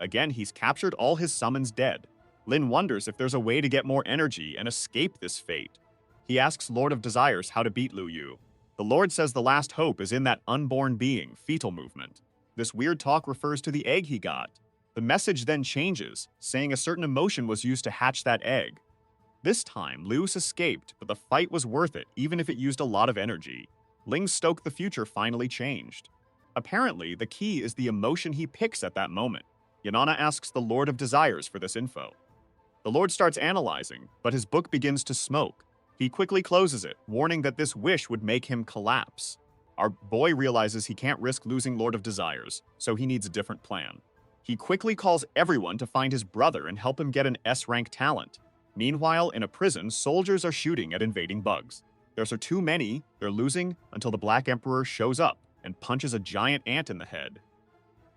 Again, he's captured all his summons dead. Lin wonders if there's a way to get more energy and escape this fate. He asks Lord of Desires how to beat Liu Yu. The Lord says the last hope is in that unborn being, fetal movement. This weird talk refers to the egg he got. The message then changes, saying a certain emotion was used to hatch that egg. This time, Luce escaped, but the fight was worth it, even if it used a lot of energy. Ling's stoke the future finally changed. Apparently, the key is the emotion he picks at that moment. Yanana asks the Lord of Desires for this info. The Lord starts analyzing, but his book begins to smoke. He quickly closes it, warning that this wish would make him collapse. Our boy realizes he can't risk losing Lord of Desires, so he needs a different plan. He quickly calls everyone to find his brother and help him get an S-rank talent. Meanwhile, in a prison, soldiers are shooting at invading bugs. There are too many, they're losing, until the Black Emperor shows up and punches a giant ant in the head.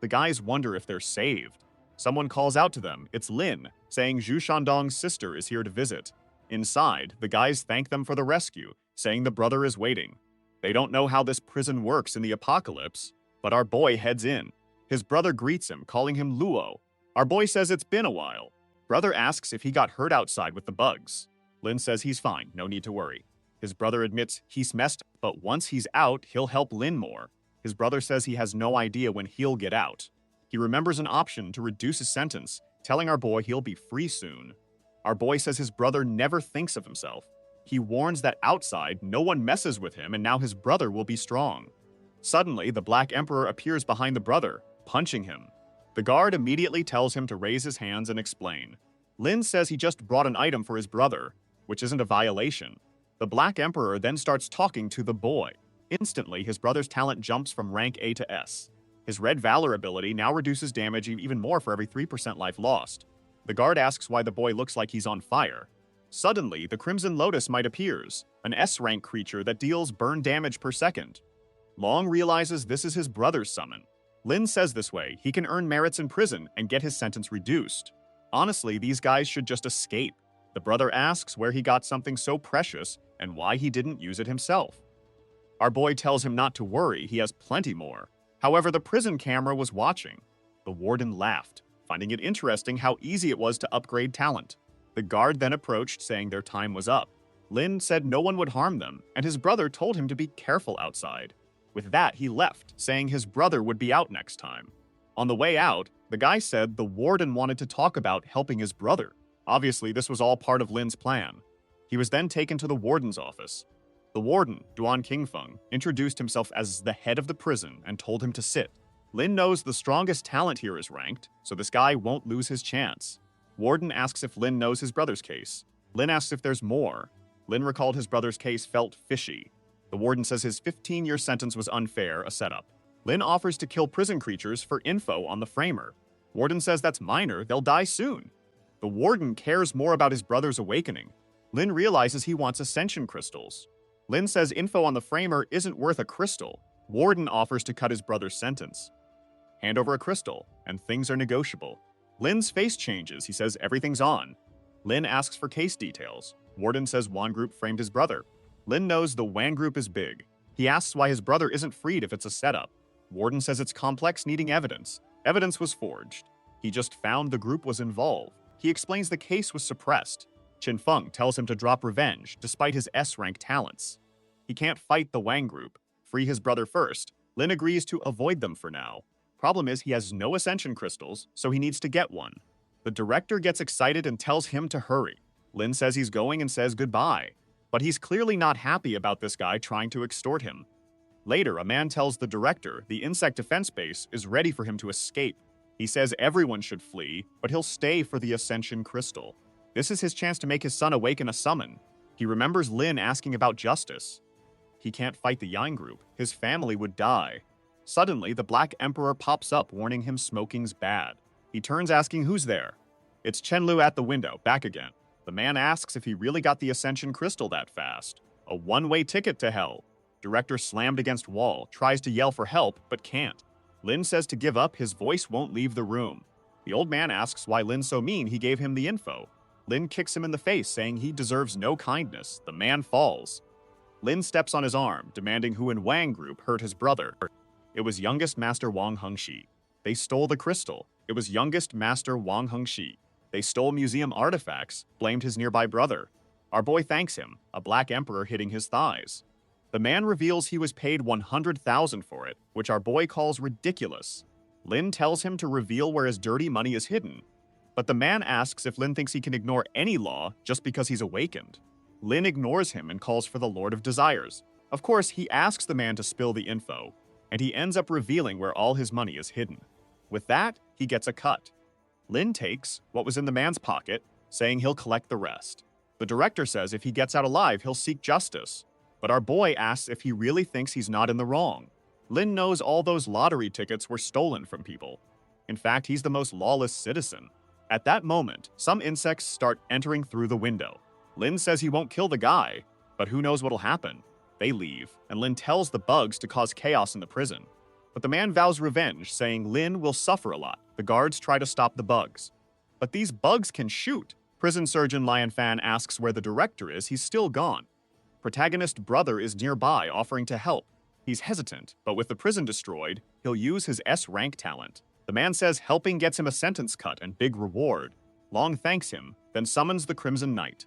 The guys wonder if they're saved. Someone calls out to them, it's Lin, saying Zhu Shandong's sister is here to visit. Inside, the guys thank them for the rescue, saying the brother is waiting. They don't know how this prison works in the apocalypse, but our boy heads in. His brother greets him, calling him Luo. Our boy says it's been a while. Brother asks if he got hurt outside with the bugs. Lin says he's fine, no need to worry. His brother admits he's messed up, but once he's out, he'll help Lin more. His brother says he has no idea when he'll get out. He remembers an option to reduce his sentence, telling our boy he'll be free soon. Our boy says his brother never thinks of himself. He warns that outside, no one messes with him and now his brother will be strong. Suddenly, the Black Emperor appears behind the brother, punching him. The guard immediately tells him to raise his hands and explain. Lin says he just brought an item for his brother, which isn't a violation. The Black Emperor then starts talking to the boy. Instantly, his brother's talent jumps from rank A to S. His Red Valor ability now reduces damage even more for every 3% life lost. The guard asks why the boy looks like he's on fire. Suddenly, the Crimson Lotus Mite appears, an S-rank creature that deals burn damage per second. Long realizes this is his brother's summon. Lin says this way, he can earn merits in prison and get his sentence reduced. Honestly, these guys should just escape. The brother asks where he got something so precious and why he didn't use it himself. Our boy tells him not to worry, he has plenty more. However, the prison camera was watching. The warden laughed, finding it interesting how easy it was to upgrade talent. The guard then approached, saying their time was up. Lin said no one would harm them, and his brother told him to be careful outside. With that, he left, saying his brother would be out next time. On the way out, the guy said the warden wanted to talk about helping his brother. Obviously, this was all part of Lin's plan. He was then taken to the warden's office. The warden, Duan Qingfeng, introduced himself as the head of the prison and told him to sit. Lin knows the strongest talent here is ranked, so this guy won't lose his chance. Warden asks if Lin knows his brother's case. Lin asks if there's more. Lin recalled his brother's case felt fishy. The warden says his 15-year sentence was unfair, a setup. Lin offers to kill prison creatures for info on the framer. Warden says that's minor, they'll die soon. The warden cares more about his brother's awakening. Lin realizes he wants ascension crystals. Lin says info on the framer isn't worth a crystal. Warden offers to cut his brother's sentence. Hand over a crystal, and things are negotiable. Lin's face changes. He says everything's on. Lin asks for case details. Warden says Wan Group framed his brother. Lin knows the Wan Group is big. He asks why his brother isn't freed if it's a setup. Warden says it's complex, needing evidence. Evidence was forged. He just found the group was involved. He explains the case was suppressed. Qin Feng tells him to drop revenge, despite his S-rank talents. He can't fight the Wang Group. Free his brother first. Lin agrees to avoid them for now. Problem is, he has no ascension crystals, so he needs to get one. The director gets excited and tells him to hurry. Lin says he's going and says goodbye. But he's clearly not happy about this guy trying to extort him. Later, a man tells the director the insect defense base is ready for him to escape. He says everyone should flee, but he'll stay for the ascension crystal. This is his chance to make his son awaken a summon. He remembers Lin asking about justice. He can't fight the Yang Group. His family would die. Suddenly, the Black Emperor pops up, warning him smoking's bad. He turns asking who's there. It's Chenlu at the window, back again. The man asks if he really got the Ascension Crystal that fast. A one-way ticket to hell. Director slammed against wall, tries to yell for help, but can't. Lin says to give up, his voice won't leave the room. The old man asks why Lin's so mean he gave him the info. Lin kicks him in the face, saying he deserves no kindness. The man falls. Lin steps on his arm, demanding who in Wang Group hurt his brother. It was youngest Master Wang Hengxi. They stole the crystal. It was youngest Master Wang Hengxi. They stole museum artifacts, blamed his nearby brother. Our boy thanks him, a Black Emperor hitting his thighs. The man reveals he was paid 100,000 for it, which our boy calls ridiculous. Lin tells him to reveal where his dirty money is hidden. But the man asks if Lin thinks he can ignore any law just because he's awakened. Lin ignores him and calls for the Lord of Desires. Of course, he asks the man to spill the info, and he ends up revealing where all his money is hidden. With that, he gets a cut. Lin takes what was in the man's pocket, saying he'll collect the rest. The director says if he gets out alive, he'll seek justice. But our boy asks if he really thinks he's not in the wrong. Lin knows all those lottery tickets were stolen from people. In fact, he's the most lawless citizen. At that moment, some insects start entering through the window. Lin says he won't kill the guy, but who knows what'll happen. They leave, and Lin tells the bugs to cause chaos in the prison. But the man vows revenge, saying Lin will suffer a lot. The guards try to stop the bugs. But these bugs can shoot. Prison surgeon Lion Fan asks where the director is. He's still gone. Protagonist brother is nearby, offering to help. He's hesitant, but with the prison destroyed, he'll use his S-rank talent. The man says helping gets him a sentence cut and big reward. Long thanks him, then summons the Crimson Knight.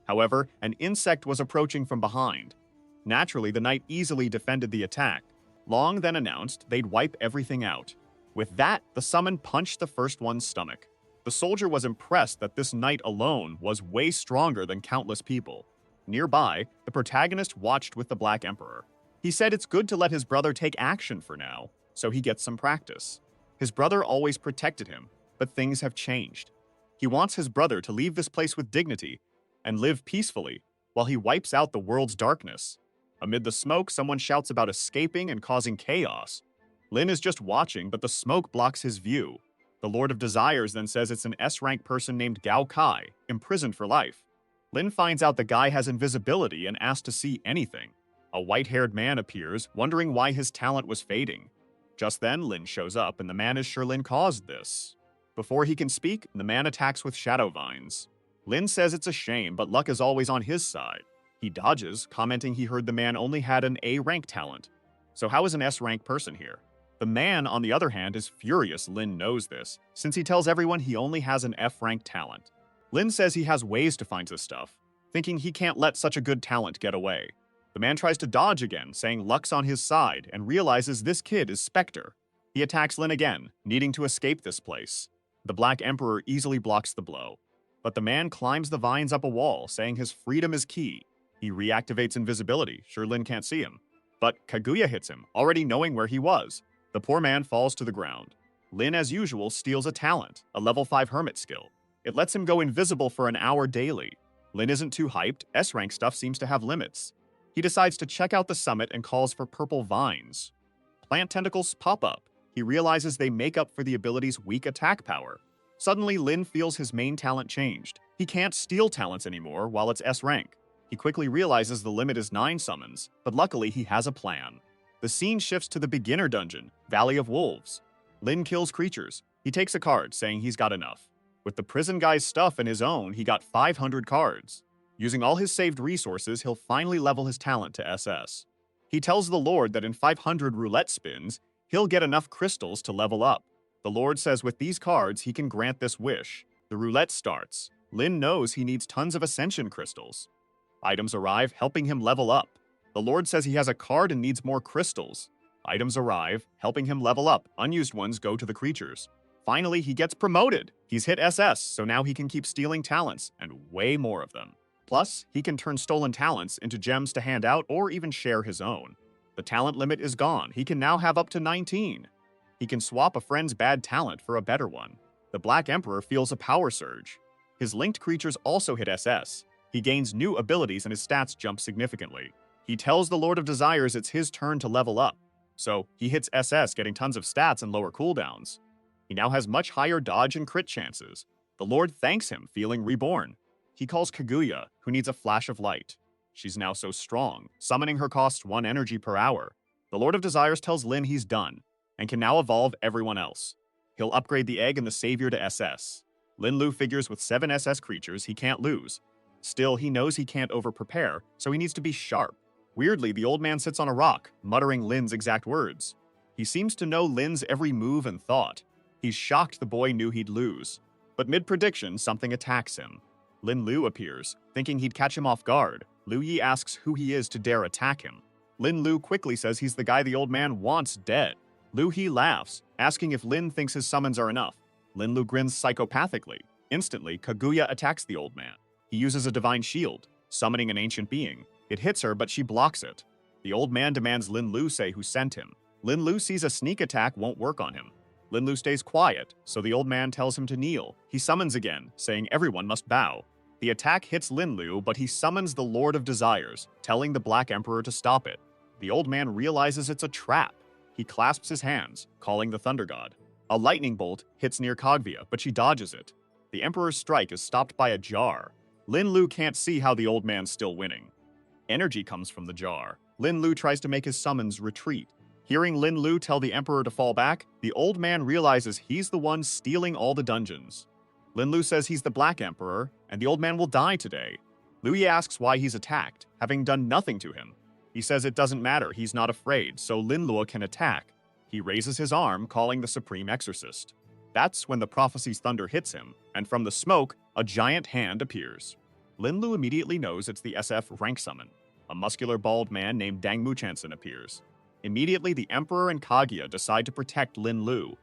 However, an insect was approaching from behind. Naturally, the knight easily defended the attack. Long then announced they'd wipe everything out. With that, the summon punched the first one's stomach. The soldier was impressed that this knight alone was way stronger than countless people. Nearby, the protagonist watched with the Black Emperor. He said it's good to let his brother take action for now, so he gets some practice. His brother always protected him, but things have changed. He wants his brother to leave this place with dignity and live peacefully while he wipes out the world's darkness. Amid the smoke, someone shouts about escaping and causing chaos. Lin is just watching, but the smoke blocks his view. The Lord of Desires then says it's an S-rank person named Gao Kai, imprisoned for life. Lin finds out the guy has invisibility and asks to see anything. A white-haired man appears, wondering why his talent was fading. Just then, Lin shows up, and the man is sure Lin caused this. Before he can speak, the man attacks with shadow vines. Lin says it's a shame, but luck is always on his side. He dodges, commenting he heard the man only had an A-rank talent. So how is an S-rank person here? The man, on the other hand, is furious Lin knows this, since he tells everyone he only has an F-rank talent. Lin says he has ways to find this stuff, thinking he can't let such a good talent get away. The man tries to dodge again, saying luck's on his side, and realizes this kid is Spectre. He attacks Lin again, needing to escape this place. The Black Emperor easily blocks the blow. But the man climbs the vines up a wall, saying his freedom is key. He reactivates invisibility, sure Lin can't see him. But Kaguya hits him, already knowing where he was. The poor man falls to the ground. Lin, as usual, steals a talent, a level 5 hermit skill. It lets him go invisible for an hour daily. Lin isn't too hyped, S-rank stuff seems to have limits. He decides to check out the summit and calls for purple vines. Plant tentacles pop up. He realizes they make up for the ability's weak attack power. Suddenly, Lin feels his main talent changed. He can't steal talents anymore while it's S rank. He quickly realizes the limit is 9 summons, but luckily he has a plan. The scene shifts to the beginner dungeon, Valley of Wolves. Lin kills creatures. He takes a card, saying he's got enough. With the prison guy's stuff and his own, he got 500 cards. Using all his saved resources, he'll finally level his talent to SS. He tells the Lord that in 500 roulette spins, he'll get enough crystals to level up. The Lord says with these cards, he can grant this wish. The roulette starts. Lin knows he needs tons of ascension crystals. Items arrive, helping him level up. The Lord says he has a card and needs more crystals. Items arrive, helping him level up. Unused ones go to the creatures. Finally, he gets promoted. He's hit SS, so now he can keep stealing talents, and way more of them. Plus, he can turn stolen talents into gems to hand out or even share his own. The talent limit is gone. He can now have up to 19. He can swap a friend's bad talent for a better one. The Black Emperor feels a power surge. His linked creatures also hit SS. He gains new abilities and his stats jump significantly. He tells the Lord of Desires it's his turn to level up. So, he hits SS, getting tons of stats and lower cooldowns. He now has much higher dodge and crit chances. The Lord thanks him, feeling reborn. He calls Kaguya, who needs a flash of light. She's now so strong. Summoning her costs 1 energy per hour. The Lord of Desires tells Lin he's done, and can now evolve everyone else. He'll upgrade the egg and the savior to SS. Lin Lu figures with 7 SS creatures he can't lose. Still, he knows he can't overprepare, so he needs to be sharp. Weirdly, the old man sits on a rock, muttering Lin's exact words. He seems to know Lin's every move and thought. He's shocked the boy knew he'd lose. But mid-prediction, something attacks him. Lin Lu appears, thinking he'd catch him off guard. Lu Yi asks who he is to dare attack him. Lin Lu quickly says he's the guy the old man wants dead. Lu Yi laughs, asking if Lin thinks his summons are enough. Lin Lu grins psychopathically. Instantly, Kaguya attacks the old man. He uses a divine shield, summoning an ancient being. It hits her, but she blocks it. The old man demands Lin Lu say who sent him. Lin Lu sees a sneak attack won't work on him. Lin Lu stays quiet, so the old man tells him to kneel. He summons again, saying everyone must bow. The attack hits Lin Lu, but he summons the Lord of Desires, telling the Black Emperor to stop it. The old man realizes it's a trap. He clasps his hands, calling the Thunder God. A lightning bolt hits near Kaguya, but she dodges it. The Emperor's strike is stopped by a jar. Lin Lu can't see how the old man's still winning. Energy comes from the jar. Lin Lu tries to make his summons retreat. Hearing Lin Lu tell the Emperor to fall back, the old man realizes he's the one stealing all the dungeons. Lin Lu says he's the Black Emperor, and the old man will die today. Lu Yi asks why he's attacked, having done nothing to him. He says it doesn't matter, he's not afraid, so Lin Lu can attack. He raises his arm, calling the Supreme Exorcist. That's when the prophecy's thunder hits him, and from the smoke, a giant hand appears. Lin Lu immediately knows it's the SF rank summon. A muscular bald man named Dang Muchansen appears. Immediately, the Emperor and Kaguya decide to protect Lin Lu.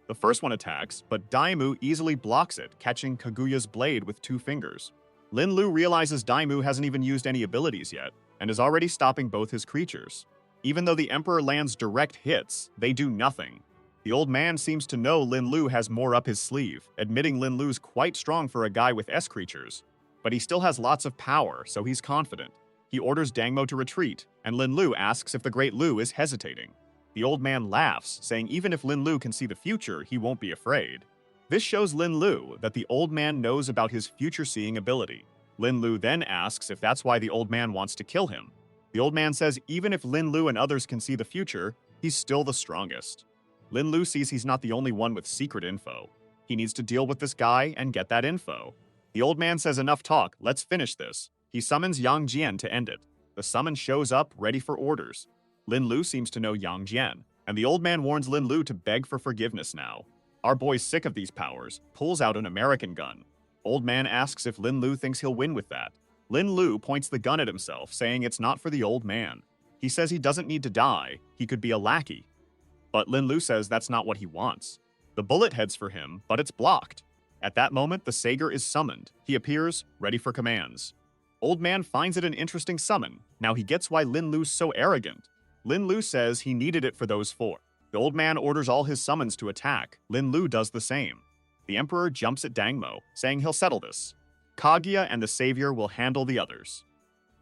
The first one attacks, but Daimu easily blocks it, catching Kaguya's blade with 2 fingers. Lin Lu realizes Daimu hasn't even used any abilities yet, and is already stopping both his creatures. Even though the Emperor lands direct hits, they do nothing. The old man seems to know Lin Lu has more up his sleeve, admitting Lin Lu's quite strong for a guy with S creatures. But he still has lots of power, so he's confident. He orders Dangmo to retreat, and Lin Lu asks if the Great Lu is hesitating. The old man laughs, saying even if Lin Lu can see the future, he won't be afraid. This shows Lin Lu that the old man knows about his future-seeing ability. Lin Lu then asks if that's why the old man wants to kill him. The old man says even if Lin Lu and others can see the future, he's still the strongest. Lin Lu sees he's not the only one with secret info. He needs to deal with this guy and get that info. The old man says enough talk, let's finish this. He summons Yang Jian to end it. The summon shows up, ready for orders. Lin Lu seems to know Yang Jian, and the old man warns Lin Lu to beg for forgiveness now. Our boy's sick of these powers, pulls out an American gun. Old man asks if Lin Lu thinks he'll win with that. Lin Lu points the gun at himself, saying it's not for the old man. He says he doesn't need to die, he could be a lackey. But Lin Lu says that's not what he wants. The bullet heads for him, but it's blocked. At that moment, the Sager is summoned. He appears, ready for commands. Old man finds it an interesting summon. Now he gets why Lin Lu's so arrogant. Lin Lu says he needed it for those 4. The old man orders all his summons to attack. Lin Lu does the same. The Emperor jumps at Dangmo, saying he'll settle this. Kaguya and the Savior will handle the others.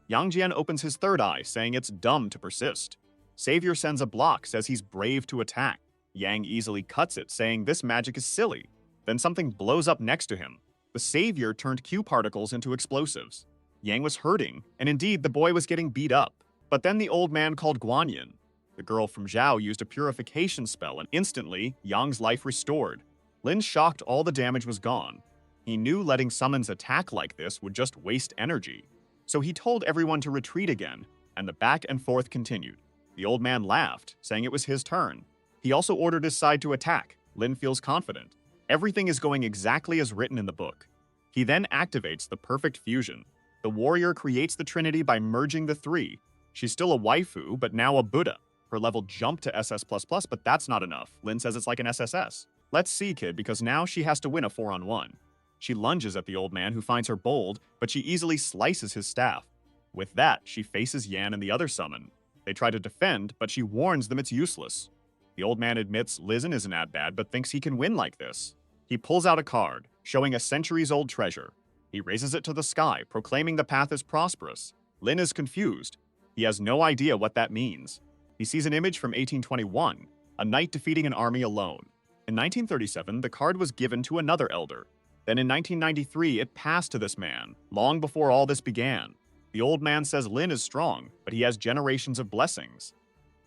Yang Jian opens his third eye, saying it's dumb to persist. Savior sends a block, says he's brave to attack. Yang easily cuts it, saying this magic is silly. Then something blows up next to him. The savior turned Q particles into explosives. Yang was hurting, and indeed the boy was getting beat up. But then the old man called Guanyin. The girl from Zhao used a purification spell, and instantly, Yang's life restored. Lin, shocked all the damage was gone. He knew letting summons attack like this would just waste energy. So he told everyone to retreat again, and the back and forth continued. The old man laughed, saying it was his turn. He also ordered his side to attack. Lin feels confident. Everything is going exactly as written in the book. He then activates the perfect fusion. The warrior creates the Trinity by merging the three. She's still a waifu, but now a Buddha. Her level jumped to SS++, but that's not enough. Lin says it's like an SSS. Let's see, kid, because now she has to win a 4-on-1. She lunges at the old man, who finds her bold, but she easily slices his staff. With that, she faces Yan and the other summon. They try to defend, but she warns them it's useless. The old man admits Lizen isn't that bad, but thinks he can win like this. He pulls out a card, showing a centuries-old treasure. He raises it to the sky, proclaiming the path is prosperous. Lin is confused. He has no idea what that means. He sees an image from 1821, a knight defeating an army alone. In 1937, the card was given to another elder. Then in 1993, it passed to this man, long before all this began. The old man says Lin is strong, but he has generations of blessings.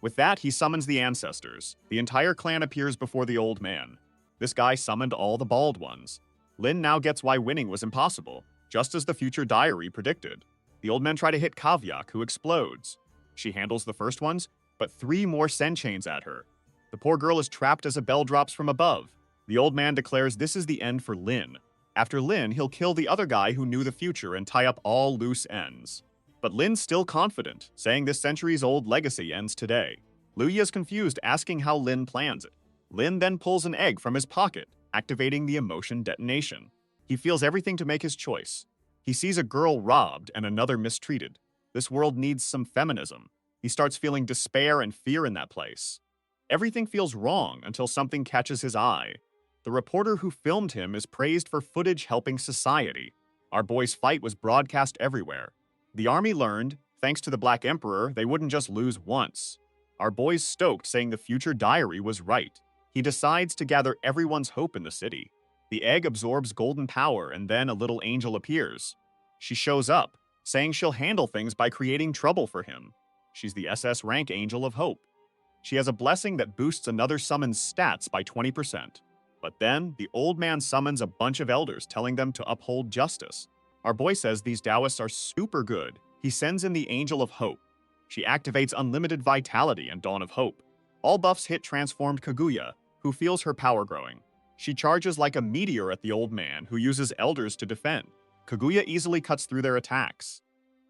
With that, he summons the ancestors. The entire clan appears before the old man. This guy summoned all the bald ones. Lin now gets why winning was impossible, just as the future diary predicted. The old men try to hit Kavyak, who explodes. She handles the first ones, but 3 more send chains at her. The poor girl is trapped as a bell drops from above. The old man declares this is the end for Lin. After Lin, he'll kill the other guy who knew the future and tie up all loose ends. But Lin's still confident, saying this centuries-old legacy ends today. Luya is confused, asking how Lin plans it. Lin then pulls an egg from his pocket, activating the emotion detonation. He feels everything to make his choice. He sees a girl robbed and another mistreated. This world needs some feminism. He starts feeling despair and fear in that place. Everything feels wrong until something catches his eye. The reporter who filmed him is praised for footage helping society. Our boy's fight was broadcast everywhere. The army learned, thanks to the Black Emperor, they wouldn't just lose once. Our boy's stoked, saying the future diary was right. He decides to gather everyone's hope in the city. The egg absorbs golden power, and then a little angel appears. She shows up, saying she'll handle things by creating trouble for him. She's the SS rank Angel of Hope. She has a blessing that boosts another summon's stats by 20%. But then, the old man summons a bunch of elders, telling them to uphold justice. Our boy says these Taoists are super good. He sends in the Angel of Hope. She activates Unlimited Vitality and Dawn of Hope. All buffs hit transformed Kaguya, who feels her power growing. She charges like a meteor at the old man, who uses elders to defend. Kaguya easily cuts through their attacks.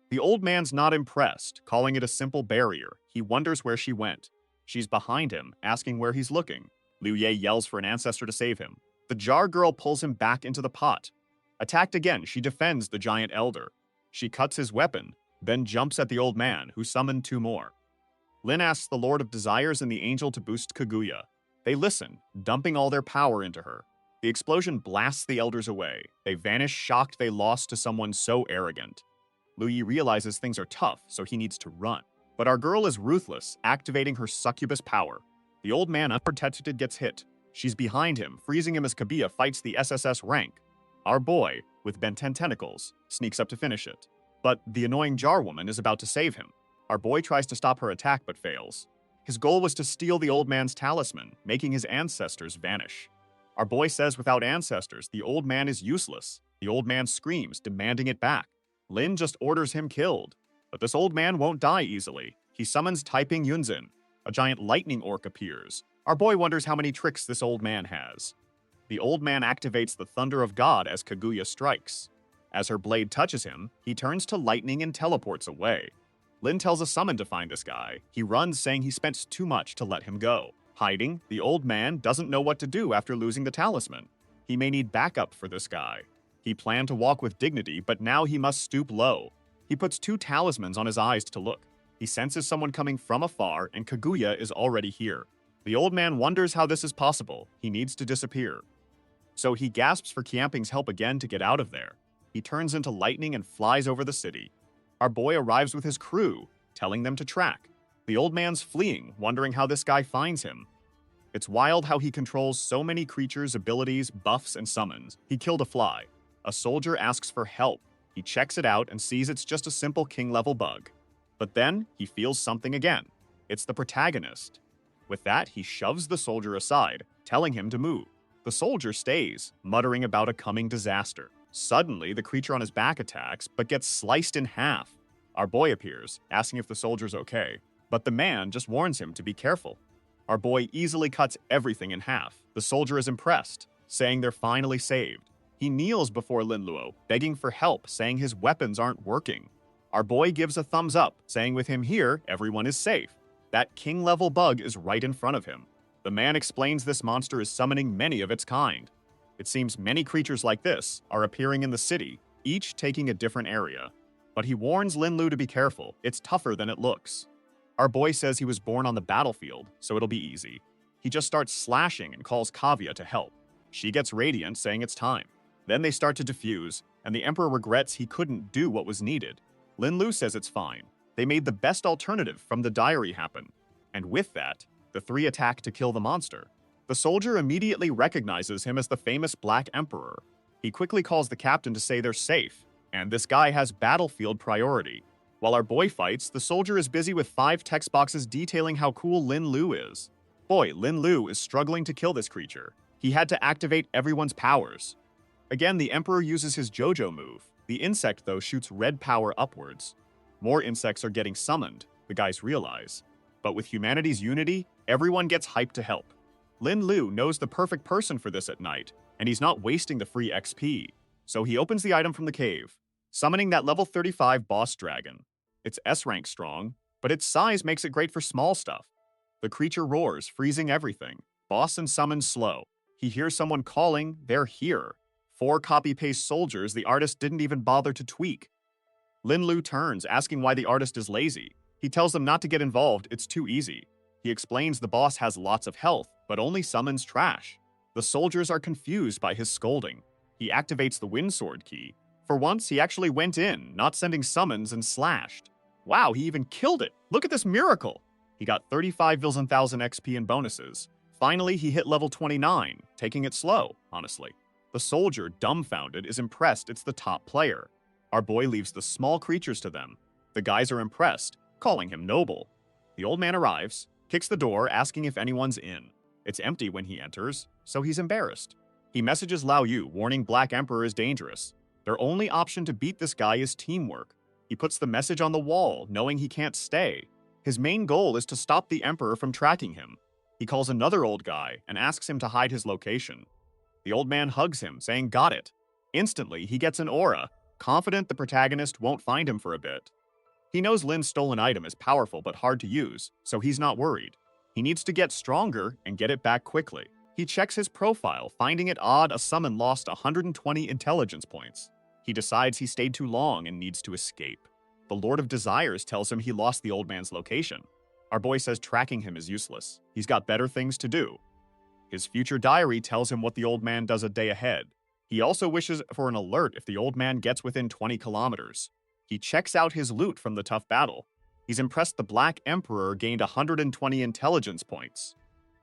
The old man's not impressed, calling it a simple barrier. He wonders where she went. She's behind him, asking where he's looking. Liu Ye yells for an ancestor to save him. The jar girl pulls him back into the pot. Attacked again, she defends the giant elder. She cuts his weapon, then jumps at the old man, who summoned 2 more. Lin asks the Lord of Desires and the Angel to boost Kaguya. They listen, dumping all their power into her. The explosion blasts the elders away. They vanish, shocked they lost to someone so arrogant. Liu Yi realizes things are tough, so he needs to run. But our girl is ruthless, activating her succubus power. The old man, unprotected, gets hit. She's behind him, freezing him as Kaguya fights the SSS rank. Our boy, with bent tentacles, sneaks up to finish it. But the annoying jar woman is about to save him. Our boy tries to stop her attack but fails. His goal was to steal the old man's talisman, making his ancestors vanish. Our boy says without ancestors, the old man is useless. The old man screams, demanding it back. Lin just orders him killed. But this old man won't die easily. He summons Taiping Yunzin. A giant lightning orc appears. Our boy wonders how many tricks this old man has. The old man activates the Thunder of God as Kaguya strikes. As her blade touches him, he turns to lightning and teleports away. Lin tells a summon to find this guy. He runs, saying he spent too much to let him go. Hiding, the old man doesn't know what to do after losing the talisman. He may need backup for this guy. He planned to walk with dignity, but now he must stoop low. He puts 2 talismans on his eyes to look. He senses someone coming from afar, and Kaguya is already here. The old man wonders how this is possible. He needs to disappear. So he gasps for Qianping's help again to get out of there. He turns into lightning and flies over the city. Our boy arrives with his crew, telling them to track. The old man's fleeing, wondering how this guy finds him. It's wild how he controls so many creatures, abilities, buffs, and summons. He killed a fly. A soldier asks for help. He checks it out and sees it's just a simple king-level bug. But then, he feels something again. It's the protagonist. With that, he shoves the soldier aside, telling him to move. The soldier stays, muttering about a coming disaster. Suddenly, the creature on his back attacks, but gets sliced in half. Our boy appears, asking if the soldier's okay, but the man just warns him to be careful. Our boy easily cuts everything in half. The soldier is impressed, saying they're finally saved. He kneels before Linluo, begging for help, saying his weapons aren't working. Our boy gives a thumbs up, saying with him here, everyone is safe. That king-level bug is right in front of him. The man explains this monster is summoning many of its kind. It seems many creatures like this are appearing in the city, each taking a different area. But he warns Linlu to be careful, it's tougher than it looks. Our boy says he was born on the battlefield, so it'll be easy. He just starts slashing and calls Kavya to help. She gets radiant, saying it's time. Then they start to defuse, and the Emperor regrets he couldn't do what was needed. Linlu says it's fine. They made the best alternative from the diary happen. And with that, the three attack to kill the monster. The soldier immediately recognizes him as the famous Black Emperor. He quickly calls the captain to say they're safe, and this guy has battlefield priority. While our boy fights, the soldier is busy with 5 text boxes detailing how cool Lin Lu is. Boy, Lin Lu is struggling to kill this creature. He had to activate everyone's powers. Again, the Emperor uses his JoJo move. The insect, though, shoots red power upwards. More insects are getting summoned, the guys realize. But with humanity's unity, everyone gets hyped to help. Lin Lu knows the perfect person for this at night, and he's not wasting the free XP. So he opens the item from the cave, summoning that level 35 boss dragon. It's S-rank strong, but its size makes it great for small stuff. The creature roars, freezing everything. Boss and summon slow. He hears someone calling, they're here. 4 copy-paste soldiers the artist didn't even bother to tweak. Lin Lu turns, asking why the artist is lazy. He tells them not to get involved, it's too easy. He explains the boss has lots of health, but only summons trash. The soldiers are confused by his scolding. He activates the Windsword key. For once, he actually went in, not sending summons and slashed. Wow, he even killed it! Look at this miracle! He got 35 Vilsen 1000 XP and bonuses. Finally, he hit level 29, taking it slow, honestly. The soldier, dumbfounded, is impressed it's the top player. Our boy leaves the small creatures to them. The guys are impressed, calling him noble. The old man arrives, kicks the door, asking if anyone's in. It's empty when he enters, so he's embarrassed. He messages Lao Yu, warning Black Emperor is dangerous. Their only option to beat this guy is teamwork. He puts the message on the wall, knowing he can't stay. His main goal is to stop the Emperor from tracking him. He calls another old guy and asks him to hide his location. The old man hugs him, saying, "Got it." Instantly, he gets an aura, confident the protagonist won't find him for a bit. He knows Lin's stolen item is powerful but hard to use, so he's not worried. He needs to get stronger and get it back quickly. He checks his profile, finding it odd a summon lost 120 intelligence points. He decides he stayed too long and needs to escape. The Lord of Desires tells him he lost the old man's location. Our boy says tracking him is useless. He's got better things to do. His future diary tells him what the old man does a day ahead. He also wishes for an alert if the old man gets within 20 kilometers. He checks out his loot from the tough battle. He's impressed the Black Emperor gained 120 intelligence points.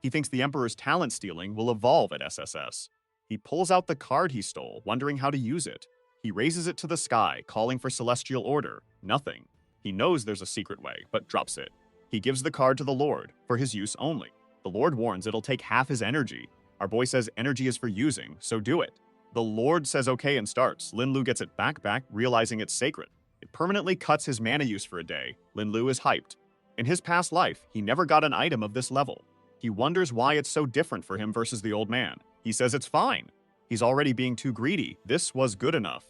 He thinks the Emperor's talent stealing will evolve at SSS. He pulls out the card he stole, wondering how to use it. He raises it to the sky, calling for celestial order. Nothing. He knows there's a secret way, but drops it. He gives the card to the Lord, for his use only. The Lord warns it'll take half his energy. Our boy says energy is for using, so do it. The Lord says okay and starts. Lin Lu gets it back, realizing it's sacred. It permanently cuts his mana use for a day. Lin Lu is hyped. In his past life, he never got an item of this level. He wonders why it's so different for him versus the old man. He says it's fine. He's already being too greedy. This was good enough.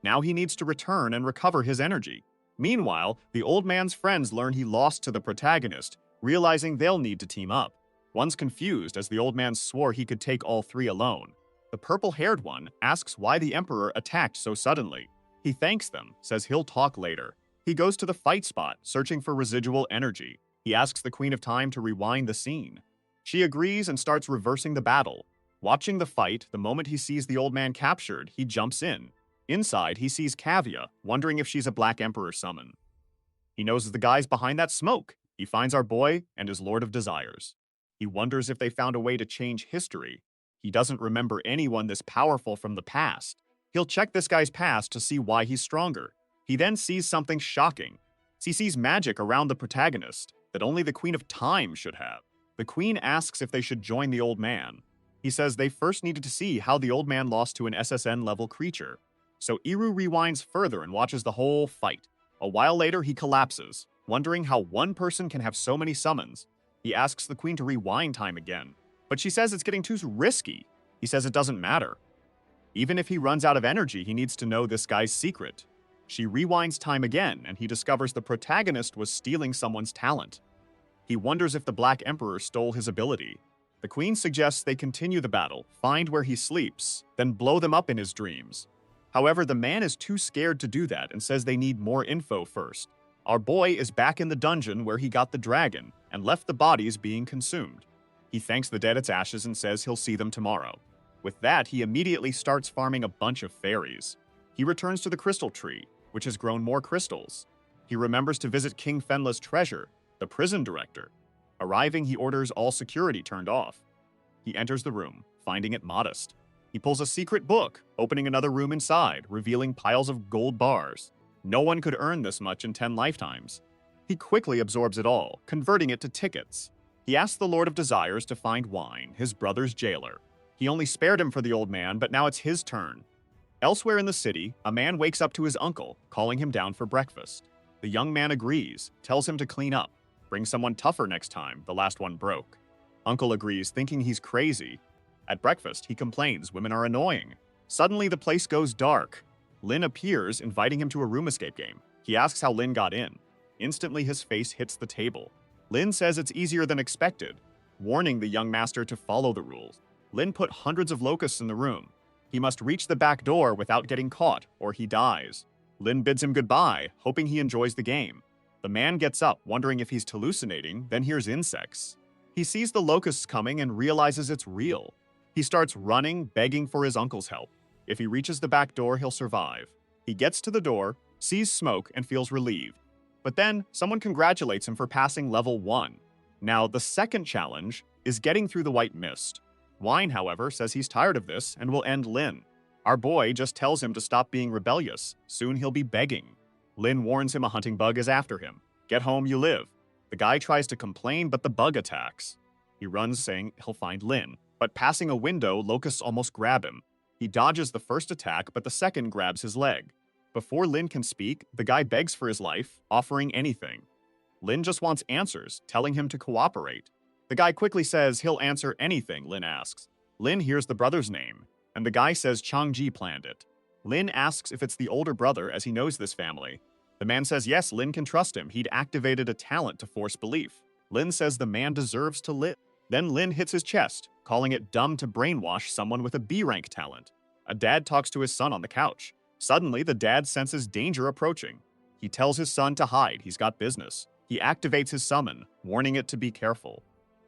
Now he needs to return and recover his energy. Meanwhile, the old man's friends learn he lost to the protagonist, realizing they'll need to team up. One's confused as the old man swore he could take all 3 alone. The purple-haired one asks why the Emperor attacked so suddenly. He thanks them, says he'll talk later. He goes to the fight spot, searching for residual energy. He asks the Queen of Time to rewind the scene. She agrees and starts reversing the battle. Watching the fight, the moment he sees the old man captured, he jumps in. Inside, he sees Kavya, wondering if she's a Black Emperor summon. He knows the guys behind that smoke. He finds our boy and his Lord of Desires. He wonders if they found a way to change history. He doesn't remember anyone this powerful from the past. He'll check this guy's past to see why he's stronger. He then sees something shocking. He sees magic around the protagonist that only the Queen of Time should have. The Queen asks if they should join the old man. He says they first needed to see how the old man lost to an SSN-level creature. So Iru rewinds further and watches the whole fight. A while later, he collapses, wondering how one person can have so many summons. He asks the Queen to rewind time again, but she says it's getting too risky. He says it doesn't matter. Even if he runs out of energy, he needs to know this guy's secret. She rewinds time again, and he discovers the protagonist was stealing someone's talent. He wonders if the Black Emperor stole his ability. The Queen suggests they continue the battle, find where he sleeps, then blow them up in his dreams. However, the man is too scared to do that and says they need more info first. Our boy is back in the dungeon where he got the dragon and left the bodies being consumed. He thanks the dead its ashes and says he'll see them tomorrow. With that, he immediately starts farming a bunch of fairies. He returns to the crystal tree, which has grown more crystals. He remembers to visit King Fenla's treasure, the prison director. Arriving, he orders all security turned off. He enters the room, finding it modest. He pulls a secret book, opening another room inside, revealing piles of gold bars. No one could earn this much in 10 lifetimes. He quickly absorbs it all, converting it to tickets. He asks the Lord of Desires to find Wine, his brother's jailer. He only spared him for the old man, but now it's his turn. Elsewhere in the city, a man wakes up to his uncle, calling him down for breakfast. The young man agrees, tells him to clean up. Bring someone tougher next time, the last one broke. Uncle agrees, thinking he's crazy. At breakfast, he complains women are annoying. Suddenly, the place goes dark. Lin appears, inviting him to a room escape game. He asks how Lin got in. Instantly, his face hits the table. Lin says it's easier than expected, warning the young master to follow the rules. Lin put hundreds of locusts in the room. He must reach the back door without getting caught, or he dies. Lin bids him goodbye, hoping he enjoys the game. The man gets up, wondering if he's hallucinating, then hears insects. He sees the locusts coming and realizes it's real. He starts running, begging for his uncle's help. If he reaches the back door, he'll survive. He gets to the door, sees smoke, and feels relieved. But then, someone congratulates him for passing level 1. Now, the second challenge is getting through the white mist. Wine, however, says he's tired of this and will end Lin. Our boy just tells him to stop being rebellious. Soon he'll be begging. Lin warns him a hunting bug is after him. Get home, you live. The guy tries to complain, but the bug attacks. He runs, saying he'll find Lin. But passing a window, locusts almost grab him. He dodges the first attack, but the second grabs his leg. Before Lin can speak, the guy begs for his life, offering anything. Lin just wants answers, telling him to cooperate. The guy quickly says he'll answer anything Lin asks. Lin hears the brother's name, and the guy says Changji planned it. Lin asks if it's the older brother, as he knows this family. The man says yes, Lin can trust him. He'd activated a talent to force belief. Lin says the man deserves to live. Then Lin hits his chest, calling it dumb to brainwash someone with a B-rank talent. A dad talks to his son on the couch. Suddenly, the dad senses danger approaching. He tells his son to hide, he's got business. He activates his summon, warning it to be careful.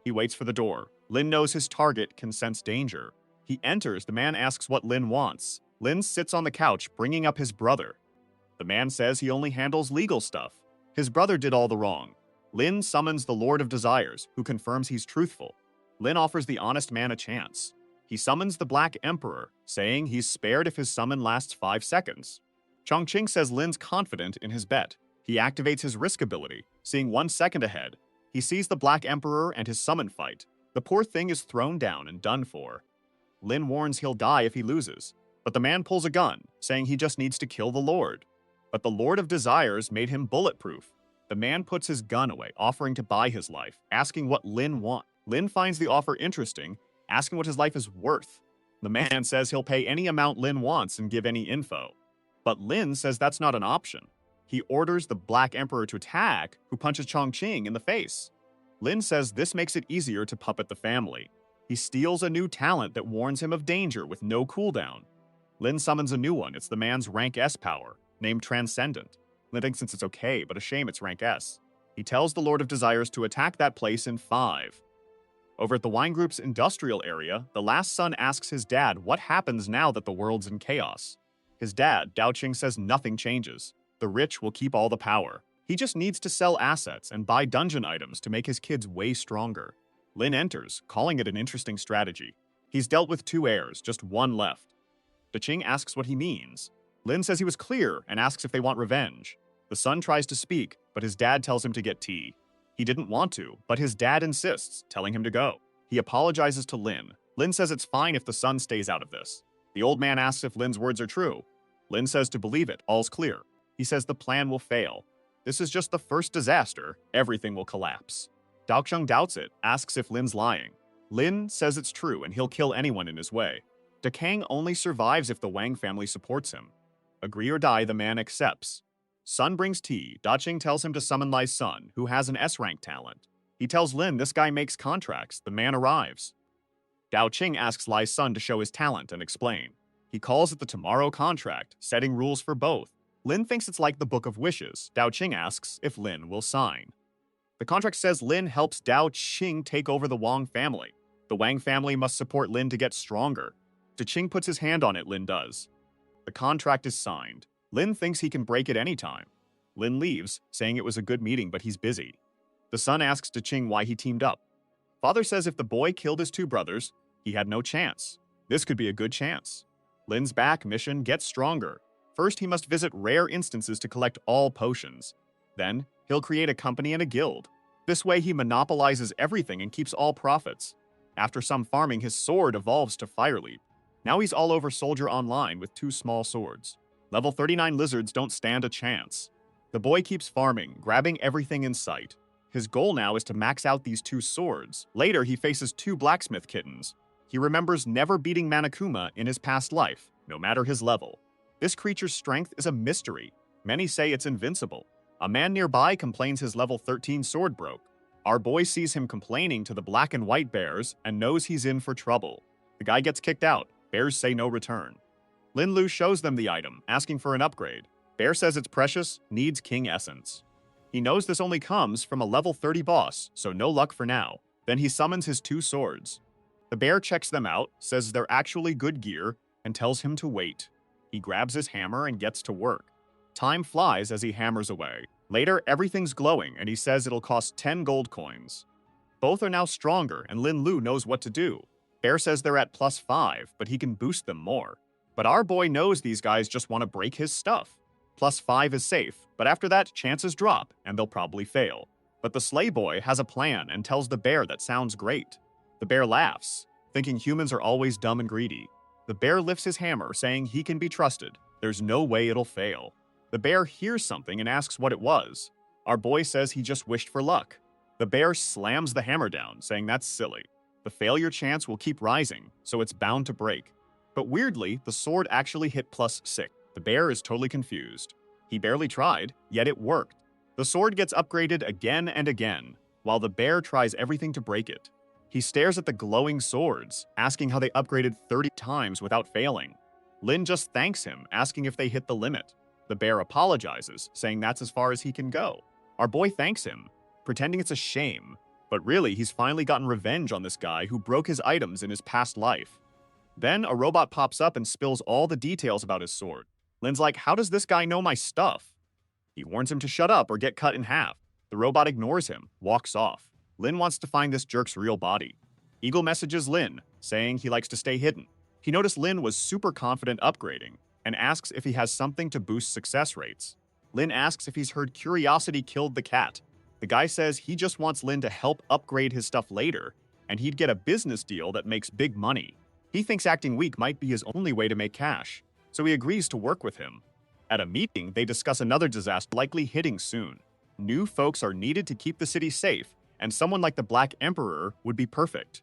He waits for the door. Lin knows his target can sense danger. He enters, the man asks what Lin wants. Lin sits on the couch, bringing up his brother. The man says he only handles legal stuff. His brother did all the wrong. Lin summons the Lord of Desires, who confirms he's truthful. Lin offers the honest man a chance. He summons the Black Emperor, saying he's spared if his summon lasts 5 seconds. Chongqing says Lin's confident in his bet. He activates his risk ability, seeing 1 second ahead. He sees the Black Emperor and his summon fight. The poor thing is thrown down and done for. Lin warns he'll die if he loses, but the man pulls a gun, saying he just needs to kill the Lord. But the Lord of Desires made him bulletproof. The man puts his gun away, offering to buy his life, asking what Lin wants. Lin finds the offer interesting, asking what his life is worth. The man says he'll pay any amount Lin wants and give any info. But Lin says that's not an option. He orders the Black Emperor to attack, who punches Chongqing in the face. Lin says this makes it easier to puppet the family. He steals a new talent that warns him of danger with no cooldown. Lin summons a new one. It's the man's rank S power, named Transcendent. Lin thinks it's okay, but a shame it's rank S. He tells the Lord of Desires to attack that place in 5. Over at the wine group's industrial area, the last son asks his dad what happens now that the world's in chaos. His dad, Dao Qing, says nothing changes. The rich will keep all the power. He just needs to sell assets and buy dungeon items to make his kids way stronger. Lin enters, calling it an interesting strategy. He's dealt with 2 heirs, just 1 left. Daching asks what he means. Lin says he was clear and asks if they want revenge. The son tries to speak, but his dad tells him to get tea. He didn't want to, but his dad insists, telling him to go. He apologizes to Lin. Lin says it's fine if the son stays out of this. The old man asks if Lin's words are true. Lin says to believe it, all's clear. He says the plan will fail. This is just the first disaster, everything will collapse. Daoqiang doubts it, asks if Lin's lying. Lin says it's true and he'll kill anyone in his way. Dakang only survives if the Wang family supports him. Agree or die, the man accepts. Sun brings tea. Daching tells him to summon Lai's son, who has an S-rank talent. He tells Lin this guy makes contracts. The man arrives. Dao Qing asks Lai's son to show his talent and explain. He calls it the Tomorrow Contract, setting rules for both. Lin thinks it's like the Book of Wishes. Dao Qing asks if Lin will sign. The contract says Lin helps Dao Qing take over the Wang family. The Wang family must support Lin to get stronger. Daching puts his hand on it, Lin does. The contract is signed. Lin thinks he can break it anytime. Lin leaves, saying it was a good meeting, but he's busy. The son asks Daching why he teamed up. Father says if the boy killed his 2 brothers, he had no chance. This could be a good chance. Lin's back mission gets stronger. First, he must visit rare instances to collect all potions. Then, he'll create a company and a guild. This way, he monopolizes everything and keeps all profits. After some farming, his sword evolves to Fire Leap. Now he's all over Soldier Online with 2 small swords. Level 39 lizards don't stand a chance. The boy keeps farming, grabbing everything in sight. His goal now is to max out these 2 swords. Later, he faces 2 blacksmith kittens. He remembers never beating Monokuma in his past life, no matter his level. This creature's strength is a mystery. Many say it's invincible. A man nearby complains his level 13 sword broke. Our boy sees him complaining to the black and white bears and knows he's in for trouble. The guy gets kicked out. Bears say no return. Lin Lu shows them the item, asking for an upgrade. Bear says it's precious, needs king essence. He knows this only comes from a level 30 boss, so no luck for now. Then he summons his 2 swords. The bear checks them out, says they're actually good gear, and tells him to wait. He grabs his hammer and gets to work. Time flies as he hammers away. Later, everything's glowing, and he says it'll cost 10 gold coins. Both are now stronger, and Lin Lu knows what to do. Bear says they're at +5, but he can boost them more. But our boy knows these guys just want to break his stuff. +5 is safe, but after that, chances drop, and they'll probably fail. But the Slay Boy has a plan and tells the bear that sounds great. The bear laughs, thinking humans are always dumb and greedy. The bear lifts his hammer, saying he can be trusted. There's no way it'll fail. The bear hears something and asks what it was. Our boy says he just wished for luck. The bear slams the hammer down, saying that's silly. The failure chance will keep rising, so it's bound to break. But weirdly, the sword actually hit +6. The bear is totally confused. He barely tried, yet it worked. The sword gets upgraded again and again, while the bear tries everything to break it. He stares at the glowing swords, asking how they upgraded 30 times without failing. Lin just thanks him, asking if they hit the limit. The bear apologizes, saying that's as far as he can go. Our boy thanks him, pretending it's a shame, but really he's finally gotten revenge on this guy who broke his items in his past life. Then a robot pops up and spills all the details about his sword. Lin's like, how does this guy know my stuff? He warns him to shut up or get cut in half. The robot ignores him, walks off. Lin wants to find this jerk's real body. Eagle messages Lin, saying he likes to stay hidden. He noticed Lin was super confident upgrading, and asks if he has something to boost success rates. Lin asks if he's heard curiosity killed the cat. The guy says he just wants Lin to help upgrade his stuff later, and he'd get a business deal that makes big money. He thinks acting weak might be his only way to make cash, so he agrees to work with him. At a meeting, they discuss another disaster likely hitting soon. New folks are needed to keep the city safe, and someone like the Black Emperor would be perfect.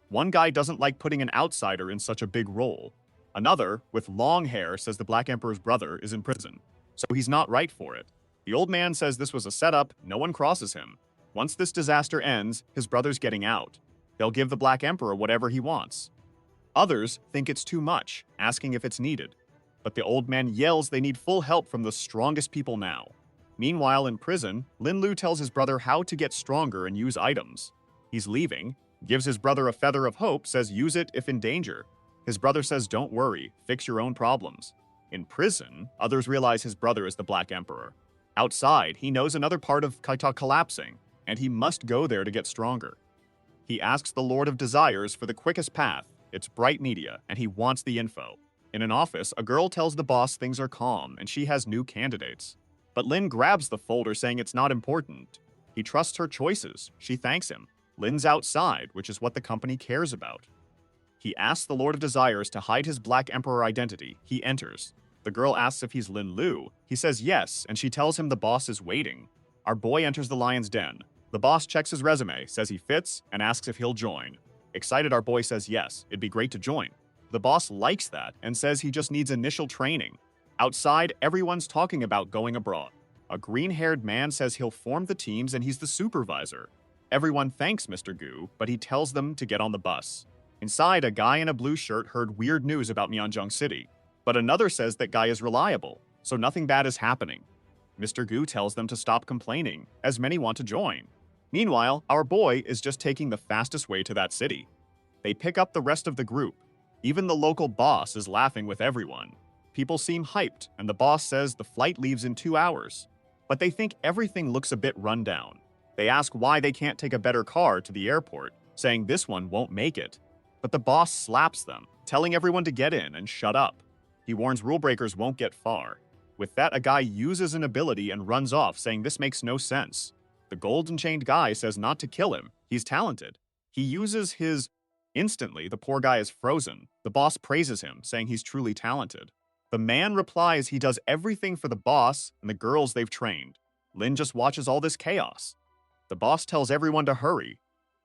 One guy doesn't like putting an outsider in such a big role. Another, with long hair, says the Black Emperor's brother is in prison, so he's not right for it. The old man says this was a setup, no one crosses him. Once this disaster ends, his brother's getting out. They'll give the Black Emperor whatever he wants. Others think it's too much, asking if it's needed. But the old man yells they need full help from the strongest people now. Meanwhile, in prison, Lin Lu tells his brother how to get stronger and use items. He's leaving, gives his brother a feather of hope, says use it if in danger. His brother says don't worry, fix your own problems. In prison, others realize his brother is the Black Emperor. Outside, he knows another part of Kaita collapsing, and he must go there to get stronger. He asks the Lord of Desires for the quickest path. It's Bright Media, and he wants the info. In an office, a girl tells the boss things are calm and she has new candidates. But Lin grabs the folder saying it's not important. He trusts her choices. She thanks him. Lin's outside, which is what the company cares about. He asks the Lord of Desires to hide his Black Emperor identity. He enters. The girl asks if he's Lin Lu. He says yes, and she tells him the boss is waiting. Our boy enters the lion's den. The boss checks his resume, says he fits, and asks if he'll join. Excited, our boy says yes, it'd be great to join. The boss likes that and says he just needs initial training. Outside, everyone's talking about going abroad. A green-haired man says he'll form the teams and he's the supervisor. Everyone thanks Mr. Gu, but he tells them to get on the bus. Inside, a guy in a blue shirt heard weird news about Myeonjong City, but another says that guy is reliable, so nothing bad is happening. Mr. Gu tells them to stop complaining, as many want to join. Meanwhile, our boy is just taking the fastest way to that city. They pick up the rest of the group. Even the local boss is laughing with everyone. People seem hyped, and the boss says the flight leaves in 2 hours. But they think everything looks a bit run down. They ask why they can't take a better car to the airport, saying this one won't make it. But the boss slaps them, telling everyone to get in and shut up. He warns rule breakers won't get far. With that, a guy uses an ability and runs off, saying this makes no sense. The golden chained guy says not to kill him. He's talented. He uses his... Instantly, the poor guy is frozen. The boss praises him, saying he's truly talented. The man replies he does everything for the boss and the girls they've trained. Lin just watches all this chaos. The boss tells everyone to hurry.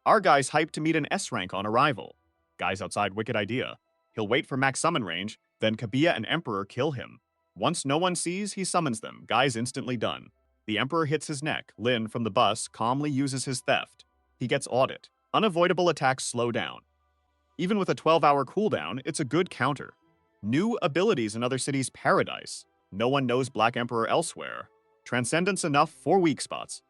Our guy's hyped to meet an S rank on arrival. Guy's outside, wicked idea. He'll wait for max summon range, then Kaguya and Emperor kill him. Once no one sees, he summons them. Guy's instantly done. The Emperor hits his neck. Lin, from the bus, calmly uses his theft. He gets audit. Unavoidable attacks slow down. Even with a 12-hour cooldown, it's a good counter. New abilities in other cities' paradise. No one knows Black Emperor elsewhere. Transcendence enough for weak spots.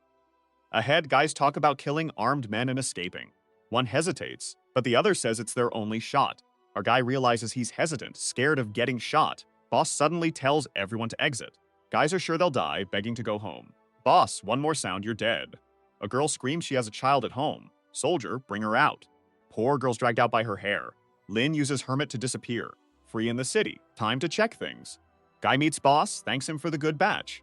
Ahead, guys talk about killing armed men and escaping. One hesitates, but the other says it's their only shot. Our guy realizes he's hesitant, scared of getting shot. Boss suddenly tells everyone to exit. Guys are sure they'll die, begging to go home. Boss, one more sound, you're dead. A girl screams she has a child at home. Soldier, bring her out. Poor girl's dragged out by her hair. Lin uses Hermit to disappear. Free in the city. Time to check things. Guy meets boss, thanks him for the good batch.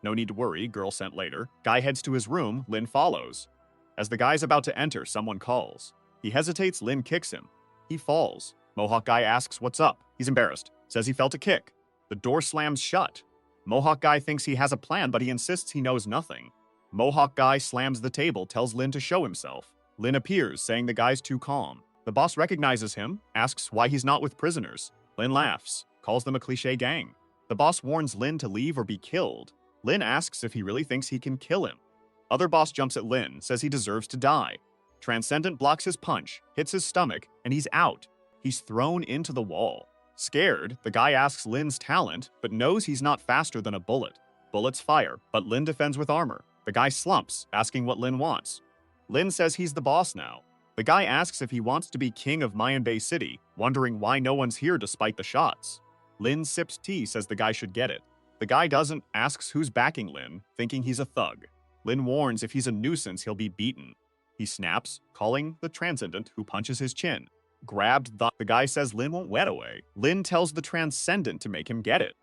No need to worry, girl sent later. Guy heads to his room, Lin follows. As the guy's about to enter, someone calls. He hesitates, Lin kicks him. He falls. Mohawk guy asks what's up. He's embarrassed. Says he felt a kick. The door slams shut. Mohawk guy thinks he has a plan, but he insists he knows nothing. Mohawk guy slams the table, tells Lin to show himself. Lin appears, saying the guy's too calm. The boss recognizes him, asks why he's not with prisoners. Lin laughs, calls them a cliché gang. The boss warns Lin to leave or be killed. Lin asks if he really thinks he can kill him. Other boss jumps at Lin, says he deserves to die. Transcendent blocks his punch, hits his stomach, and he's out. He's thrown into the wall. Scared, the guy asks Lin's talent, but knows he's not faster than a bullet. Bullets fire, but Lin defends with armor. The guy slumps, asking what Lin wants. Lin says he's the boss now. The guy asks if he wants to be king of Mayan Bay City, wondering why no one's here despite the shots. Lin sips tea, says the guy should get it. The guy doesn't, asks who's backing Lin, thinking he's a thug. Lin warns if he's a nuisance, he'll be beaten. He snaps, calling the Transcendent, who punches his chin. Grabbed, the guy says Lin won't wet away. Lin tells the Transcendent to make him get it.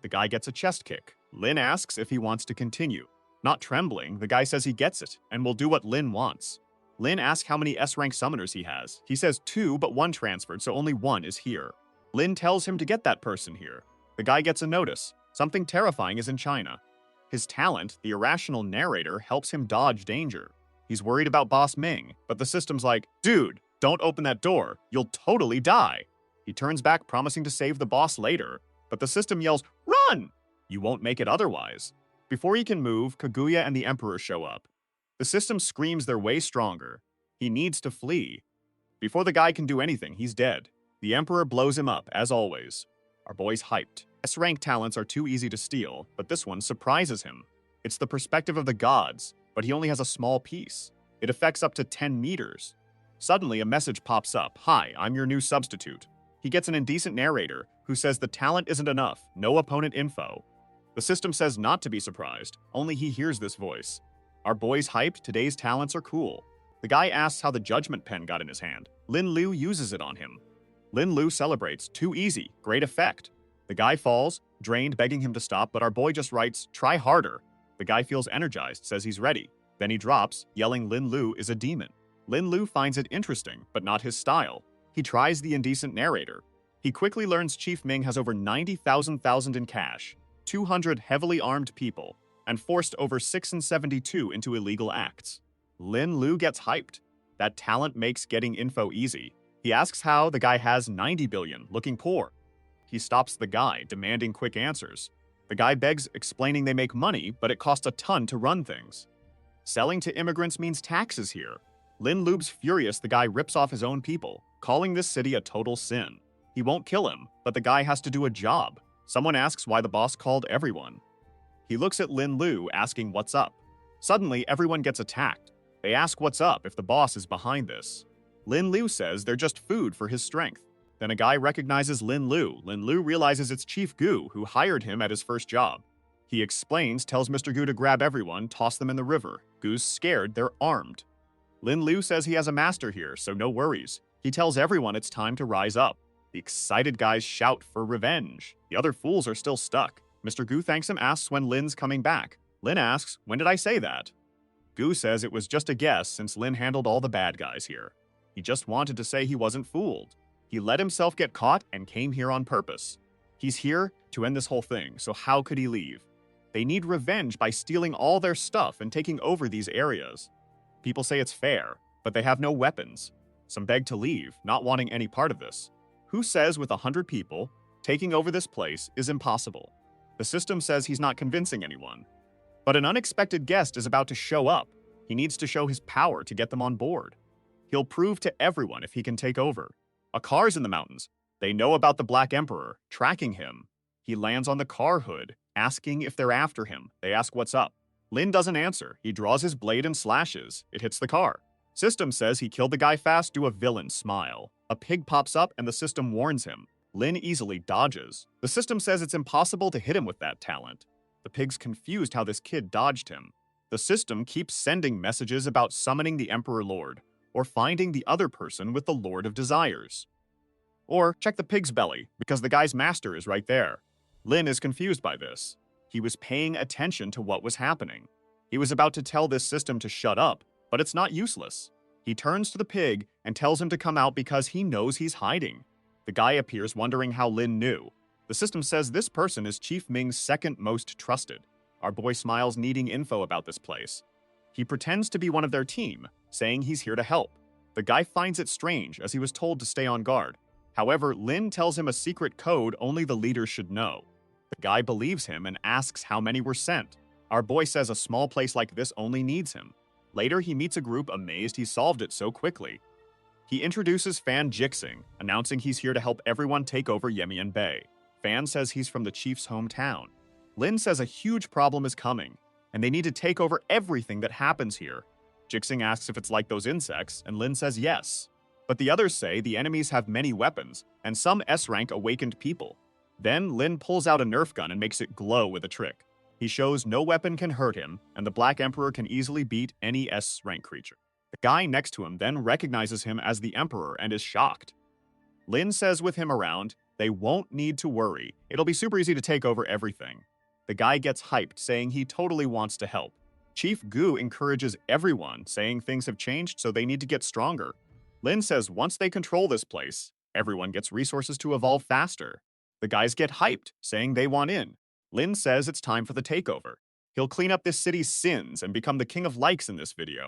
The guy gets a chest kick. Lin asks if he wants to continue. Not trembling, the guy says he gets it, and will do what Lin wants. Lin asks how many S-rank summoners he has. He says 2, but 1 transferred, so only 1 is here. Lin tells him to get that person here. The guy gets a notice. Something terrifying is in China. His talent, the irrational narrator, helps him dodge danger. He's worried about Boss Ming, but the system's like, dude, don't open that door. You'll totally die. He turns back, promising to save the boss later, but the system yells, run! You won't make it otherwise. Before he can move, Kaguya and the Emperor show up. The system screams they're way stronger. He needs to flee. Before the guy can do anything, he's dead. The Emperor blows him up, as always. Our boy's hyped. S-rank talents are too easy to steal, but this one surprises him. It's the perspective of the gods, but he only has a small piece. It affects up to 10 meters. Suddenly, a message pops up. Hi, I'm your new substitute. He gets an indecent narrator who says the talent isn't enough, no opponent info. The system says not to be surprised, only he hears this voice. Our boy's hyped, today's talents are cool. The guy asks how the judgment pen got in his hand. Lin Lu uses it on him. Lin Lu celebrates. Too easy. Great effect. The guy falls, drained, begging him to stop, but our boy just writes, try harder. The guy feels energized, says he's ready. Then he drops, yelling Lin Lu is a demon. Lin Lu finds it interesting, but not his style. He tries the indecent narrator. He quickly learns Chief Ming has over 90,000 in cash, 200 heavily armed people, and forced over 672 into illegal acts. Lin Lu gets hyped. That talent makes getting info easy. He asks how the guy has 90 billion, looking poor. He stops the guy, demanding quick answers. The guy begs, explaining they make money, but it costs a ton to run things. Selling to immigrants means taxes here. Lin Lu's furious the guy rips off his own people, calling this city a total sin. He won't kill him, but the guy has to do a job. Someone asks why the boss called everyone. He looks at Lin Lu, asking what's up. Suddenly, everyone gets attacked. They ask what's up if the boss is behind this. Lin Lu says they're just food for his strength. Then a guy recognizes Lin Lu. Lin Lu realizes it's Chief Gu, who hired him at his first job. He explains, tells Mr. Gu to grab everyone, toss them in the river. Gu's scared, they're armed. Lin Lu says he has a master here, so no worries. He tells everyone it's time to rise up. The excited guys shout for revenge. The other fools are still stuck. Mr. Gu thanks him, asks when Lin's coming back. Lin asks, when did I say that? Gu says it was just a guess since Lin handled all the bad guys here. He just wanted to say he wasn't fooled. He let himself get caught and came here on purpose. He's here to end this whole thing, so how could he leave? They need revenge by stealing all their stuff and taking over these areas. People say it's fair, but they have no weapons. Some beg to leave, not wanting any part of this. Who says with 100 people, taking over this place is impossible? The system says he's not convincing anyone. But an unexpected guest is about to show up. He needs to show his power to get them on board. He'll prove to everyone if he can take over. A car's in the mountains. They know about the Black Emperor, tracking him. He lands on the car hood, asking if they're after him. They ask what's up. Lin doesn't answer. He draws his blade and slashes. It hits the car. System says he killed the guy fast, do a villain smile. A pig pops up and the system warns him. Lin easily dodges. The system says it's impossible to hit him with that talent. The pig's confused how this kid dodged him. The system keeps sending messages about summoning the Emperor Lord, or finding the other person with the Lord of Desires. Or check the pig's belly, because the guy's master is right there. Lin is confused by this. He was paying attention to what was happening. He was about to tell this system to shut up, but it's not useless. He turns to the pig and tells him to come out because he knows he's hiding. The guy appears wondering how Lin knew. The system says this person is Chief Ming's second most trusted. Our boy smiles, needing info about this place. He pretends to be one of their team, saying he's here to help. The guy finds it strange as he was told to stay on guard. However, Lin tells him a secret code only the leaders should know. The guy believes him and asks how many were sent. Our boy says a small place like this only needs him. Later, he meets a group amazed he solved it so quickly. He introduces Fan Jixing, announcing he's here to help everyone take over Yemian Bay. Fan says he's from the chief's hometown. Lin says a huge problem is coming, and they need to take over everything that happens here. Jixing asks if it's like those insects, and Lin says yes. But the others say the enemies have many weapons, and some S-rank awakened people. Then Lin pulls out a Nerf gun and makes it glow with a trick. He shows no weapon can hurt him, and the Black Emperor can easily beat any S-rank creature. The guy next to him then recognizes him as the Emperor and is shocked. Lin says with him around, they won't need to worry. It'll be super easy to take over everything. The guy gets hyped, saying he totally wants to help. Chief Gu encourages everyone, saying things have changed so they need to get stronger. Lin says once they control this place, everyone gets resources to evolve faster. The guys get hyped, saying they want in. Lin says it's time for the takeover. He'll clean up this city's sins and become the king of likes in this video.